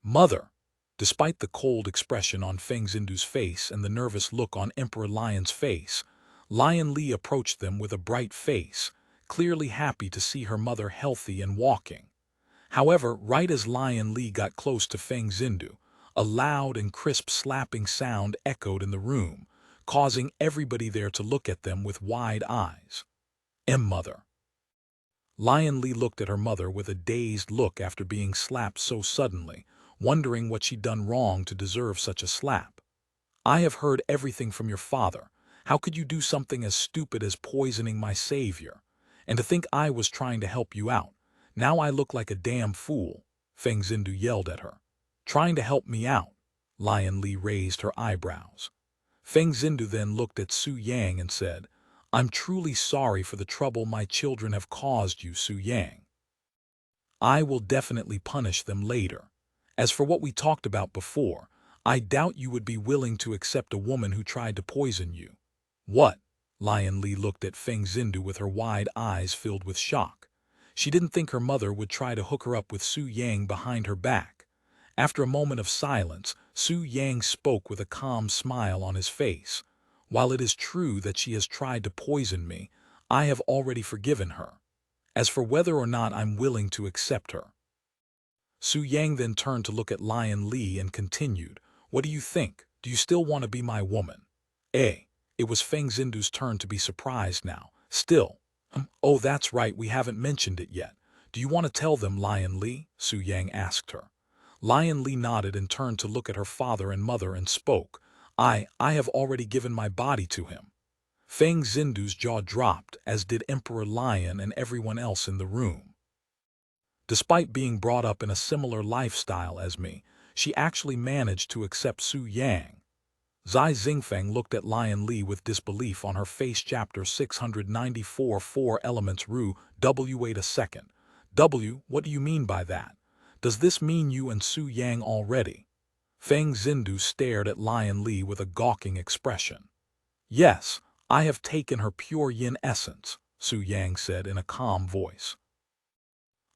"Mother!" Despite the cold expression on Feng Xindu's face and the nervous look on Emperor Lion's face, Lion Li approached them with a bright face, clearly happy to see her mother healthy and walking. However, right as Lion Li got close to Feng Xindu, a loud and crisp slapping sound echoed in the room, causing everybody there to look at them with wide eyes. Mother." Lion Li looked at her mother with a dazed look after being slapped so suddenly, wondering what she'd done wrong to deserve such a slap. I have heard everything from your father. How could you do something as stupid as poisoning my savior? And to think I was trying to help you out. Now I look like a damn fool, Feng Xindu yelled at her. Trying to help me out? Lion Li raised her eyebrows. Feng Xindu then looked at Su Yang and said, I'm truly sorry for the trouble my children have caused you, Su Yang. I will definitely punish them later. As for what we talked about before, I doubt you would be willing to accept a woman who tried to poison you. What? Lion Li looked at Feng Xindu with her wide eyes filled with shock. She didn't think her mother would try to hook her up with Su Yang behind her back. After a moment of silence, Su Yang spoke with a calm smile on his face. While it is true that she has tried to poison me, I have already forgiven her. As for whether or not I'm willing to accept her. Su Yang then turned to look at Lion Li and continued, What do you think? Do you still want to be my woman? It was Feng Xindu's turn to be surprised now. Still. Oh, that's right, we haven't mentioned it yet. Do you want to tell them, Lion Li? Su Yang asked her. Lion Li nodded and turned to look at her father and mother and spoke. I have already given my body to him. Feng Xindu's jaw dropped, as did Emperor Lion and everyone else in the room. Despite being brought up in a similar lifestyle as me, she actually managed to accept Su Yang. Zai Xingfeng looked at Lion Li with disbelief on her face. Chapter 694 4 Elements Ru, wait a second. What do you mean by that? Does this mean you and Su Yang already? Feng Xindu stared at Lion Li with a gawking expression. Yes, I have taken her pure yin essence, Su Yang said in a calm voice.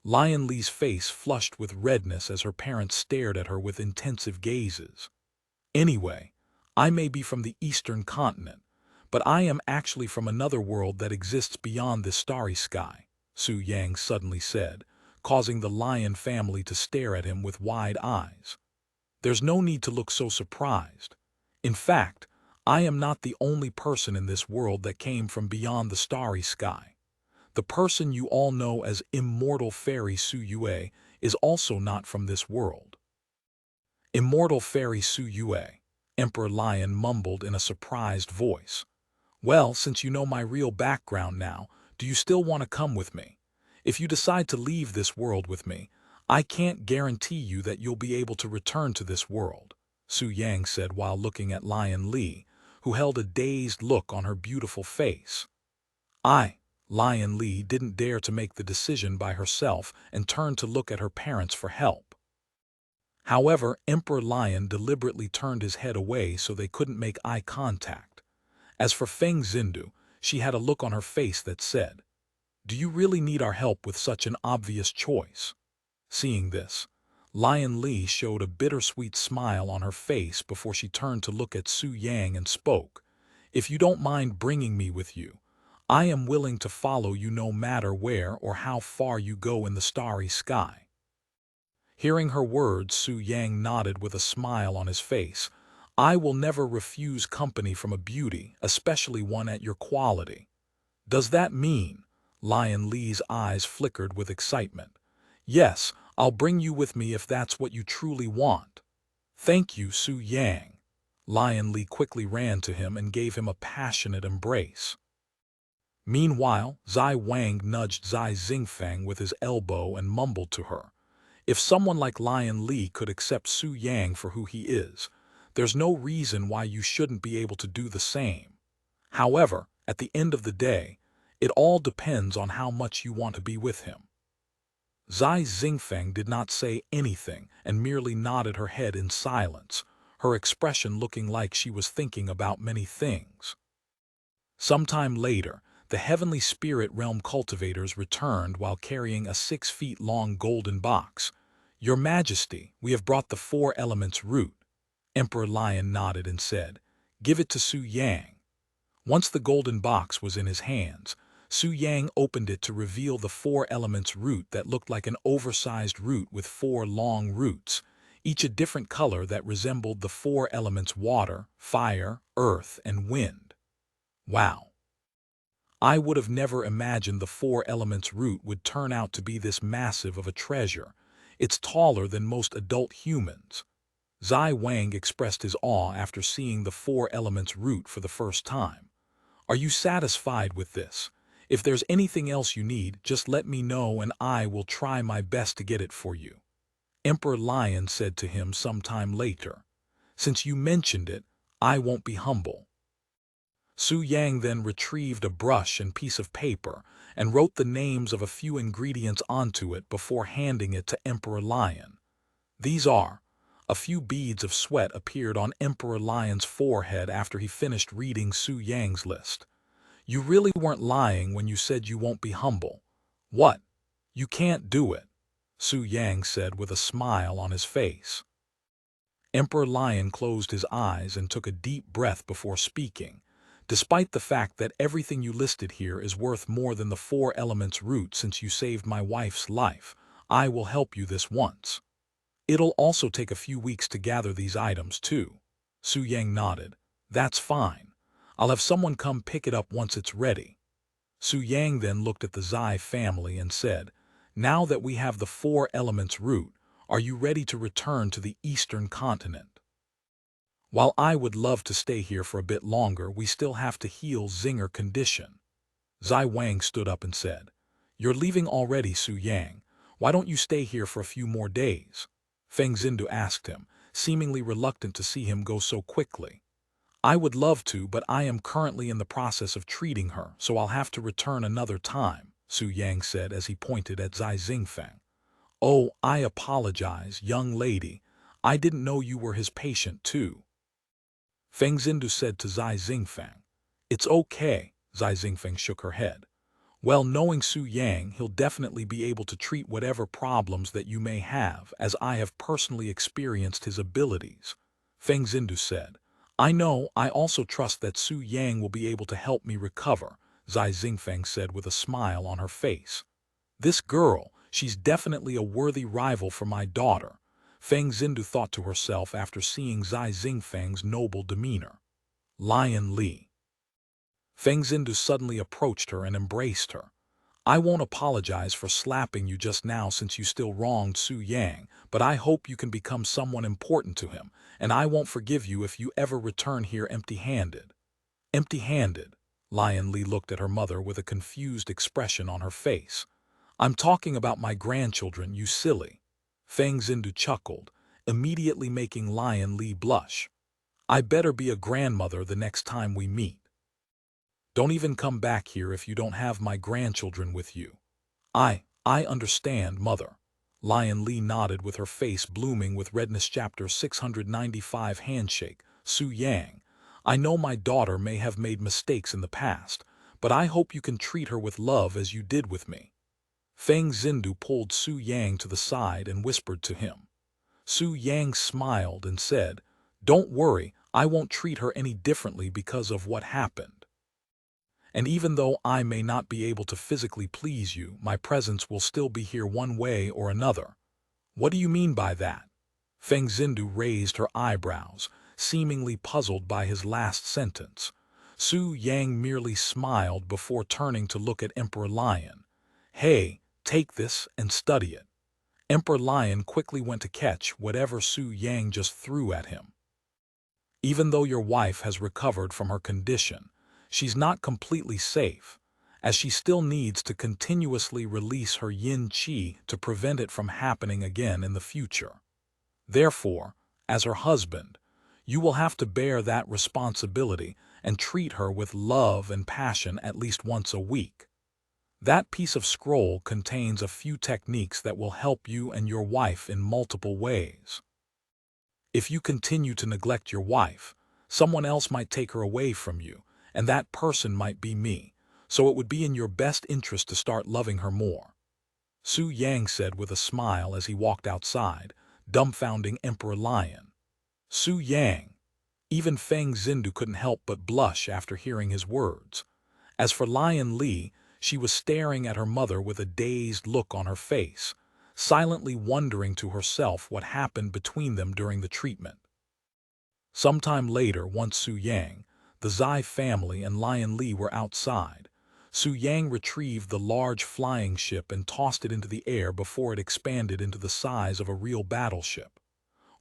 Lion Li's face flushed with redness as her parents stared at her with intensive gazes. Anyway, I may be from the eastern continent, but I am actually from another world that exists beyond this starry sky, Su Yang suddenly said, causing the Lion family to stare at him with wide eyes. There's no need to look so surprised. In fact, I am not the only person in this world that came from beyond the starry sky. The person you all know as Immortal Fairy Su Yue is also not from this world. Immortal Fairy Su Yue, Emperor Lion mumbled in a surprised voice. Well, since you know my real background now, do you still want to come with me? If you decide to leave this world with me, I can't guarantee you that you'll be able to return to this world, Su Yang said while looking at Lion Li, who held a dazed look on her beautiful face. Lion Li didn't dare to make the decision by herself and turned to look at her parents for help. However, Emperor Lion deliberately turned his head away so they couldn't make eye contact. As for Feng Xindu, she had a look on her face that said, Do you really need our help with such an obvious choice? Seeing this, Lion Li showed a bittersweet smile on her face before she turned to look at Su Yang and spoke. If you don't mind bringing me with you, I am willing to follow you no matter where or how far you go in the starry sky. Hearing her words, Su Yang nodded with a smile on his face. I will never refuse company from a beauty, especially one at your quality. Does that mean? Lion Li's eyes flickered with excitement. Yes, I'll bring you with me if that's what you truly want. Thank you, Su Yang. Lion Li quickly ran to him and gave him a passionate embrace. Meanwhile, Zai Wang nudged Zai Xingfeng with his elbow and mumbled to her. If someone like Lion Li could accept Su Yang for who he is, there's no reason why you shouldn't be able to do the same. However, at the end of the day, it all depends on how much you want to be with him. Zai Xingfeng did not say anything and merely nodded her head in silence, her expression looking like she was thinking about many things. Sometime later, the heavenly spirit realm cultivators returned while carrying a 6 feet long golden box. Your Majesty, we have brought the 4 elements root. Emperor Lion nodded and said, Give it to Su Yang. Once the golden box was in his hands, Su Yang opened it to reveal the 4 elements root that looked like an oversized root with 4 long roots, each a different color that resembled the 4 elements water, fire, earth, and wind. Wow! I would have never imagined the 4 elements root would turn out to be this massive of a treasure. It's taller than most adult humans. Zai Wang expressed his awe after seeing the four elements root for the first time. Are you satisfied with this? If there's anything else you need, just let me know and I will try my best to get it for you. Emperor Lion said to him sometime later. Since you mentioned it, I won't be humble. Su Yang then retrieved a brush and piece of paper and wrote the names of a few ingredients onto it before handing it to Emperor Lion. These are. A few beads of sweat appeared on Emperor Lion's forehead after he finished reading Su Yang's list. You really weren't lying when you said you won't be humble. What? You can't do it, Su Yang said with a smile on his face. Emperor Lion closed his eyes and took a deep breath before speaking. Despite the fact that everything you listed here is worth more than the four elements root since you saved my wife's life, I will help you this once. It'll also take a few weeks to gather these items too. Su Yang nodded. That's fine. I'll have someone come pick it up once it's ready. Su Yang then looked at the Zai family and said, now that we have the four elements root, are you ready to return to the eastern continent? While I would love to stay here for a bit longer, we still have to heal Zinger condition. Zai Wang stood up and said, you're leaving already, Su Yang. Why don't you stay here for a few more days? Feng Xindu asked him, seemingly reluctant to see him go so quickly. I would love to, but I am currently in the process of treating her, so I'll have to return another time, Su Yang said as he pointed at Zai Xingfeng. Oh, I apologize, young lady. I didn't know you were his patient too. Feng Xindu said to Zai Xingfeng. It's okay, Zai Xingfeng shook her head. Well, knowing Su Yang, he'll definitely be able to treat whatever problems that you may have, as I have personally experienced his abilities. Feng Xindu said. I know, I also trust that Su Yang will be able to help me recover, Zai Xingfeng said with a smile on her face. This girl, she's definitely a worthy rival for my daughter, Feng Xindu thought to herself after seeing Zai Xingfeng's noble demeanor. Lion Li. Feng Xindu suddenly approached her and embraced her. I won't apologize for slapping you just now since you still wronged Su Yang, but I hope you can become someone important to him, and I won't forgive you if you ever return here empty-handed. Empty-handed? Lion Li looked at her mother with a confused expression on her face. I'm talking about my grandchildren, you silly. Feng Xindu chuckled, immediately making Lion Li blush. I better be a grandmother the next time we meet. Don't even come back here if you don't have my grandchildren with you. I understand, mother. Lion Li nodded with her face blooming with redness. Chapter 695 Handshake. Su Yang. I know my daughter may have made mistakes in the past, but I hope you can treat her with love as you did with me. Feng Xindu pulled Su Yang to the side and whispered to him. Su Yang smiled and said, Don't worry, I won't treat her any differently because of what happened. And even though I may not be able to physically please you, my presence will still be here one way or another. What do you mean by that? Feng Xindu raised her eyebrows, seemingly puzzled by his last sentence. Su Yang merely smiled before turning to look at Emperor Lion. Hey, take this and study it. Emperor Lion quickly went to catch whatever Su Yang just threw at him. Even though your wife has recovered from her condition, she's not completely safe, as she still needs to continuously release her yin qi to prevent it from happening again in the future. Therefore, as her husband, you will have to bear that responsibility and treat her with love and passion at least once a week. That piece of scroll contains a few techniques that will help you and your wife in multiple ways. If you continue to neglect your wife, someone else might take her away from you, and that person might be me, so it would be in your best interest to start loving her more. Su Yang said with a smile as he walked outside, dumbfounding Emperor Lion. Su Yang. Even Feng Xindu couldn't help but blush after hearing his words. As for Lion Li, she was staring at her mother with a dazed look on her face, silently wondering to herself what happened between them during the treatment. Sometime later, once Su Yang, the Zai family and Lion Li were outside, Su Yang retrieved the large flying ship and tossed it into the air before it expanded into the size of a real battleship.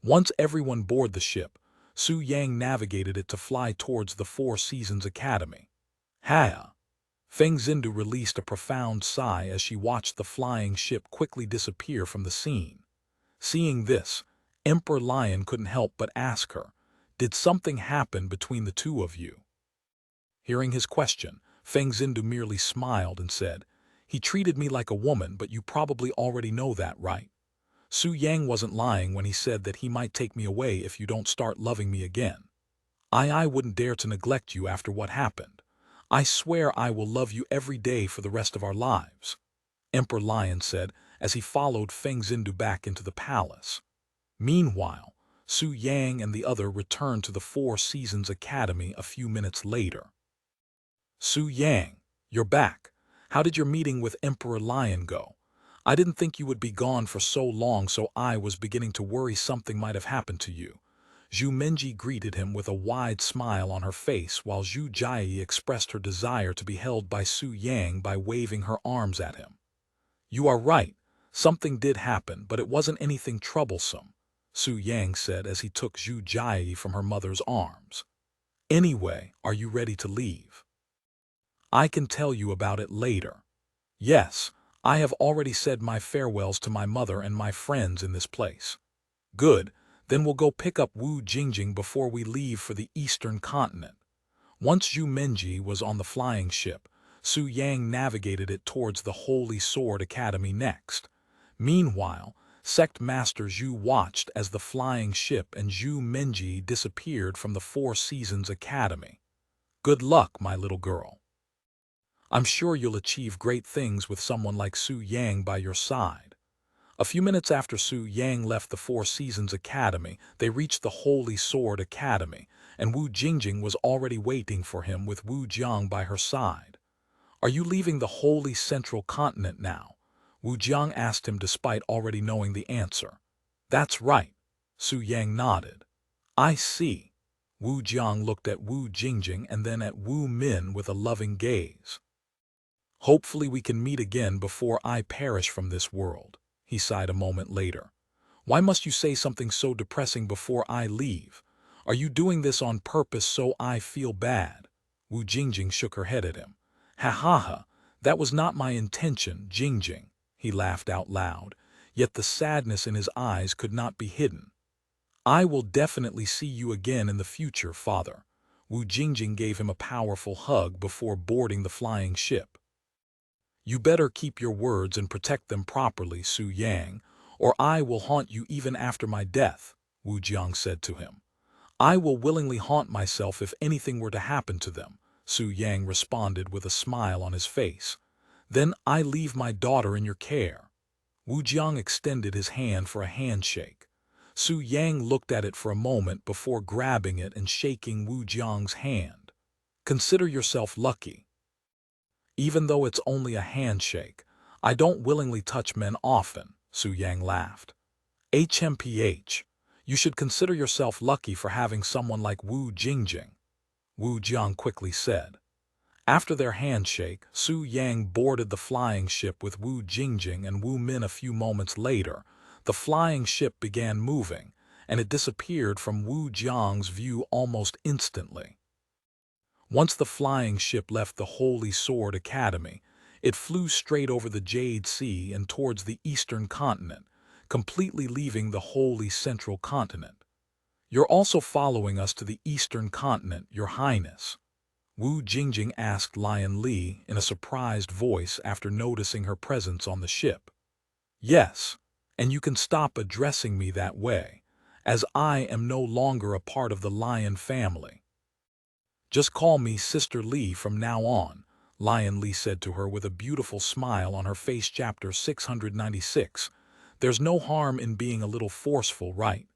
Once everyone board the ship, Su Yang navigated it to fly towards the Four Seasons Academy. Ha! Feng Xindu released a profound sigh as she watched the flying ship quickly disappear from the scene. Seeing this, Emperor Lion couldn't help but ask her, "Did something happen between the two of you?" Hearing his question, Feng Xindu merely smiled and said, "He treated me like a woman, but you probably already know that, right? Su Yang wasn't lying when he said that he might take me away if you don't start loving me again. I wouldn't dare to neglect you after what happened. I swear I will love you every day for the rest of our lives," Emperor Lion said as he followed Feng Xindu back into the palace. Meanwhile, Su Yang and the other returned to the Four Seasons Academy a few minutes later. "Su Yang, you're back. How did your meeting with Emperor Lion go? I didn't think you would be gone for so long, so I was beginning to worry something might have happened to you." Zhu Menji greeted him with a wide smile on her face while Zhu Jiayi expressed her desire to be held by Su Yang by waving her arms at him. "You are right. Something did happen, but it wasn't anything troublesome," Su Yang said as he took Zhu Jiayi from her mother's arms. "Anyway, are you ready to leave? I can tell you about it later." "Yes, I have already said my farewells to my mother and my friends in this place." "Good, then we'll go pick up Wu Jingjing before we leave for the eastern continent." Once Zhu Menji was on the flying ship, Su Yang navigated it towards the Holy Sword Academy next. Meanwhile, Sect Master Zhu watched as the flying ship and Zhu Menji disappeared from the Four Seasons Academy. "Good luck, my little girl. I'm sure you'll achieve great things with someone like Su Yang by your side." A few minutes after Su Yang left the Four Seasons Academy, they reached the Holy Sword Academy, and Wu Jingjing was already waiting for him with Wu Jiang by her side. "Are you leaving the Holy Central Continent now?" Wu Jiang asked him despite already knowing the answer. "That's right," Su Yang nodded. "I see." Wu Jiang looked at Wu Jingjing and then at Wu Min with a loving gaze. "Hopefully we can meet again before I perish from this world," he sighed a moment later. "Why must you say something so depressing before I leave? Are you doing this on purpose so I feel bad?" Wu Jingjing shook her head at him. "Ha ha ha, that was not my intention, Jingjing," he laughed out loud, yet the sadness in his eyes could not be hidden. "I will definitely see you again in the future, father." Wu Jingjing gave him a powerful hug before boarding the flying ship. "You better keep your words and protect them properly, Su Yang, or I will haunt you even after my death," Wu Jiang said to him. "I will willingly haunt myself if anything were to happen to them," Su Yang responded with a smile on his face. "Then I leave my daughter in your care." Wu Jiang extended his hand for a handshake. Su Yang looked at it for a moment before grabbing it and shaking Wu Jiang's hand. "Consider yourself lucky. Even though it's only a handshake, I don't willingly touch men often," Su Yang laughed. "HMPH, you should consider yourself lucky for having someone like Wu Jingjing," Wu Jiang quickly said. After their handshake, Su Yang boarded the flying ship with Wu Jingjing and Wu Min. A few moments later, the flying ship began moving, and it disappeared from Wu Jiang's view almost instantly. Once the flying ship left the Holy Sword Academy, it flew straight over the Jade Sea and towards the eastern continent, completely leaving the Holy Central Continent. "You're also following us to the eastern continent, Your Highness?" Wu Jingjing asked Lion Li in a surprised voice after noticing her presence on the ship. "Yes, and you can stop addressing me that way, as I am no longer a part of the Lion family. Just call me Sister Li from now on," Lion Li said to her with a beautiful smile on her face. Chapter 696. There's no harm in being a little forceful, right?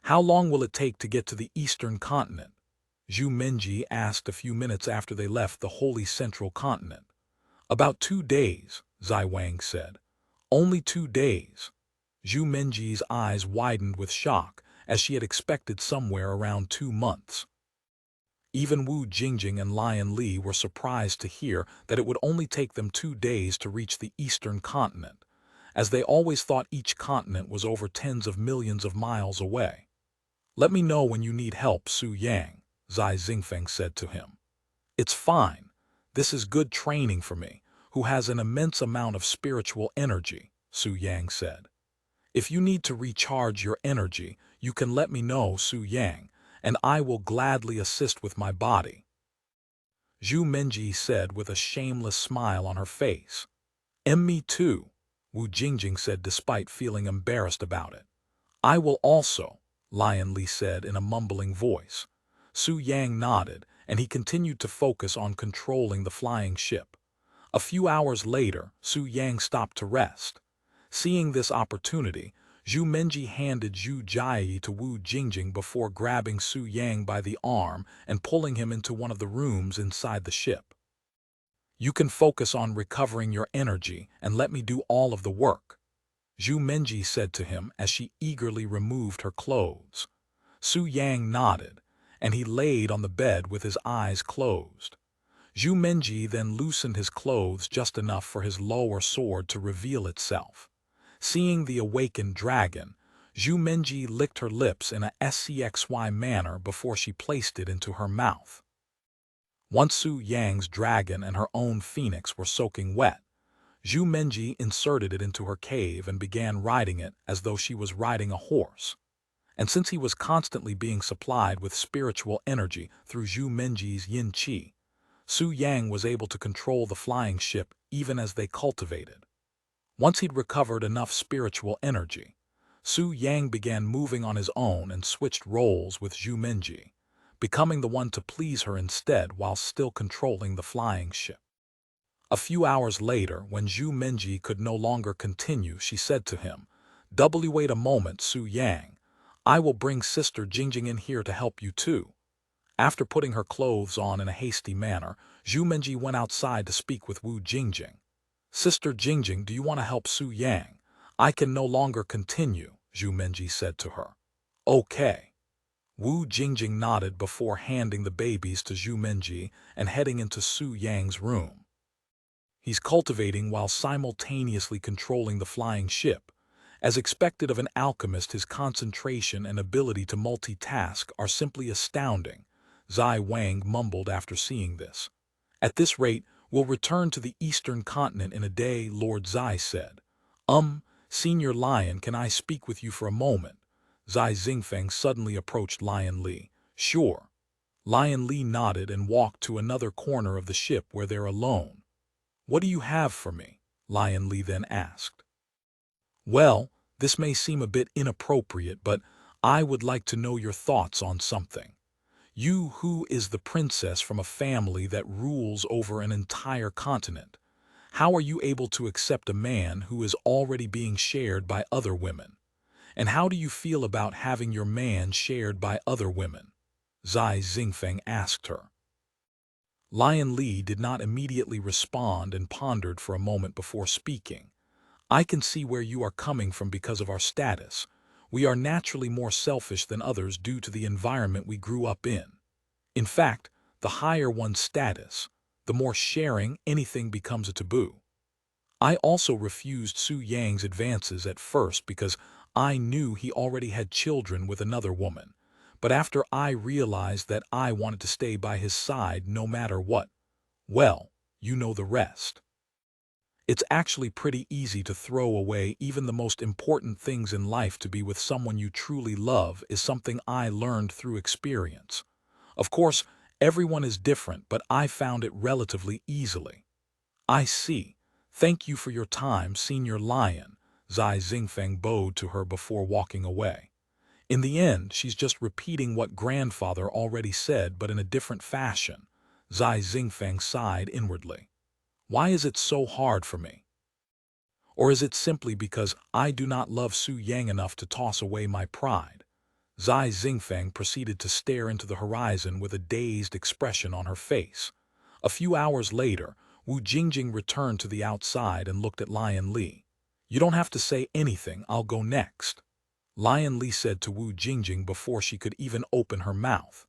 "How long will it take to get to the eastern continent?" Zhu Menji asked a few minutes after they left the Holy Central Continent. "About 2 days, Zai Wang said. "Only 2 days?" Zhu Menji's eyes widened with shock, as she had expected somewhere around 2 months. Even Wu Jingjing and Lion Li were surprised to hear that it would only take them 2 days to reach the eastern continent. as they always thought each continent was over tens of millions of miles away. "Let me know when you need help, Su Yang," Zai Xingfeng said to him. "It's fine. This is good training for me, who has an immense amount of spiritual energy," Su Yang said. "If you need to recharge your energy, you can let me know, Su Yang, and I will gladly assist with my body," Zhu Menji said with a shameless smile on her face. "Me too," Wu Jingjing said despite feeling embarrassed about it. "I will also," Lion Li said in a mumbling voice. Su Yang nodded, and he continued to focus on controlling the flying ship. A few hours later, Su Yang stopped to rest. Seeing this opportunity, Zhu Menji handed Zhu Jiayi to Wu Jingjing before grabbing Su Yang by the arm and pulling him into one of the rooms inside the ship. "You can focus on recovering your energy and let me do all of the work," Zhu Menji said to him as she eagerly removed her clothes. Su Yang nodded, and he laid on the bed with his eyes closed. Zhu Menji then loosened his clothes just enough for his lower sword to reveal itself. Seeing the awakened dragon, Zhu Menji licked her lips in a sexy manner before she placed it into her mouth. Once Su Yang's dragon and her own phoenix were soaking wet, Zhu Menji inserted it into her cave and began riding it as though she was riding a horse. And since he was constantly being supplied with spiritual energy through Zhu Menji's yin qi, Su Yang was able to control the flying ship even as they cultivated. Once he'd recovered enough spiritual energy, Su Yang began moving on his own and switched roles with Zhu Menji, becoming the one to please her instead while still controlling the flying ship. A few hours later, when Zhu Menji could no longer continue, she said to him, "Wait a moment, Su Yang. I will bring Sister Jingjing in here to help you too." After putting her clothes on in a hasty manner, Zhu Menji went outside to speak with Wu Jingjing. "Sister Jingjing, do you want to help Su Yang? I can no longer continue," Zhu Menji said to her. "Okay." Wu Jingjing nodded before handing the babies to Zhu Menji and heading into Su Yang's room. He's cultivating while simultaneously controlling the flying ship. As expected of an alchemist, his concentration and ability to multitask are simply astounding, Zai Wang mumbled after seeing this. "At this rate, we'll return to the eastern continent in a day," Lord Zai said. Senior Lion, can I speak with you for a moment?" Zai Xingfeng suddenly approached Lion Li. "Sure." Lion Li nodded and walked to another corner of the ship where they're alone. "What do you have for me?" Lion Li then asked. "Well, this may seem a bit inappropriate, but I would like to know your thoughts on something. You who is the princess from a family that rules over an entire continent, how are you able to accept a man who is already being shared by other women? And how do you feel about having your man shared by other women?" Zai Xingfeng asked her. Lion Li did not immediately respond and pondered for a moment before speaking. "I can see where you are coming from because of our status. We are naturally more selfish than others due to the environment we grew up in. In fact, the higher one's status, the more sharing anything becomes a taboo. I also refused Su Yang's advances at first because I knew he already had children with another woman. But after I realized that I wanted to stay by his side no matter what, well, you know the rest. It's actually pretty easy to throw away even the most important things in life. To be with someone you truly love is something I learned through experience. Of course, everyone is different, but I found it relatively easily." "I see. Thank you for your time, Senior Lion," Zai Xingfeng bowed to her before walking away. "In the end, she's just repeating what grandfather already said, but in a different fashion." Zai Xingfeng sighed inwardly. "Why is it so hard for me? Or is it simply because I do not love Su Yang enough to toss away my pride?" Zai Xingfeng proceeded to stare into the horizon with a dazed expression on her face. A few hours later, Wu Jingjing returned to the outside and looked at Lion Li. "You don't have to say anything, I'll go next," Lion Li said to Wu Jingjing before she could even open her mouth.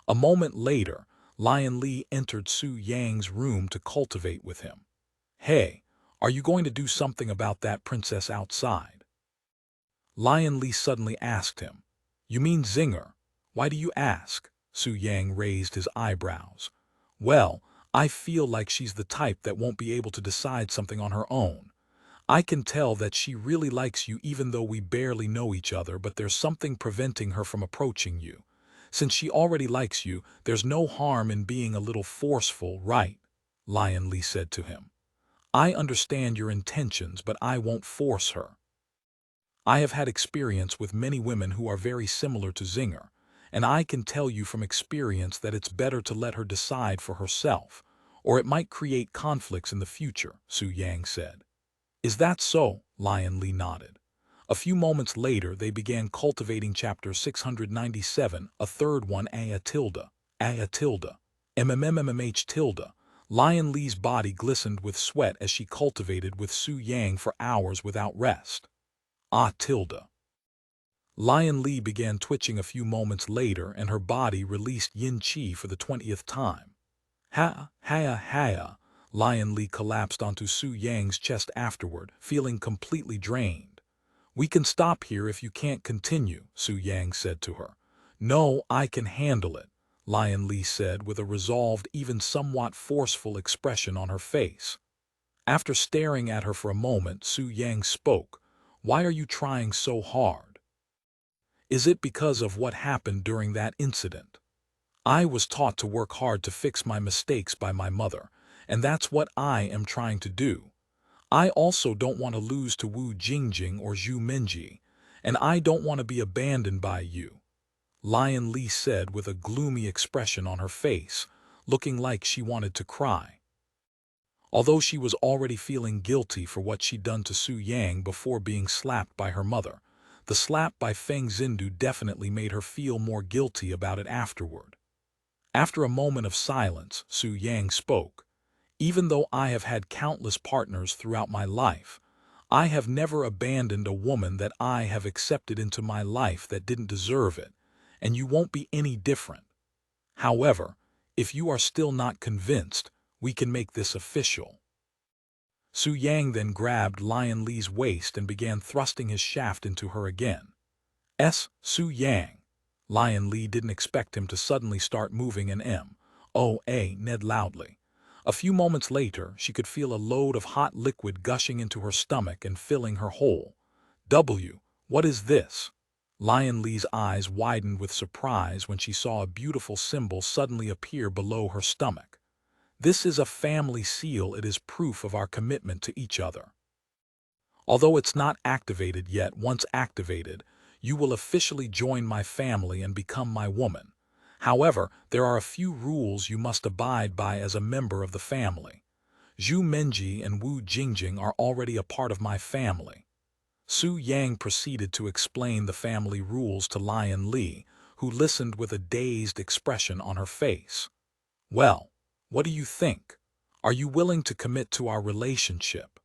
A moment later, Lion Li entered Su Yang's room to cultivate with him. "Hey, Are you going to do something about that princess outside? Lion Li suddenly asked him. You mean Zinger? Why do you ask? Su Yang raised his eyebrows. Well, I feel like she's the type that won't be able to decide something on her own. I can tell that she really likes you even though we barely know each other, but there's something preventing her from approaching you. Since she already likes you, there's no harm in being a little forceful, right? Lion Li said to him. I understand your intentions, but I won't force her. I have had experience with many women who are very similar to Zinger, and I can tell you from experience that it's better to let her decide for herself, or it might create conflicts in the future, Su Yang said. Is that so? Lion Li nodded. A few moments later, they began cultivating chapter 697, a third one, A tilde, MMMMH tilde. Lion Li's body glistened with sweat as she cultivated with Su Yang for hours without rest. Ah tilde. Lion Li began twitching a few moments later, and her body released yin qi for the 20th time. Ha. Lion Li collapsed onto Su Yang's chest afterward, feeling completely drained. We can stop here if you can't continue, Su Yang said to her. No, I can handle it, Lion Li said with a resolved, even somewhat forceful expression on her face. After staring at her for a moment, Su Yang spoke. Why are you trying so hard? Is it because of what happened during that incident? I was taught to work hard to fix my mistakes by my mother, and that's what I am trying to do. I also don't want to lose to Wu Jingjing or Zhu Menji, and I don't want to be abandoned by you, Lion Li said with a gloomy expression on her face, looking like she wanted to cry. Although she was already feeling guilty for what she'd done to Su Yang before being slapped by her mother, the slap by Feng Xindu definitely made her feel more guilty about it afterward. After a moment of silence, Su Yang spoke. Even though I have had countless partners throughout my life, I have never abandoned a woman that I have accepted into my life that didn't deserve it, and you won't be any different. However, if you are still not convinced, we can make this official. Su Yang then grabbed Lion Li's waist and began thrusting his shaft into her again. Su Yang. Lion Li didn't expect him to suddenly start moving an Ned loudly. A few moments later, she could feel a load of hot liquid gushing into her stomach and filling her whole. What is this? Lion Li's eyes widened with surprise when she saw a beautiful symbol suddenly appear below her stomach. This is a family seal. It is proof of our commitment to each other. Although it's not activated yet, once activated, you will officially join my family and become my woman. However, there are a few rules you must abide by as a member of the family. Zhu Menji and Wu Jingjing are already a part of my family. Su Yang proceeded to explain the family rules to Lion Li, who listened with a dazed expression on her face. Well, what do you think? Are you willing to commit to our relationship?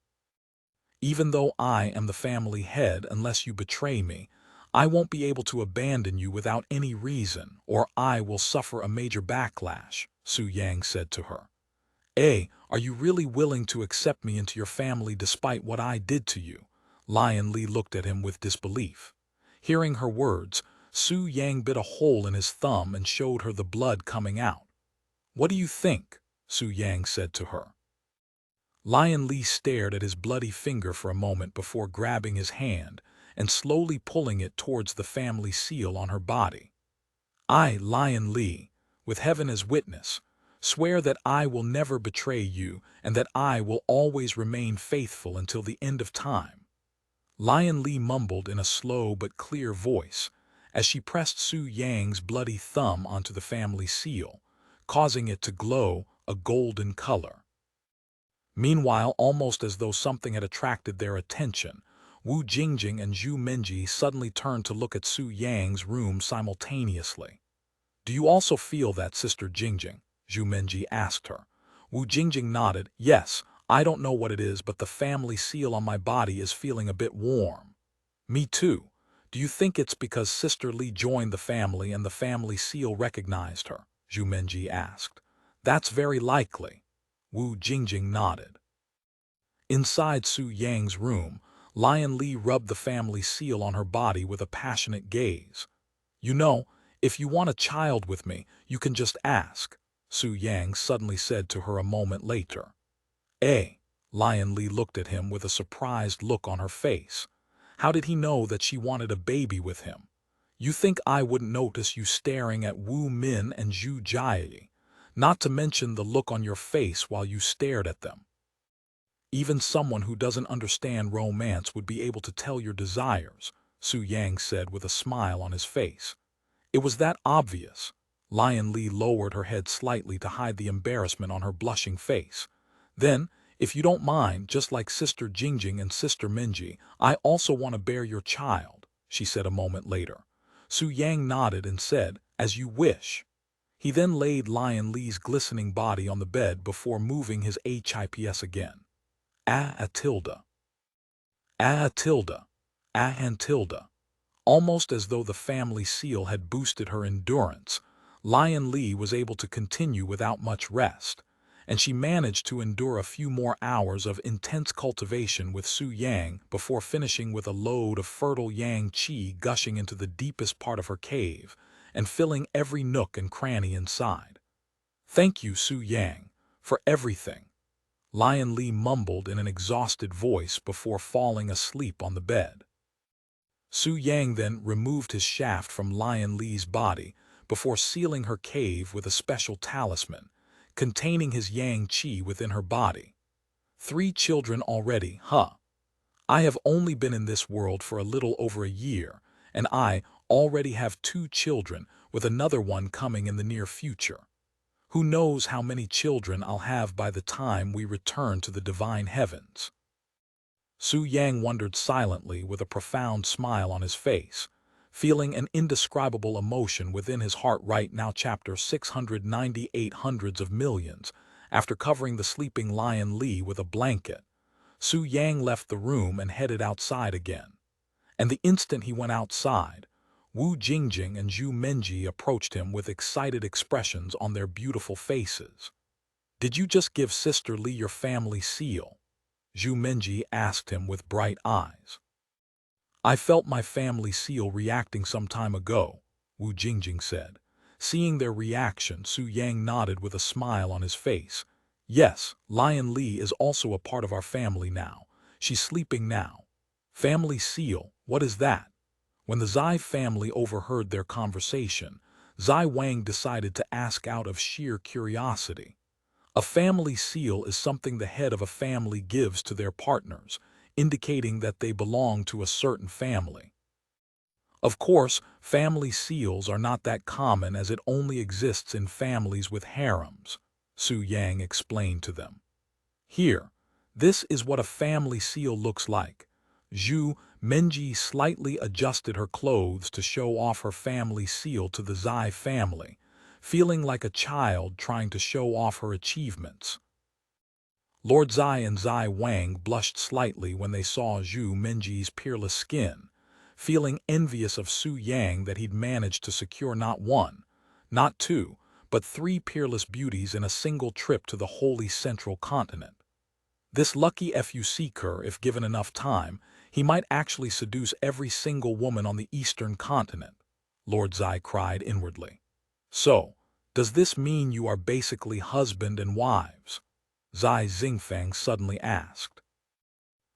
Even though I am the family head, unless you betray me, I won't be able to abandon you without any reason, or I will suffer a major backlash, Su Yang said to her. Are you really willing to accept me into your family despite what I did to you? Lion Li looked at him with disbelief. Hearing her words, Su Yang bit a hole in his thumb and showed her the blood coming out. What do you think? Su Yang said to her. Lion Li stared at his bloody finger for a moment before grabbing his hand and slowly pulling it towards the family seal on her body. I, Lion Li, with heaven as witness, swear that I will never betray you and that I will always remain faithful until the end of time. Lion Li mumbled in a slow but clear voice as she pressed Su Yang's bloody thumb onto the family seal, causing it to glow a golden color. Meanwhile, almost as though something had attracted their attention, Wu Jingjing and Zhu Menji suddenly turned to look at Su Yang's room simultaneously. Do you also feel that, Sister Jingjing? Zhu Menji asked her. Wu Jingjing nodded. Yes, I don't know what it is, but the family seal on my body is feeling a bit warm. Me too. Do you think it's because Sister Li joined the family and the family seal recognized her? Zhu Menji asked. That's very likely. Wu Jingjing nodded. Inside Su Yang's room, Lion Li rubbed the family seal on her body with a passionate gaze. "You know, if you want a child with me, you can just ask," Su Yang suddenly said to her a moment later. "Eh?" Lion Li looked at him with a surprised look on her face. How did he know that she wanted a baby with him? "You think I wouldn't notice you staring at Wu Min and Zhu Jie, not to mention the look on your face while you stared at them. Even someone who doesn't understand romance would be able to tell your desires," Su Yang said with a smile on his face. "It was that obvious." Lion Li lowered her head slightly to hide the embarrassment on her blushing face. "Then, if you don't mind, just like Sister Jingjing and Sister Minji, I also want to bear your child," she said a moment later. Su Yang nodded and said, "As you wish." He then laid Lion Li's glistening body on the bed before moving his hips again. Ah, tilde. Ah, tilde. Ah, and tilde. Almost as though the family seal had boosted her endurance, Lion Li was able to continue without much rest, and she managed to endure a few more hours of intense cultivation with Su Yang before finishing with a load of fertile yang qi gushing into the deepest part of her cave and filling every nook and cranny inside. "Thank you, Su Yang, for everything," Lion Li mumbled in an exhausted voice before falling asleep on the bed. Su Yang then removed his shaft from Lion Li's body before sealing her cave with a special talisman, containing his yang qi within her body. "3 children already, huh? I have only been in this world for a little over a year, and I already have 2 children, with another one coming in the near future. Who knows how many children I'll have by the time we return to the divine heavens." Su Yang wondered silently with a profound smile on his face, feeling an indescribable emotion within his heart right now. Chapter 698. Hundreds of millions. After covering the sleeping Lion Li with a blanket, Su Yang left the room and headed outside again. And the instant he went outside, Wu Jingjing and Zhu Menji approached him with excited expressions on their beautiful faces. "Did you just give Sister Li your family seal?" Zhu Menji asked him with bright eyes. "I felt my family seal reacting some time ago," Wu Jingjing said. Seeing their reaction, Su Yang nodded with a smile on his face. "Yes, Lion Li is also a part of our family now. She's sleeping now." "Family seal, what is that?" When the Zai family overheard their conversation, Zai Wang decided to ask out of sheer curiosity. A family seal is something the head of a family gives to their partners, indicating that they belong to a certain family. Of course, family seals are not that common as it only exists in families with harems, Su Yang explained to them. "Here, this is what a family seal looks like." Zhu Menji slightly adjusted her clothes to show off her family seal to the Zai family, feeling like a child trying to show off her achievements. Lord Zai and Zai Wang blushed slightly when they saw Zhu Menji's peerless skin, feeling envious of Su Yang that he'd managed to secure not 1, not 2, but 3 peerless beauties in a single trip to the holy central continent. This lucky fucker, if given enough time, he might actually seduce every single woman on the eastern continent, Lord Zai cried inwardly. "So, does this mean you are basically husband and wives?" Zai Xingfang suddenly asked.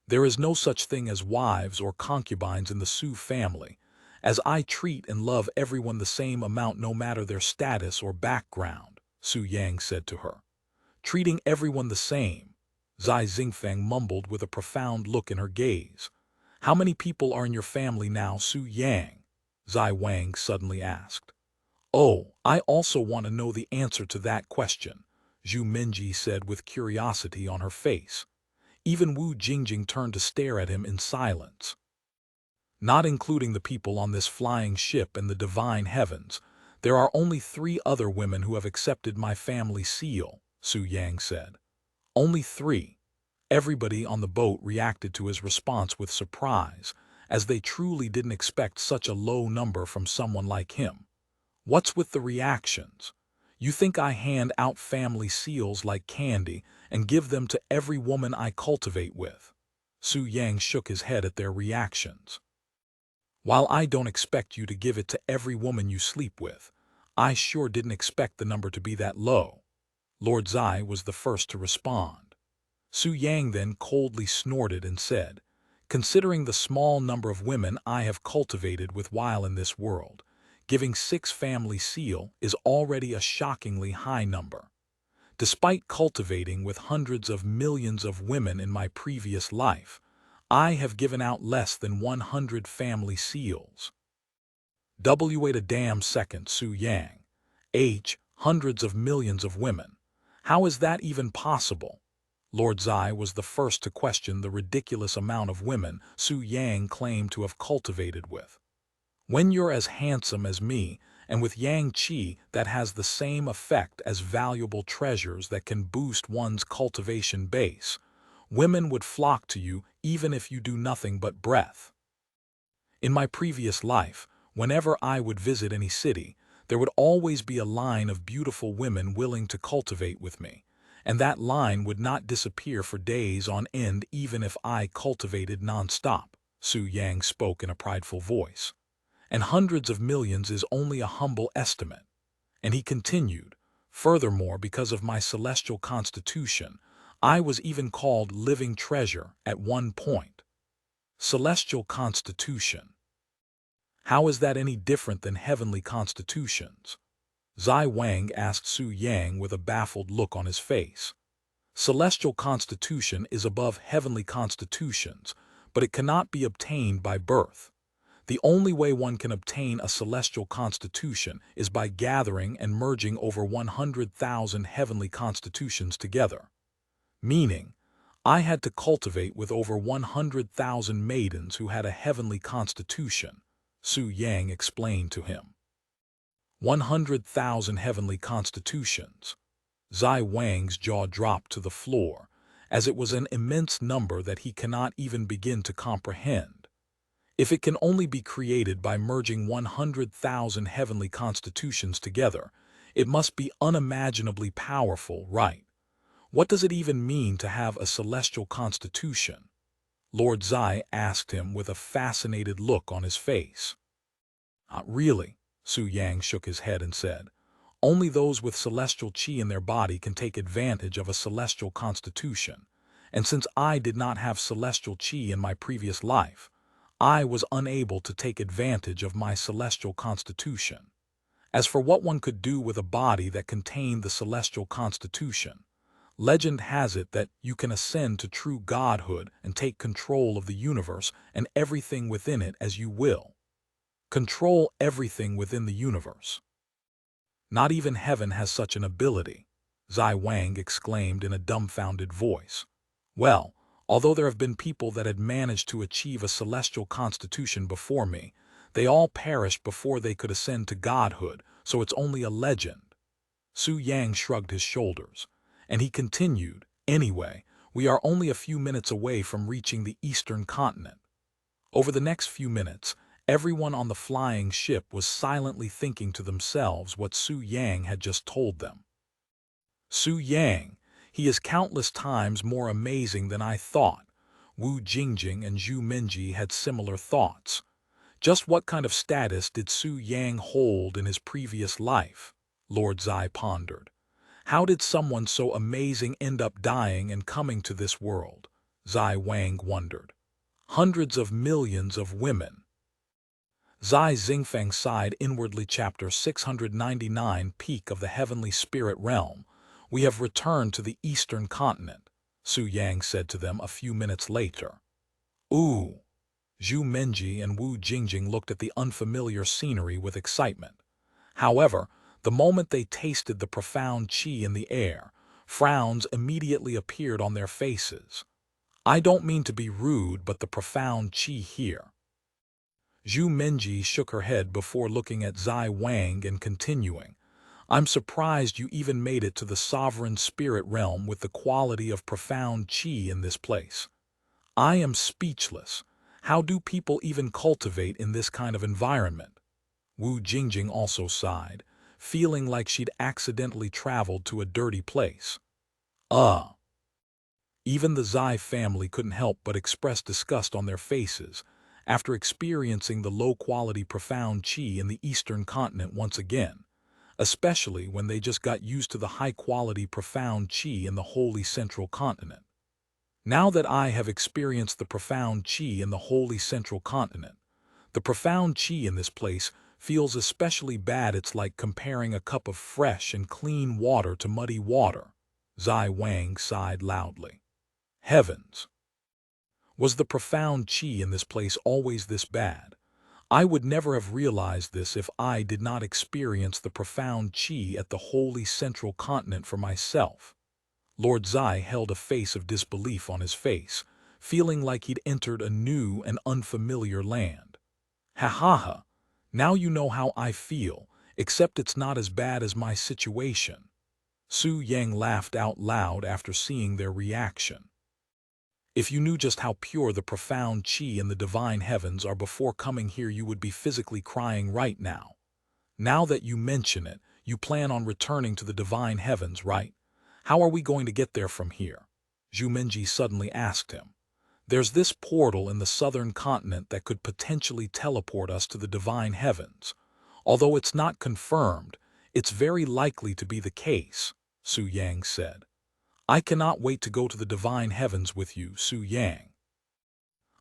"There is no such thing as wives or concubines in the Su family, as I treat and love everyone the same amount no matter their status or background," Su Yang said to her. "Treating everyone the same," Zai Xingfang mumbled with a profound look in her gaze. "How many people are in your family now, Su Yang?" Zai Wang suddenly asked. "Oh, I also want to know the answer to that question," Zhu Menji said with curiosity on her face. Even Wu Jingjing turned to stare at him in silence. "Not including the people on this flying ship and the divine heavens, there are only 3 other women who have accepted my family seal," Su Yang said. "Only 3. Everybody on the boat reacted to his response with surprise, as they truly didn't expect such a low number from someone like him. "What's with the reactions? You think I hand out family seals like candy and give them to every woman I cultivate with? Su Yang shook his head at their reactions. While I don't expect you to give it to every woman you sleep with, I sure didn't expect the number to be that low. Lord Zai was the first to respond. Su Yang then coldly snorted and said, "Considering the small number of women I have cultivated with while in this world, giving 6 family seal is already a shockingly high number. Despite cultivating with hundreds of millions of women in my previous life, I have given out less than 100 family seals." Wait a damn second, Su Yang. Hundreds of millions of women. How is that even possible? Lord Zai was the first to question the ridiculous amount of women Su Yang claimed to have cultivated with. When you're as handsome as me, and with Yang Qi that has the same effect as valuable treasures that can boost one's cultivation base, women would flock to you even if you do nothing but breath. In my previous life, whenever I would visit any city, there would always be a line of beautiful women willing to cultivate with me, and that line would not disappear for days on end even if I cultivated nonstop, Su Yang spoke in a prideful voice. And hundreds of millions is only a humble estimate. And he continued, "Furthermore, because of my celestial constitution, I was even called living treasure at one point." Celestial constitution. How is that any different than heavenly constitutions? Zai Wang asked Su Yang with a baffled look on his face. Celestial constitution is above heavenly constitutions, but it cannot be obtained by birth. The only way one can obtain a celestial constitution is by gathering and merging over 100,000 heavenly constitutions together. Meaning, I had to cultivate with over 100,000 maidens who had a heavenly constitution, Su Yang explained to him. 100,000 heavenly constitutions. Zai Wang's jaw dropped to the floor, as it was an immense number that he cannot even begin to comprehend. If it can only be created by merging 100,000 heavenly constitutions together, it must be unimaginably powerful, right? What does it even mean to have a celestial constitution? Lord Zai asked him with a fascinated look on his face. Not really, Su Yang shook his head and said. Only those with celestial qi in their body can take advantage of a celestial constitution. And since I did not have celestial qi in my previous life, I was unable to take advantage of my celestial constitution. As for what one could do with a body that contained the celestial constitution, legend has it that you can ascend to true godhood and take control of the universe and everything within it as you will. Control everything within the universe. Not even heaven has such an ability, Zai Wang exclaimed in a dumbfounded voice. Well, although there have been people that had managed to achieve a celestial constitution before me, they all perished before they could ascend to godhood, so it's only a legend. Su Yang shrugged his shoulders, and he continued, "Anyway, we are only a few minutes away from reaching the eastern continent." Over the next few minutes, everyone on the flying ship was silently thinking to themselves what Su Yang had just told them. Su Yang, he is countless times more amazing than I thought. Wu Jingjing and Zhu Menji had similar thoughts. Just what kind of status did Su Yang hold in his previous life? Lord Zai pondered. How did someone so amazing end up dying and coming to this world? Zai Wang wondered. Hundreds of millions of women. Zai Xingfeng sighed inwardly. Chapter 699 Peak of the Heavenly Spirit Realm. We have returned to the eastern continent, Su Yang said to them a few minutes later. Ooh! Zhu Menji and Wu Jingjing looked at the unfamiliar scenery with excitement. However, the moment they tasted the profound qi in the air, frowns immediately appeared on their faces. I don't mean to be rude, but the profound qi here. Zhu Menji shook her head before looking at Zai Wang and continuing. I'm surprised you even made it to the sovereign spirit realm with the quality of profound qi in this place. I am speechless. How do people even cultivate in this kind of environment? Wu Jingjing also sighed, feeling like she'd accidentally traveled to a dirty place. Even the Zai family couldn't help but express disgust on their faces after experiencing the low-quality profound qi in the eastern continent once again, especially when they just got used to the high-quality profound qi in the holy central continent. Now that I have experienced the profound qi in the holy central continent, the profound qi in this place feels especially bad. It's like comparing a cup of fresh and clean water to muddy water. Zai Wang sighed loudly. Heavens! Was the profound qi in this place always this bad? I would never have realized this if I did not experience the profound qi at the holy central continent for myself. Lord Zai held a face of disbelief on his face, feeling like he'd entered a new and unfamiliar land. Ha ha ha! Now you know how I feel, except it's not as bad as my situation. Su Yang laughed out loud after seeing their reaction. If you knew just how pure the profound qi in the divine heavens are before coming here, you would be physically crying right now. Now that you mention it, you plan on returning to the divine heavens, right? How are we going to get there from here? Zhu Minji suddenly asked him. There's this portal in the southern continent that could potentially teleport us to the divine heavens. Although it's not confirmed, it's very likely to be the case, Su Yang said. I cannot wait to go to the divine heavens with you, Su Yang.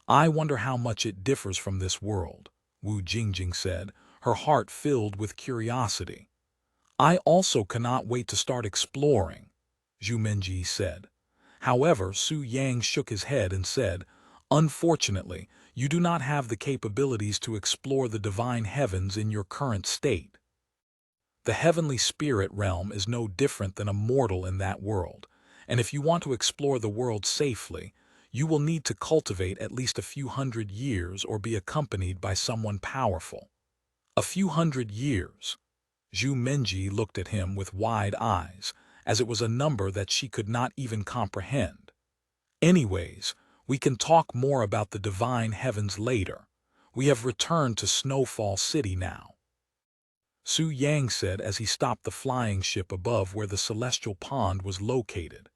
I wonder how much it differs from this world, Wu Jingjing said, her heart filled with curiosity. I also cannot wait to start exploring, Zhu Minji said. However, Su Yang shook his head and said, unfortunately, you do not have the capabilities to explore the divine heavens in your current state. The heavenly spirit realm is no different than a mortal in that world, and if you want to explore the world safely, you will need to cultivate at least a few hundred years or be accompanied by someone powerful. A few hundred years. Zhu Minji looked at him with wide eyes, as it was a number that she could not even comprehend. Anyways, we can talk more about the divine heavens later. We have returned to Snowfall City now, Su Yang said as he stopped the flying ship above where the celestial pond was located.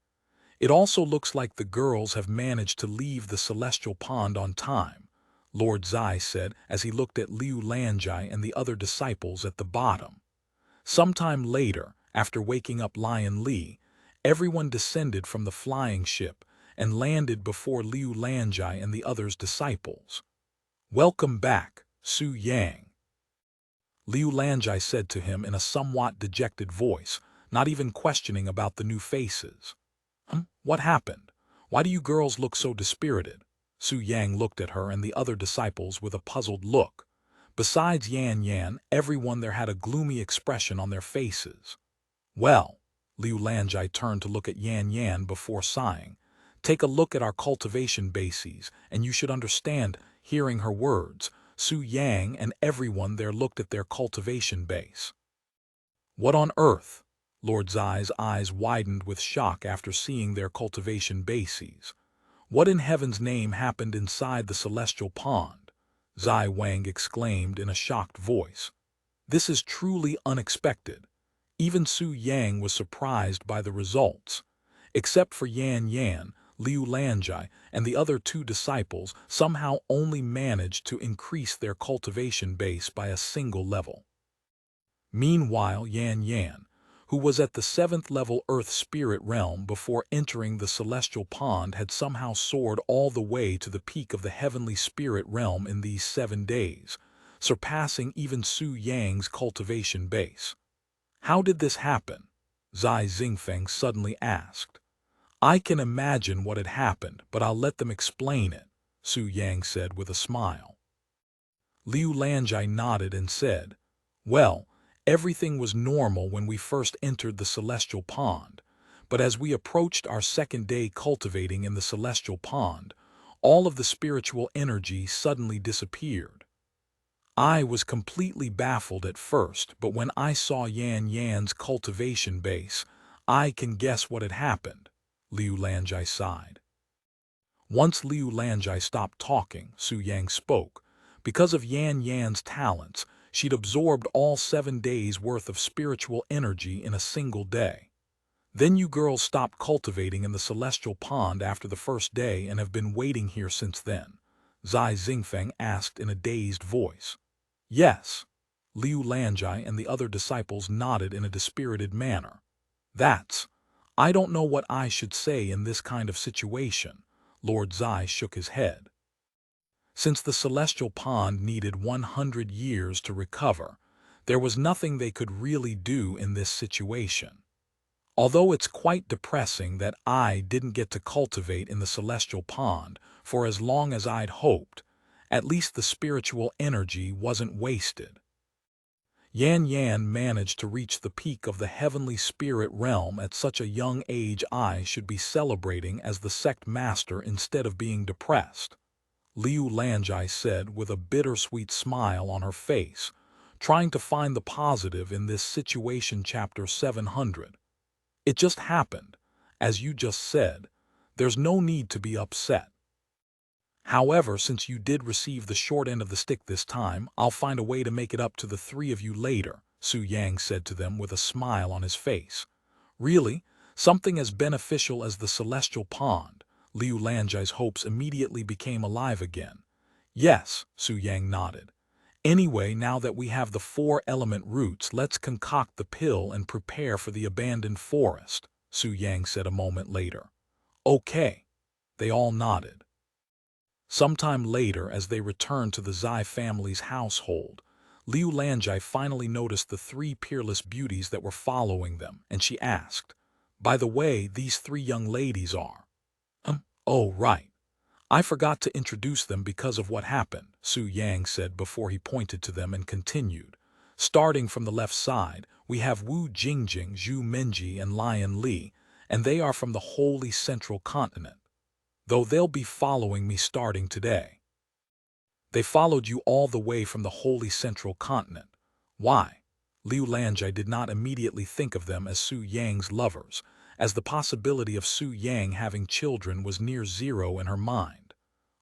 It also looks like the girls have managed to leave the celestial pond on time, Lord Zai said as he looked at Liu Lanjai and the other disciples at the bottom. Sometime later, after waking up Lion Li, everyone descended from the flying ship and landed before Liu Lanjai and the others' disciples. Welcome back, Su Yang, Liu Lanjai said to him in a somewhat dejected voice, not even questioning about the new faces. What happened? Why do you girls look so dispirited? Su Yang looked at her and the other disciples with a puzzled look. Besides Yan Yan, everyone there had a gloomy expression on their faces. Well, Liu Lanjai turned to look at Yan Yan before sighing. Take a look at our cultivation bases, and you should understand. Hearing her words, Su Yang and everyone there looked at their cultivation base. What on earth? Lord Zai's eyes widened with shock after seeing their cultivation bases. What in heaven's name happened inside the celestial pond? Zai Wang exclaimed in a shocked voice. This is truly unexpected. Even Su Yang was surprised by the results. Except for Yan Yan, Liu Lanjai, and the other two disciples somehow only managed to increase their cultivation base by a single level. Meanwhile, Yan Yan, who was at the 7th level Earth Spirit Realm before entering the Celestial Pond, had somehow soared all the way to the peak of the Heavenly Spirit Realm in these 7 days, surpassing even Su Yang's cultivation base. How did this happen? Zai Xingfeng suddenly asked. I can imagine what had happened, but I'll let them explain it, Su Yang said with a smile. Liu Lanjai nodded and said, well, everything was normal when we first entered the Celestial Pond, but as we approached our 2nd day cultivating in the Celestial Pond, all of the spiritual energy suddenly disappeared. I was completely baffled at first, but when I saw Yan Yan's cultivation base, I can guess what had happened, Liu Lanjai sighed. Once Liu Lanjai stopped talking, Su Yang spoke. Because of Yan Yan's talents, She'd absorbed all 7 days' worth of spiritual energy in a single day. Then you girls stopped cultivating in the celestial pond after the first day and have been waiting here since then, Zai Xingfeng asked in a dazed voice. Yes. Liu Lanjai and the other disciples nodded in a dispirited manner. I don't know what I should say in this kind of situation. Lord Zai shook his head. Since the celestial pond needed 100 years to recover, there was nothing they could really do in this situation. Although it's quite depressing that I didn't get to cultivate in the celestial pond for as long as I'd hoped, at least the spiritual energy wasn't wasted. Yan Yan managed to reach the peak of the heavenly spirit realm at such a young age. I should be celebrating as the sect master instead of being depressed, Liu Lanjai said with a bittersweet smile on her face, trying to find the positive in this situation. Chapter 700. It just happened, as you just said. There's no need to be upset. However, since you did receive the short end of the stick this time, I'll find a way to make it up to the 3 of you later, Su Yang said to them with a smile on his face. Really? Something as beneficial as the celestial pond? Liu Lanjai's hopes immediately became alive again. Yes, Su Yang nodded. Anyway, now that we have the 4-element roots, let's concoct the pill and prepare for the abandoned forest, Su Yang said a moment later. Okay. They all nodded. Sometime later, as they returned to the Zai family's household, Liu Lanjai finally noticed the 3 peerless beauties that were following them, and she asked, "By the way, these 3 young ladies are..." Oh, right. I forgot to introduce them because of what happened, Su Yang said before he pointed to them and continued. Starting from the left side, we have Wu Jingjing, Zhu Menji, and Lion Li, and they are from the Holy Central Continent. Though they'll be following me starting today. They followed you all the way from the Holy Central Continent. Why? Liu Lanjai did not immediately think of them as Su Yang's lovers, as the possibility of Su Yang having children was near zero in her mind.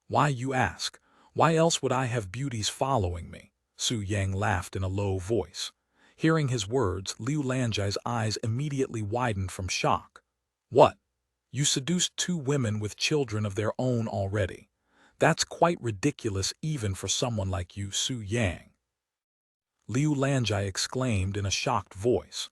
Why, you ask? Why else would I have beauties following me? Su Yang laughed in a low voice. Hearing his words, Liu Lanjai's eyes immediately widened from shock. What? You seduced 2 women with children of their own already. That's quite ridiculous even for someone like you, Su Yang. Liu Lanjai exclaimed in a shocked voice.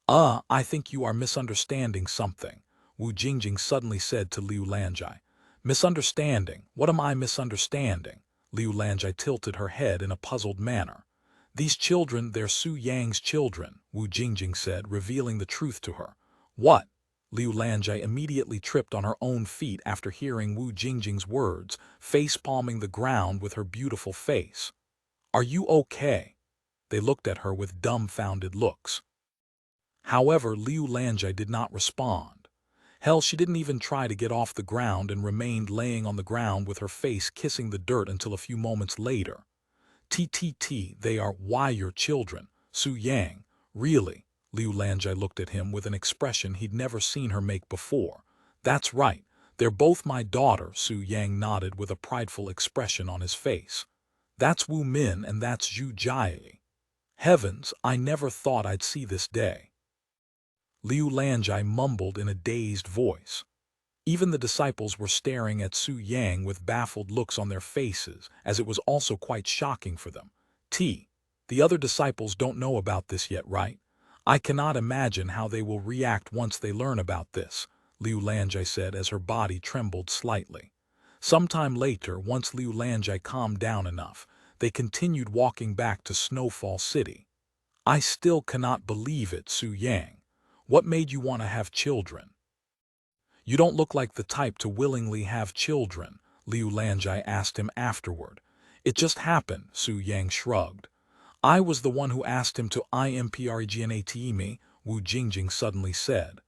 I think you are misunderstanding something, Wu Jingjing suddenly said to Liu Lanjai. Misunderstanding? What am I misunderstanding? Liu Lanjai tilted her head in a puzzled manner. These children, they're Su Yang's children, Wu Jingjing said, revealing the truth to her. What? Liu Lanjai immediately tripped on her own feet after hearing Wu Jingjing's words, face-palming the ground with her beautiful face. Are you okay? They looked at her with dumbfounded looks. However, Liu Lanjai did not respond. Hell, she didn't even try to get off the ground and remained laying on the ground with her face kissing the dirt until a few moments later. They are why your children, Su Yang, really? Liu Lanjai looked at him with an expression he'd never seen her make before. That's right, they're both my daughter, Su Yang nodded with a prideful expression on his face. That's Wu Min and that's Zhu Jie. Heavens, I never thought I'd see this day. Liu Lanjai mumbled in a dazed voice. Even the disciples were staring at Su Yang with baffled looks on their faces, as it was also quite shocking for them. The other disciples don't know about this yet, right? I cannot imagine how they will react once they learn about this, Liu Lanjai said as her body trembled slightly. Sometime later, once Liu Lanjai calmed down enough, they continued walking back to Snowfall City. I still cannot believe it, Su Yang. What made you want to have children? You don't look like the type to willingly have children, Liu Lanjai asked him afterward. It just happened, Su Yang shrugged. I was the one who asked him to impregnate me, Wu Jingjing suddenly said.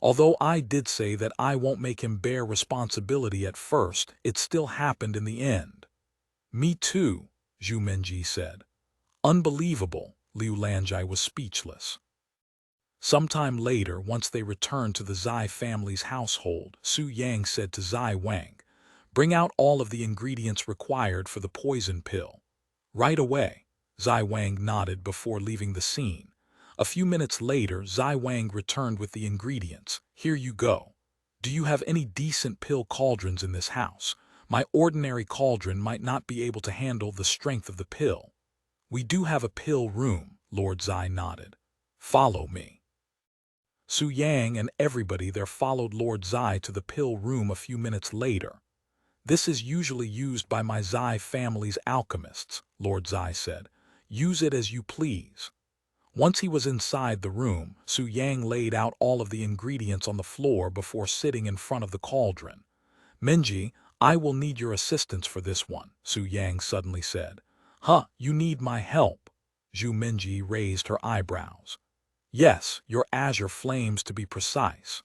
Although I did say that I won't make him bear responsibility at first, it still happened in the end. Me too, Zhu Menji said. Unbelievable, Liu Lanjai was speechless. Sometime later, once they returned to the Zai family's household, Su Yang said to Zai Wang, "Bring out all of the ingredients required for the poison pill." Right away, Zai Wang nodded before leaving the scene. A few minutes later, Zai Wang returned with the ingredients. Here you go. Do you have any decent pill cauldrons in this house? My ordinary cauldron might not be able to handle the strength of the pill. We do have a pill room, Lord Zai nodded. Follow me. Su Yang and everybody there followed Lord Zai to the pill room a few minutes later. This is usually used by my Zai family's alchemists, Lord Zai said. Use it as you please. Once he was inside the room, Su Yang laid out all of the ingredients on the floor before sitting in front of the cauldron. Menji, I will need your assistance for this one, Su Yang suddenly said. Huh, you need my help? Zhu Menji raised her eyebrows. Yes, your azure flames to be precise.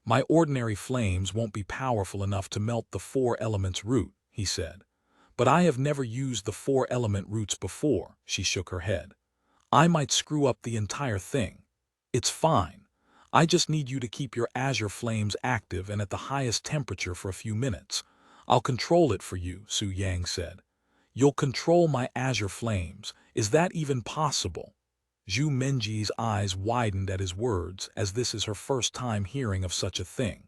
My ordinary flames won't be powerful enough to melt the 4 elements root, he said. But I have never used the 4 element roots before, she shook her head. I might screw up the entire thing. It's fine. I just need you to keep your azure flames active and at the highest temperature for a few minutes. I'll control it for you, Su Yang said. You'll control my azure flames. Is that even possible? Zhu Menji's eyes widened at his words, as this is her first time hearing of such a thing.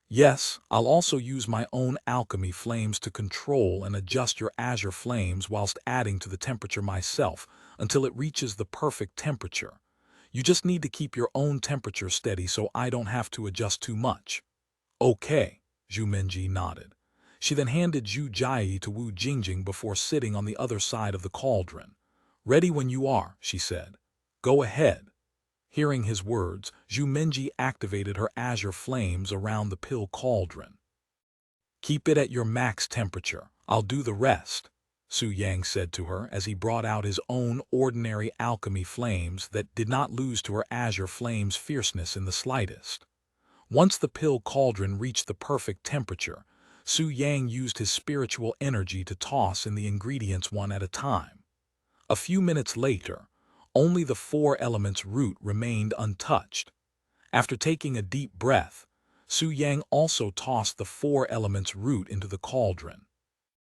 Yes, I'll also use my own alchemy flames to control and adjust your azure flames whilst adding to the temperature myself until it reaches the perfect temperature. You just need to keep your own temperature steady so I don't have to adjust too much. Okay, Zhu Menji nodded. She then handed Zhu Jiayi to Wu Jingjing before sitting on the other side of the cauldron. Ready when you are, she said. Go ahead. Hearing his words, Zhu Menji activated her azure flames around the pill cauldron. Keep it at your max temperature. I'll do the rest, Su Yang said to her as he brought out his own ordinary alchemy flames that did not lose to her azure flames' fierceness in the slightest. Once the pill cauldron reached the perfect temperature, Su Yang used his spiritual energy to toss in the ingredients one at a time. A few minutes later, only the 4 elements root remained untouched. After taking a deep breath, Su Yang also tossed the 4 elements root into the cauldron.